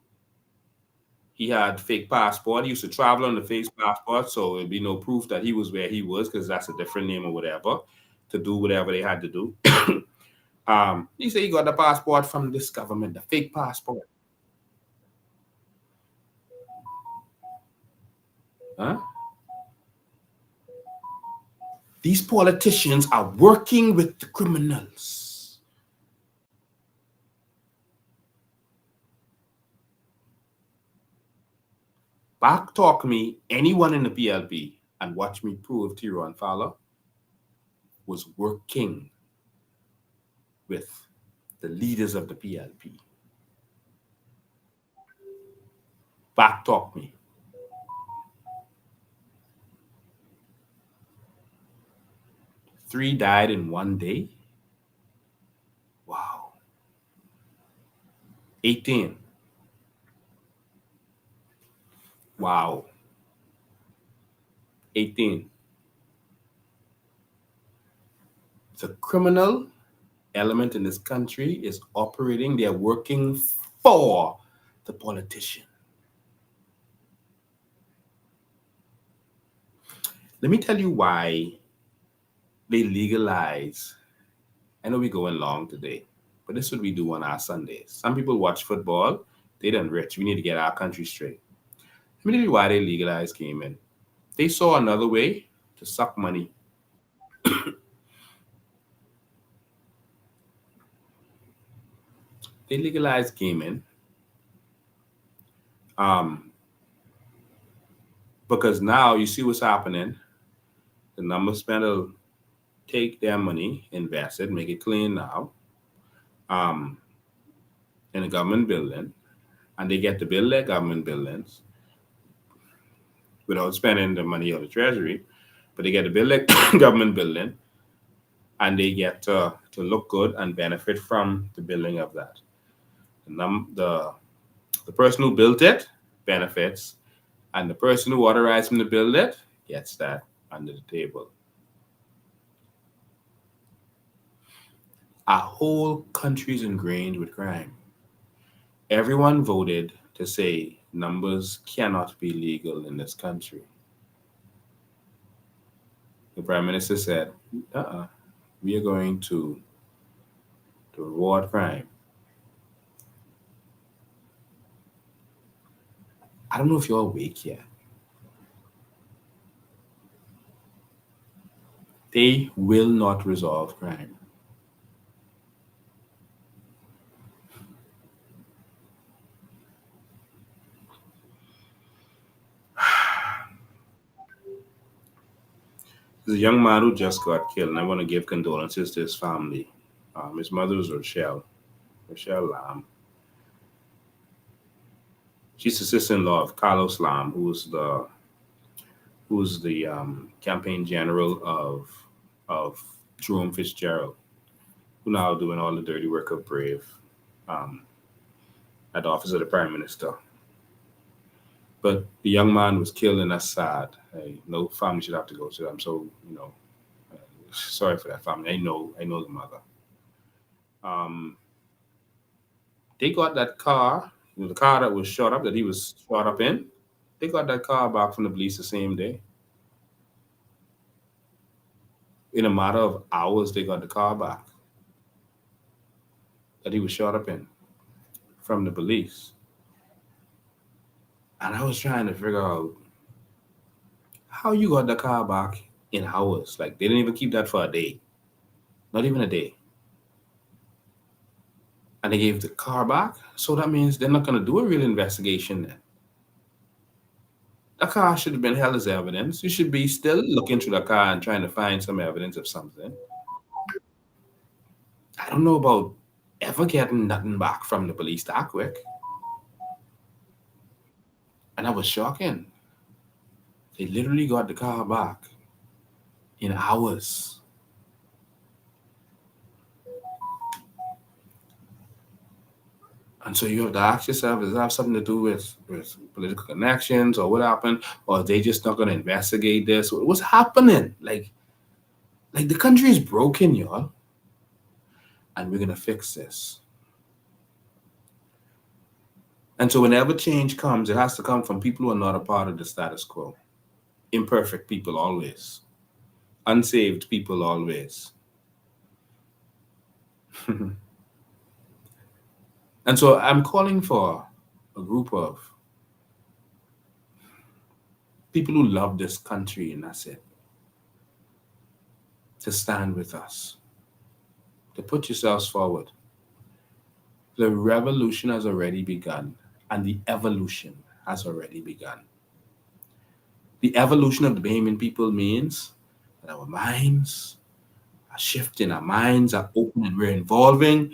He had fake passport. He used to travel on the fake passport, so it'd be no proof that he was where he was because that's a different name or whatever to do whatever they had to do. He said he got the passport from this government, the fake passport. Huh? These politicians are working with the criminals. Back talk me, anyone in the PLP, and watch me prove Tyrone Fowler was working with the leaders of the PLP. Back talk me. Three died in one day. Wow. 18. Wow. 18. The criminal element in this country is operating. They're working for the politician. Let me tell you why they legalize. I know we're going long today, but this is what we do on our Sundays. Some people watch football. They done rich. We need to get our country straight. Let me tell you why they legalized gaming. They saw another way to suck money. They legalized gaming because now you see what's happening. The number spent will take their money, invest it, make it clean now in a government building, and they get to build their government buildings without spending the money of the treasury, but they get to build their government building, and they get to look good and benefit from the building of that. The person who built it benefits, and the person who authorized him to build it gets that under the table. Our whole country is ingrained with crime. Everyone voted to say numbers cannot be legal in this country. The Prime Minister said, we are going to reward crime. I don't know if you're awake yet. They will not resolve crime. There's a young man who just got killed, and I want to give condolences to his family. His mother was Rochelle Lamb. She's the sister-in-law of Carlos Lamb, who's the campaign general of Jerome Fitzgerald, who now doing all the dirty work of Brave at the office of the Prime Minister. But the young man was killed, and that's sad. No family should have to go through that. I'm so, sorry for that family. I know the mother. They got that car, the car that was shot up, that he was shot up in. They got that car back from the police the same day. In a matter of hours, they got the car back that he was shot up in from the police. And I was trying to figure out how you got the car back in hours. Like, they didn't even keep that for a day. Not even a day. And they gave the car back. So that means they're not going to do a real investigation then. The car should have been held as evidence. You should be still looking through the car and trying to find some evidence of something. I don't know about ever getting nothing back from the police that quick. And that was shocking. They literally got the car back in hours. And so you have to ask yourself, does that have something to do with political connections or what happened? Or are they just not going to investigate this? What's happening? Like the country is broken, y'all. And we're going to fix this. And so whenever change comes, it has to come from people who are not a part of the status quo. Imperfect people always. Unsaved people always. And so I'm calling for a group of people who love this country, and that's it, to stand with us, to put yourselves forward. The revolution has already begun, and the evolution has already begun. The evolution of the Bahamian people means that our minds are shifting, our minds are open, and we're evolving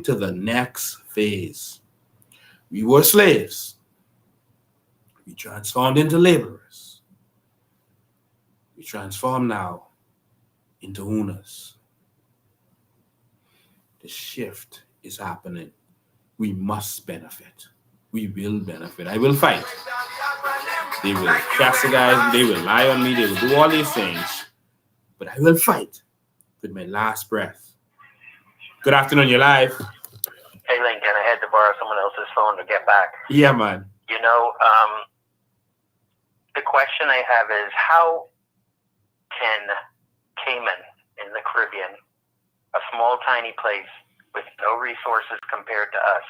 to the next phase. We were slaves. We transformed into laborers. We transform now into owners. The shift is happening. We must benefit. We will benefit. I will fight. They will chastise, they will lie on me, they will do all these things. But I will fight with my last breath. Good afternoon, you're live. Hey, Lincoln, I had to borrow someone else's phone to get back. Yeah, man. You know, the question I have is, how can Cayman in the Caribbean, a small, tiny place with no resources compared to us,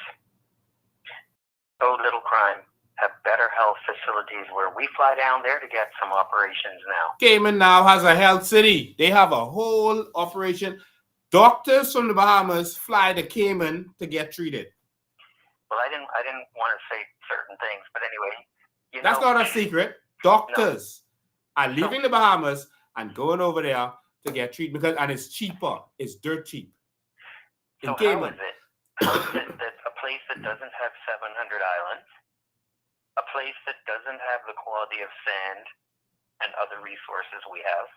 so little crime, have better health facilities where we fly down there to get some operations now? Cayman now has a health city. They have a whole operation. Doctors from the Bahamas fly to Cayman to get treated. Well, I didn't want to say certain things, but anyway, that's not a secret. Doctors are leaving the Bahamas and going over there to get treated and it's cheaper. It's dirt cheap. In Cayman. How is it that a place that doesn't have 700 islands, a place that doesn't have the quality of sand and other resources we have,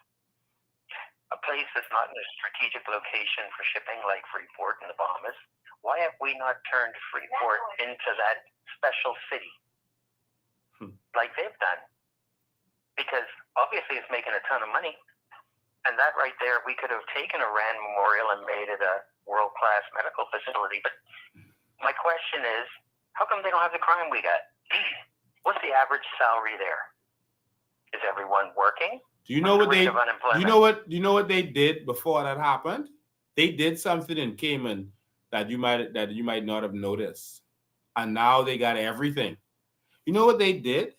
a place that's not in a strategic location for shipping like Freeport in the Bahamas, why have we not turned Freeport into that special city like they've done? Because obviously it's making a ton of money. And that right there, we could have taken a Rand Memorial and made it a world-class medical facility. But my question is, how come they don't have the crime we got? What's the average salary there? Is everyone working? Do you know what they did before that happened? They did something in Cayman that you might not have noticed. And now they got everything. You know what they did?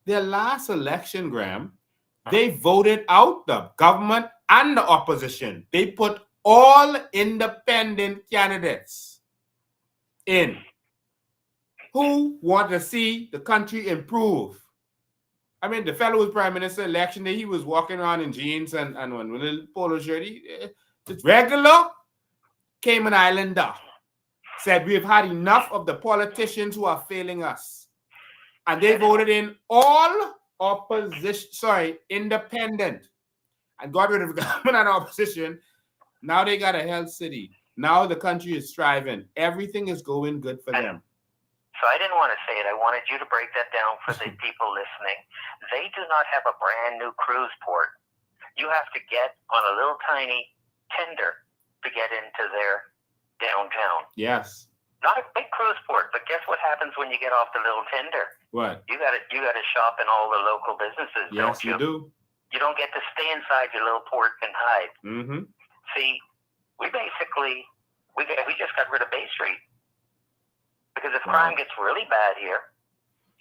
Their last election, Graham, they voted out the government and the opposition. They put all independent candidates in who want to see the country improve. I mean, the fellow was prime minister election day. He was walking around in jeans and one with a little polo shirt. It's regular Cayman Islander. Said we've had enough of the politicians who are failing us. And they voted in all independent, and got rid of government and opposition. Now they got a health city. Now the country is thriving. Everything is going good for them. So I didn't want to say it. I wanted you to break that down for the people listening. They do not have a brand new cruise port. You have to get on a little tiny tender to get into their downtown. Yes. Not a big cruise port, but guess what happens when you get off the little tender? What? You got to shop in all the local businesses. Yes, don't you? You do. You don't get to stay inside your little port and hide. Mm-hmm. See, we just got rid of Bay Street. Because if crime gets really bad here,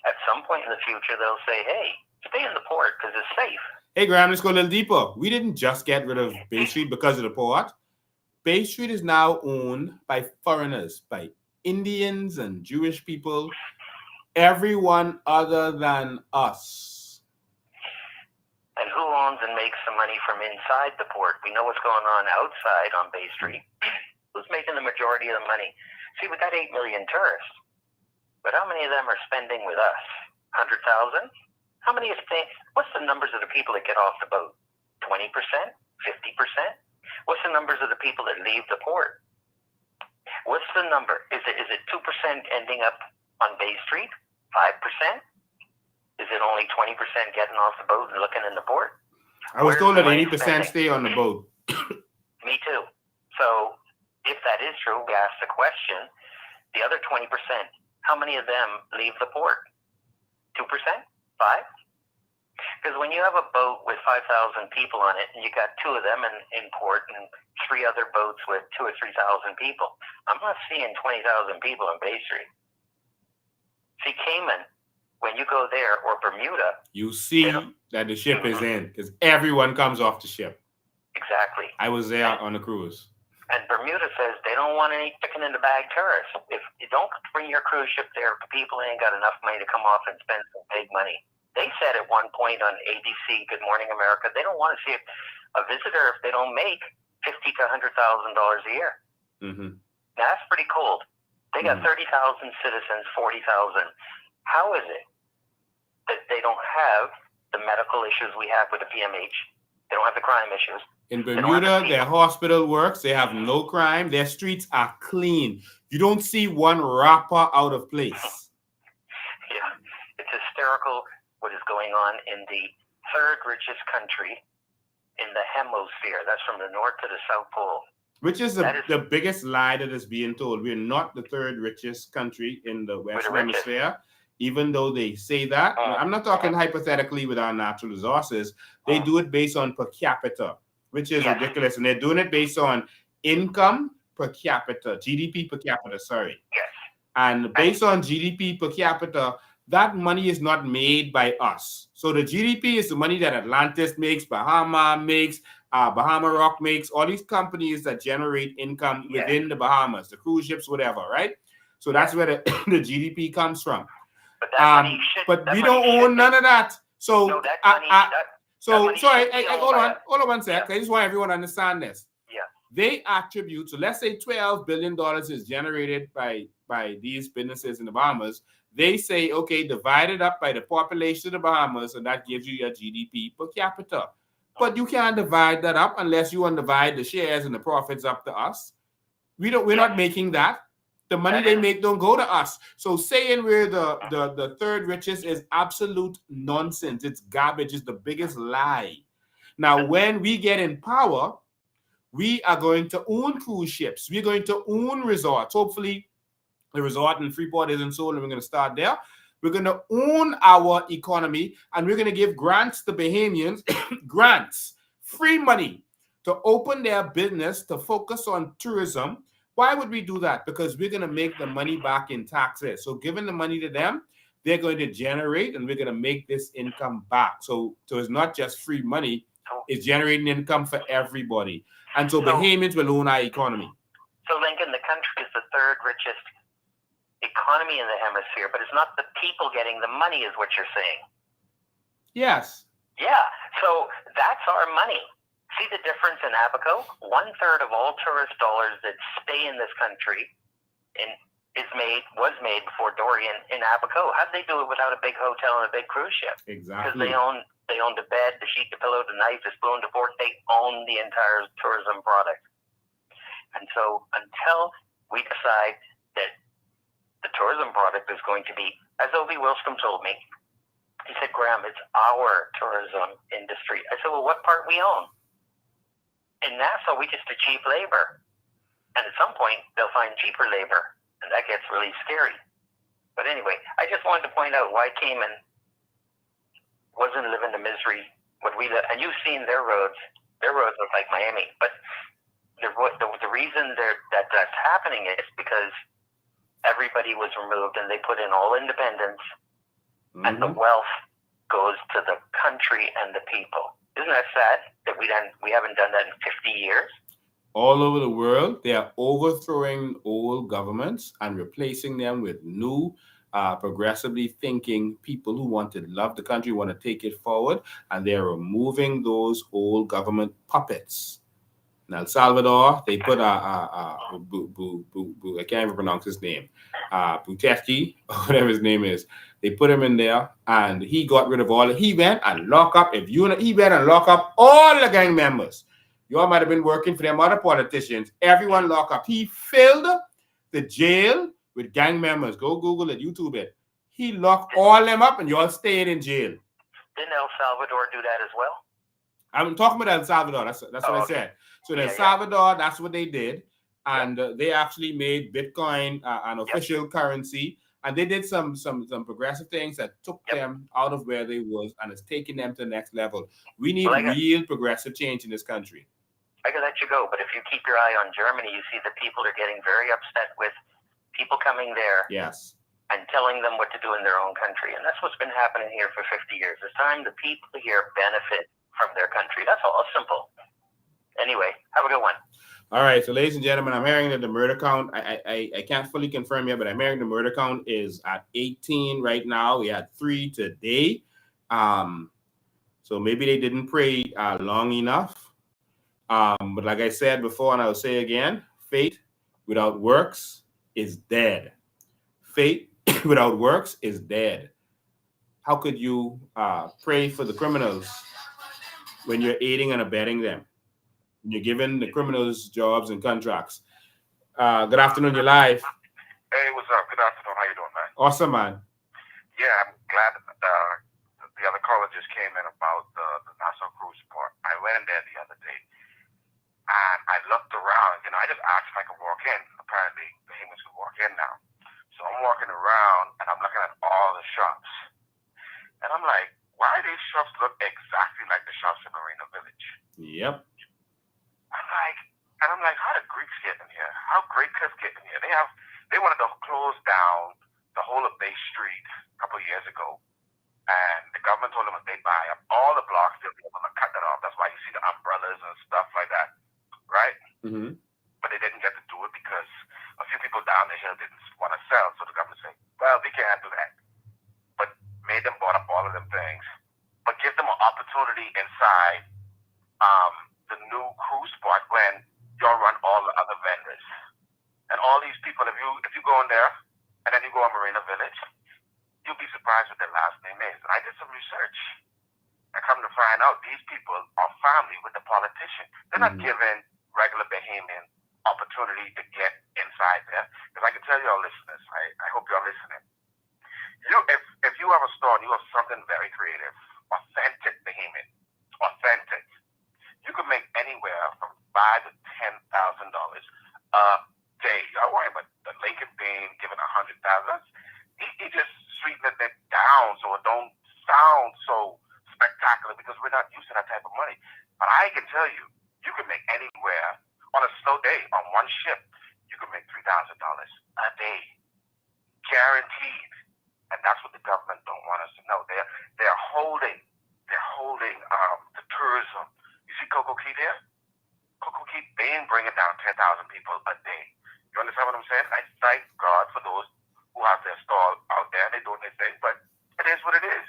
at some point in the future, they'll say, hey, stay in the port because it's safe. Hey, Graham, let's go a little deeper. We didn't just get rid of Bay Street because of the port. Bay Street is now owned by foreigners, by Indians and Jewish people, everyone other than us. And who owns and makes the money from inside the port? We know what's going on outside on Bay Street. Who's making the majority of the money? See, we got 8 million tourists, but how many of them are spending with us? 100,000? How many what's the numbers of the people that get off the boat? 20%? 50%? What's the numbers of the people that leave the port? What's the number? Is it 2% ending up on Bay Street? 5%? Is it only 20% getting off the boat and looking in the port? I was told that 80% stay on the boat. Me too. So if that is true, we ask the question, the other 20%, how many of them leave the port? 2%? 5%? Because when you have a boat with 5,000 people on it and you got 2 of them in port and 3 other boats with 2,000 or 3,000 people, I'm not seeing 20,000 people on Bay Street. See, Cayman, when you go there, or Bermuda, you see that the ship is in because everyone comes off the ship. Exactly. I was there on a cruise. And Bermuda says they don't want any chicken in the bag tourists. If you don't bring your cruise ship there, people ain't got enough money to come off and spend some big money. They said at one point on ABC, Good Morning America, they don't want to see a visitor if they don't make $50,000 to $100,000 a year. Mm-hmm. Now, that's pretty cold. They got 30,000 citizens, 40,000. How is it that they don't have the medical issues we have with the PMH? They don't have the crime issues. In Bermuda, their hospital works. They have no crime. Their streets are clean. You don't see one rapper out of place. Yeah, it's hysterical what is going on in the third richest country in the hemisphere. That's from the north to the South Pole. Which is the biggest lie that is being told. We're not the third richest country in the Western Hemisphere, even though they say that. I'm not talking hypothetically with our natural resources. They do it based on per capita, which is ridiculous. And they're doing it based on income per capita, GDP per capita, sorry. Yes. And based on GDP per capita, that money is not made by us. So the GDP is the money that Atlantis makes, Bahama makes, Bahama Rock makes, all these companies that generate income within the Bahamas, the cruise ships, whatever, right? So that's where the GDP comes from. But we don't own none of that. So, hold on one sec. I just want everyone to understand this. Yeah. They attribute, so let's say $12 billion is generated by these businesses in the Bahamas. They say, okay, divide it up by the population of the Bahamas, and that gives you your GDP per capita. But you can't divide that up unless you divide the shares and the profits up to us. We're not making that. The money they make don't go to us. So saying we're the third richest is absolute nonsense. It's garbage. It's the biggest lie. Now, when we get in power, we are going to own cruise ships. We're going to own resorts. Hopefully, the resort in Freeport isn't sold, and we're going to start there. We're going to own our economy, and we're going to give grants to Bahamians, grants, free money to open their business, to focus on tourism. Why would we do that? Because we're going to make the money back in taxes. So giving the money to them, they're going to generate, and we're going to make this income back. So it's not just free money, it's generating income for everybody. And so Bahamians will own our economy. So, Lincoln, the country is the third richest economy in the hemisphere, but it's not the people getting the money, is what you're saying. Yes. Yeah, so that's our money. See the difference in Abaco? 1/3 of all tourist dollars that stay in this country was made before Dorian in Abaco. How'd they do it without a big hotel and a big cruise ship? Exactly. Because they own the bed, the sheet, the pillow, the knife, the spoon, the fork. They own the entire tourism product. And so until we decide that the tourism product is going to be, as Obi Wilson told me, he said, Graham, it's our tourism industry. I said, well, what part we own? In Nassau, we just do cheap labor. And at some point, they'll find cheaper labor. And that gets really scary. But anyway, I just wanted to point out why Cayman wasn't living the misery what we live. And you've seen their roads. Their roads look like Miami. But the reason that's happening is because everybody was removed and they put in all independence. Mm-hmm. And the wealth goes to the country and the people. Isn't that sad that we haven't done that in 50 years? All over the world, they are overthrowing old governments and replacing them with new, progressively thinking people who want to love the country, want to take it forward, and they're removing those old government puppets. In El Salvador, they put I can't even pronounce his name, Buteflika, or whatever his name is. They put him in there, and he got rid of all. He went and lock up. He went and lock up all the gang members. You all might have been working for them other politicians. Everyone lock up. He filled the jail with gang members. Go Google it, YouTube it. He locked all them up, and you all stayed in jail. Didn't El Salvador do that as well? I'm talking about El Salvador. That's what I said. So in El Salvador, that's what they did. And they actually made Bitcoin an official currency. And they did some progressive things that took them out of where they was and is taking them to the next level. We need real progressive change in this country. I can let you go, but if you keep your eye on Germany, you see that people are getting very upset with people coming there and telling them what to do in their own country. And that's what's been happening here for 50 years. It's time the people here benefit from their country. That's all. Simple. Anyway, have a good one. All right, so ladies and gentlemen, I'm hearing that the murder count, I can't fully confirm yet, but I'm hearing the murder count is at 18 right now. We had 3 today. So maybe they didn't pray long enough. But like I said before, and I'll say again, faith without works is dead. Faith without works is dead. How could you pray for the criminals when you're aiding and abetting them? When you're giving the criminals jobs and contracts. Good afternoon, you're live. Hey, what's up? Good afternoon. How you doing, man? Awesome, man. Yeah, I'm glad the other caller just came in about the Nassau Cruise Port. I went in there the other day, and I looked around. I just asked if I could walk in. Apparently, the humans can walk in now. So I'm walking around, and I'm looking at all the shops. And I'm like, why do these shops look exactly like the shops in Marina Village? Yep. I'm like, how did Greeks get in here? How Great Cliff get in here? They wanted to close down the whole of Bay Street a couple of years ago, and the government told them if they buy up all the blocks, they'll be able to cut that off. That's why you see the umbrellas and stuff like that, right? Mm-hmm. But they didn't get to do it because a few people down the hill didn't want to sell, so the government said, well, we can't do that. But made them bought up all of them things, but give them an opportunity inside the new cruise port when you'll run all the other vendors. And all these people, if you go in there and then you go on Marina Village, you'll be surprised what their last name is. And I did some research. I come to find out these people are family with the politician. They're not giving regular Bahamian opportunity to get inside there. Because I can tell y'all listeners, I hope y'all listening. If you have a store and you have something very creative, authentic Bahamian, authentic, you could make anywhere from $5,000 to $10,000 a day. Y'all worry about the Lincoln Bean giving $100,000. He just sweetened it down so it don't sound so spectacular because we're not used to that type of money. But I can tell you, you can make anywhere on a slow day on one ship. You can make $3,000 a day, guaranteed. And That's what the government don't want us to know. They're holding the tourism. You see Coco Key there? Coco Key, they ain't bringing down 10,000 people a day. You understand what I'm saying? I thank God for those who have their stall out there and they're doing their thing, but it is what it is.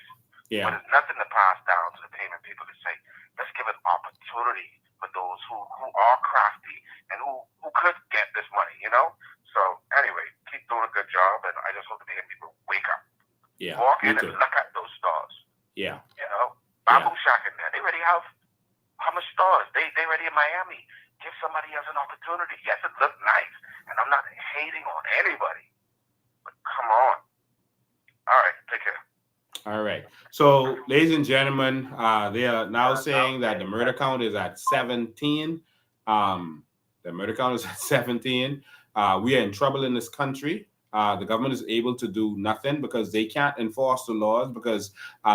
Yeah. But it's nothing to pass down to the payment people to say, let's give an opportunity for those who are crafty and who could get this money, you know? So anyway, keep doing a good job, and I just hope that the people wake up. Yeah. Walk in and look at those stores. Yeah. You know? Bamboo Shack in there. They already have how much stores? They already in Miami. Give somebody else an opportunity. Yes, it looked nice. And I'm not hating on anybody. But come on. All right, take care. All right. So, ladies and gentlemen, they are now saying that the murder count is at 17. The murder count is at 17. We are in trouble in this country. The government is able to do nothing because they can't enforce the laws because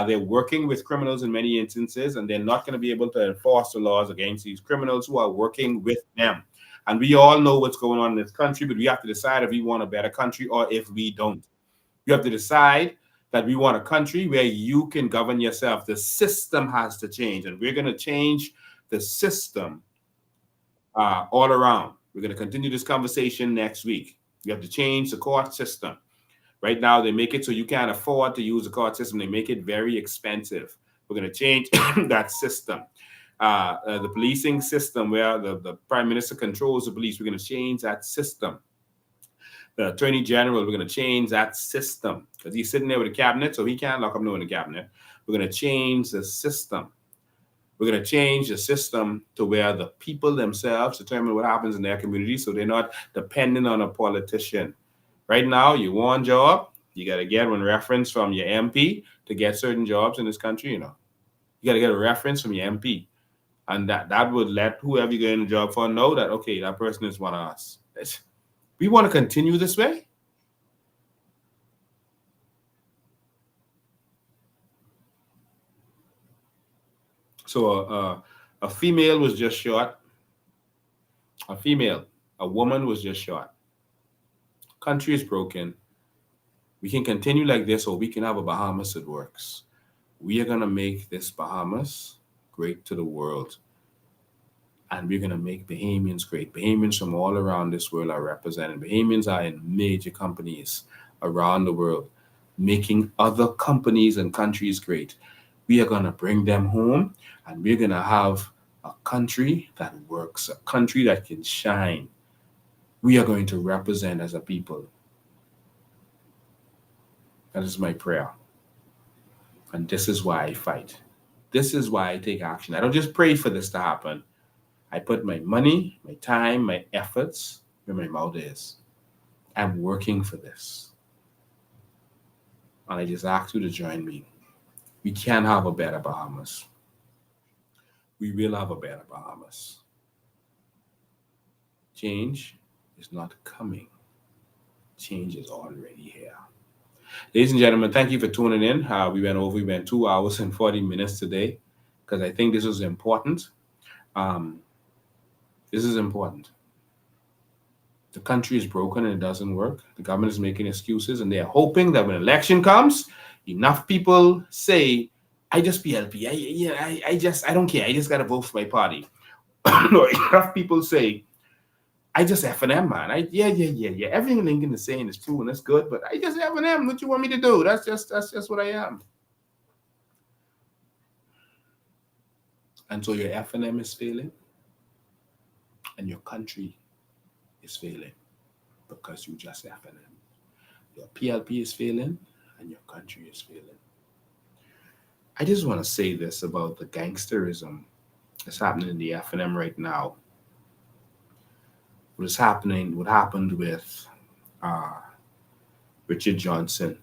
they're working with criminals in many instances, and they're not going to be able to enforce the laws against these criminals who are working with them. And we all know what's going on in this country, but we have to decide if we want a better country or if we don't. You have to decide that we want a country where you can govern yourself. The system has to change, and we're going to change the system all around. We're going to continue this conversation next week. You have to change the court system. Right now, they make it so you can't afford to use the court system. They make it very expensive. We're going to change that system. The policing system where the prime minister controls the police, we're going to change that system. The attorney general, we're going to change that system because he's sitting there with the cabinet, so he can't lock up no one in the cabinet. We're going to change the system. We're going to change the system to where the people themselves determine what happens in their community so they're not dependent on a politician. Right now, you want a job, you got to get one reference from your MP to get certain jobs in this country, you know. You got to get a reference from your MP. And that would let whoever you get in the job for know that, okay, that person is one of us. We want to continue this way. So a female was just shot. A woman was just shot. Country is broken. We can continue like this, or we can have a Bahamas that works. We are going to make this Bahamas great to the world. And we're going to make Bahamians great. Bahamians from all around this world are represented. Bahamians are in major companies around the world, making other companies and countries great. We are going to bring them home, and we're going to have a country that works, a country that can shine. We are going to represent as a people. That is my prayer. And this is why I fight. This is why I take action. I don't just pray for this to happen. I put my money, my time, my efforts where my mouth is. I'm working for this. And I just ask you to join me. We can have a better Bahamas. We will have a better Bahamas. Change is not coming. Change is already here. Ladies and gentlemen, thank you for tuning in. We went 2 hours and 40 minutes today because I think this was important. This is important. The country is broken and it doesn't work. The government is making excuses, and they're hoping that when election comes, enough people say, I just PLP. I don't care. I just got to vote for my party. No, enough people say, I just F&M, man. Yeah. Everything Lincoln is saying is true and that's good, but I just F&M. What you want me to do? That's just what I am. And so your F&M is failing, and your country is failing because you just F&M. Your PLP is failing, and your country is failing. I just want to say this about the gangsterism that's happening in the F&M right now. What happened with Richard Johnson.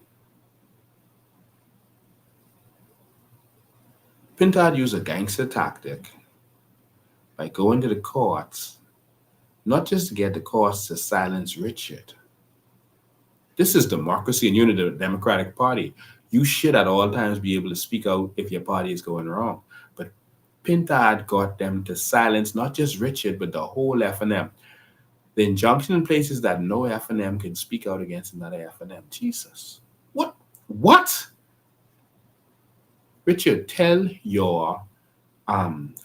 Pintard used a gangster tactic by going to the courts, not just to get the courts to silence Richard. This is democracy, and you're in the Democratic Party. You should at all times be able to speak out if your party is going wrong. But Pintard got them to silence not just Richard, but the whole F&M. The injunction in places that no F&M can speak out against another F&M. Jesus. What? Richard, tell your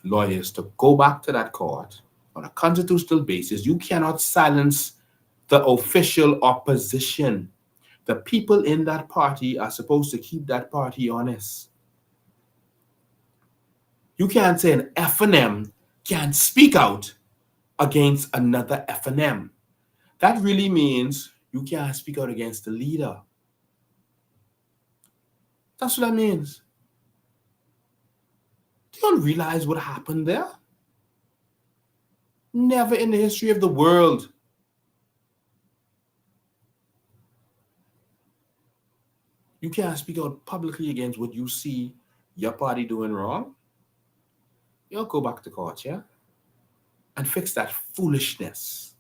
lawyers to go back to that court on a constitutional basis. You cannot silence the official opposition. The people in that party are supposed to keep that party honest. You can't say an FNM can't speak out against another FNM. That really means you can't speak out against the leader. That's what that means. Do you don't realize what happened there? Never in the history of the world. You can't speak out publicly against what you see your party doing wrong. You'll go back to court, yeah? And fix that foolishness.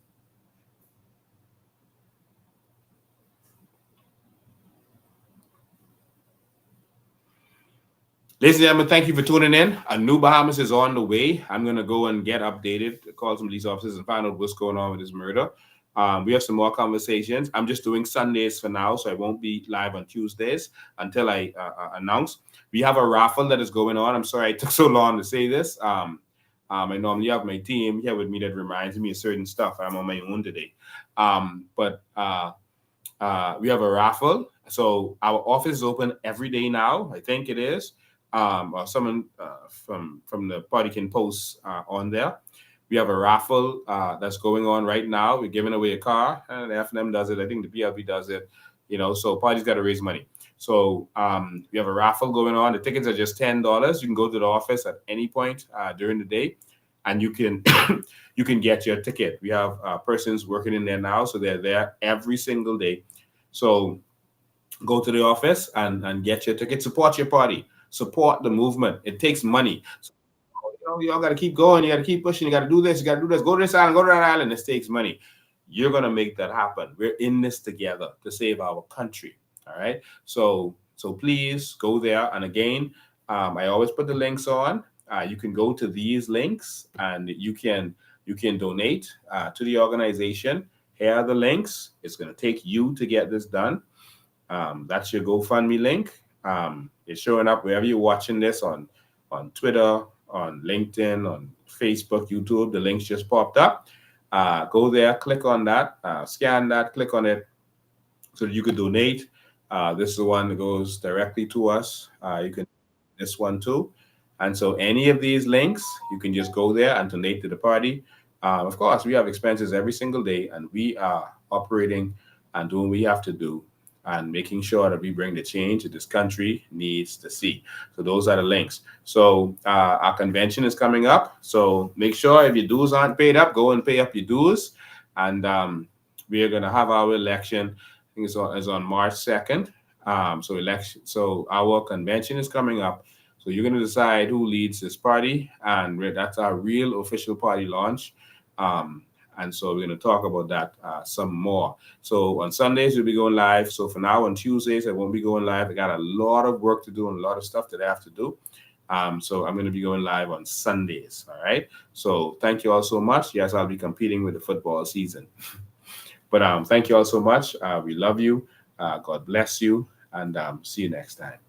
Ladies and gentlemen, thank you for tuning in. A new Bahamas is on the way. I'm going to go and get updated, call some police officers and find out what's going on with this murder. We have some more conversations. I'm just doing Sundays for now, so I won't be live on Tuesdays until I announce. We have a raffle that is going on. I'm sorry I took so long to say this. I normally have my team here with me that reminds me of certain stuff. I'm on my own today. But we have a raffle. So our office is open every day now. I think it is. Or someone from the party can post on there. We have a raffle that's going on right now. We're giving away a car, and the FNM does it. I think the PLP does it. So party's got to raise money. So we have a raffle going on. The tickets are just $10. You can go to the office at any point during the day, and you can you can get your ticket. We have persons working in there now, so they're there every single day. So go to the office and get your ticket. Support your party. Support the movement. It takes money. So, y'all got to keep going. You got to keep pushing. You got to do this. You got to do this. Go to this island. Go to that island. This takes money. You're going to make that happen. We're in this together to save our country. All right. So please go there. And again, I always put the links on. You can go to these links and you can donate to the organization. Here are the links. It's going to take you to get this done. That's your GoFundMe link. It's showing up wherever you're watching this on Twitter, on LinkedIn, on Facebook, YouTube. The links just popped up. Go there, click on that, scan that, click on it so that you can donate. This is the one that goes directly to us. You can this one too. And so any of these links, you can just go there and donate to the party. Of course, we have expenses every single day, and we are operating and doing what we have to do and making sure that we bring the change that this country needs to see. So those are the links. So our convention is coming up. So make sure if your dues aren't paid up, go and pay up your dues. And we are going to have our election. I think it's on March 2nd. So our convention is coming up. So you're going to decide who leads this party. And that's our real official party launch. And so we're going to talk about that some more. So on Sundays, we'll be going live. So for now, on Tuesdays, I won't be going live. I got a lot of work to do and a lot of stuff that I have to do. So I'm going to be going live on Sundays. All right. So thank you all so much. Yes, I'll be competing with the football season. But thank you all so much. We love you. God bless you. And see you next time.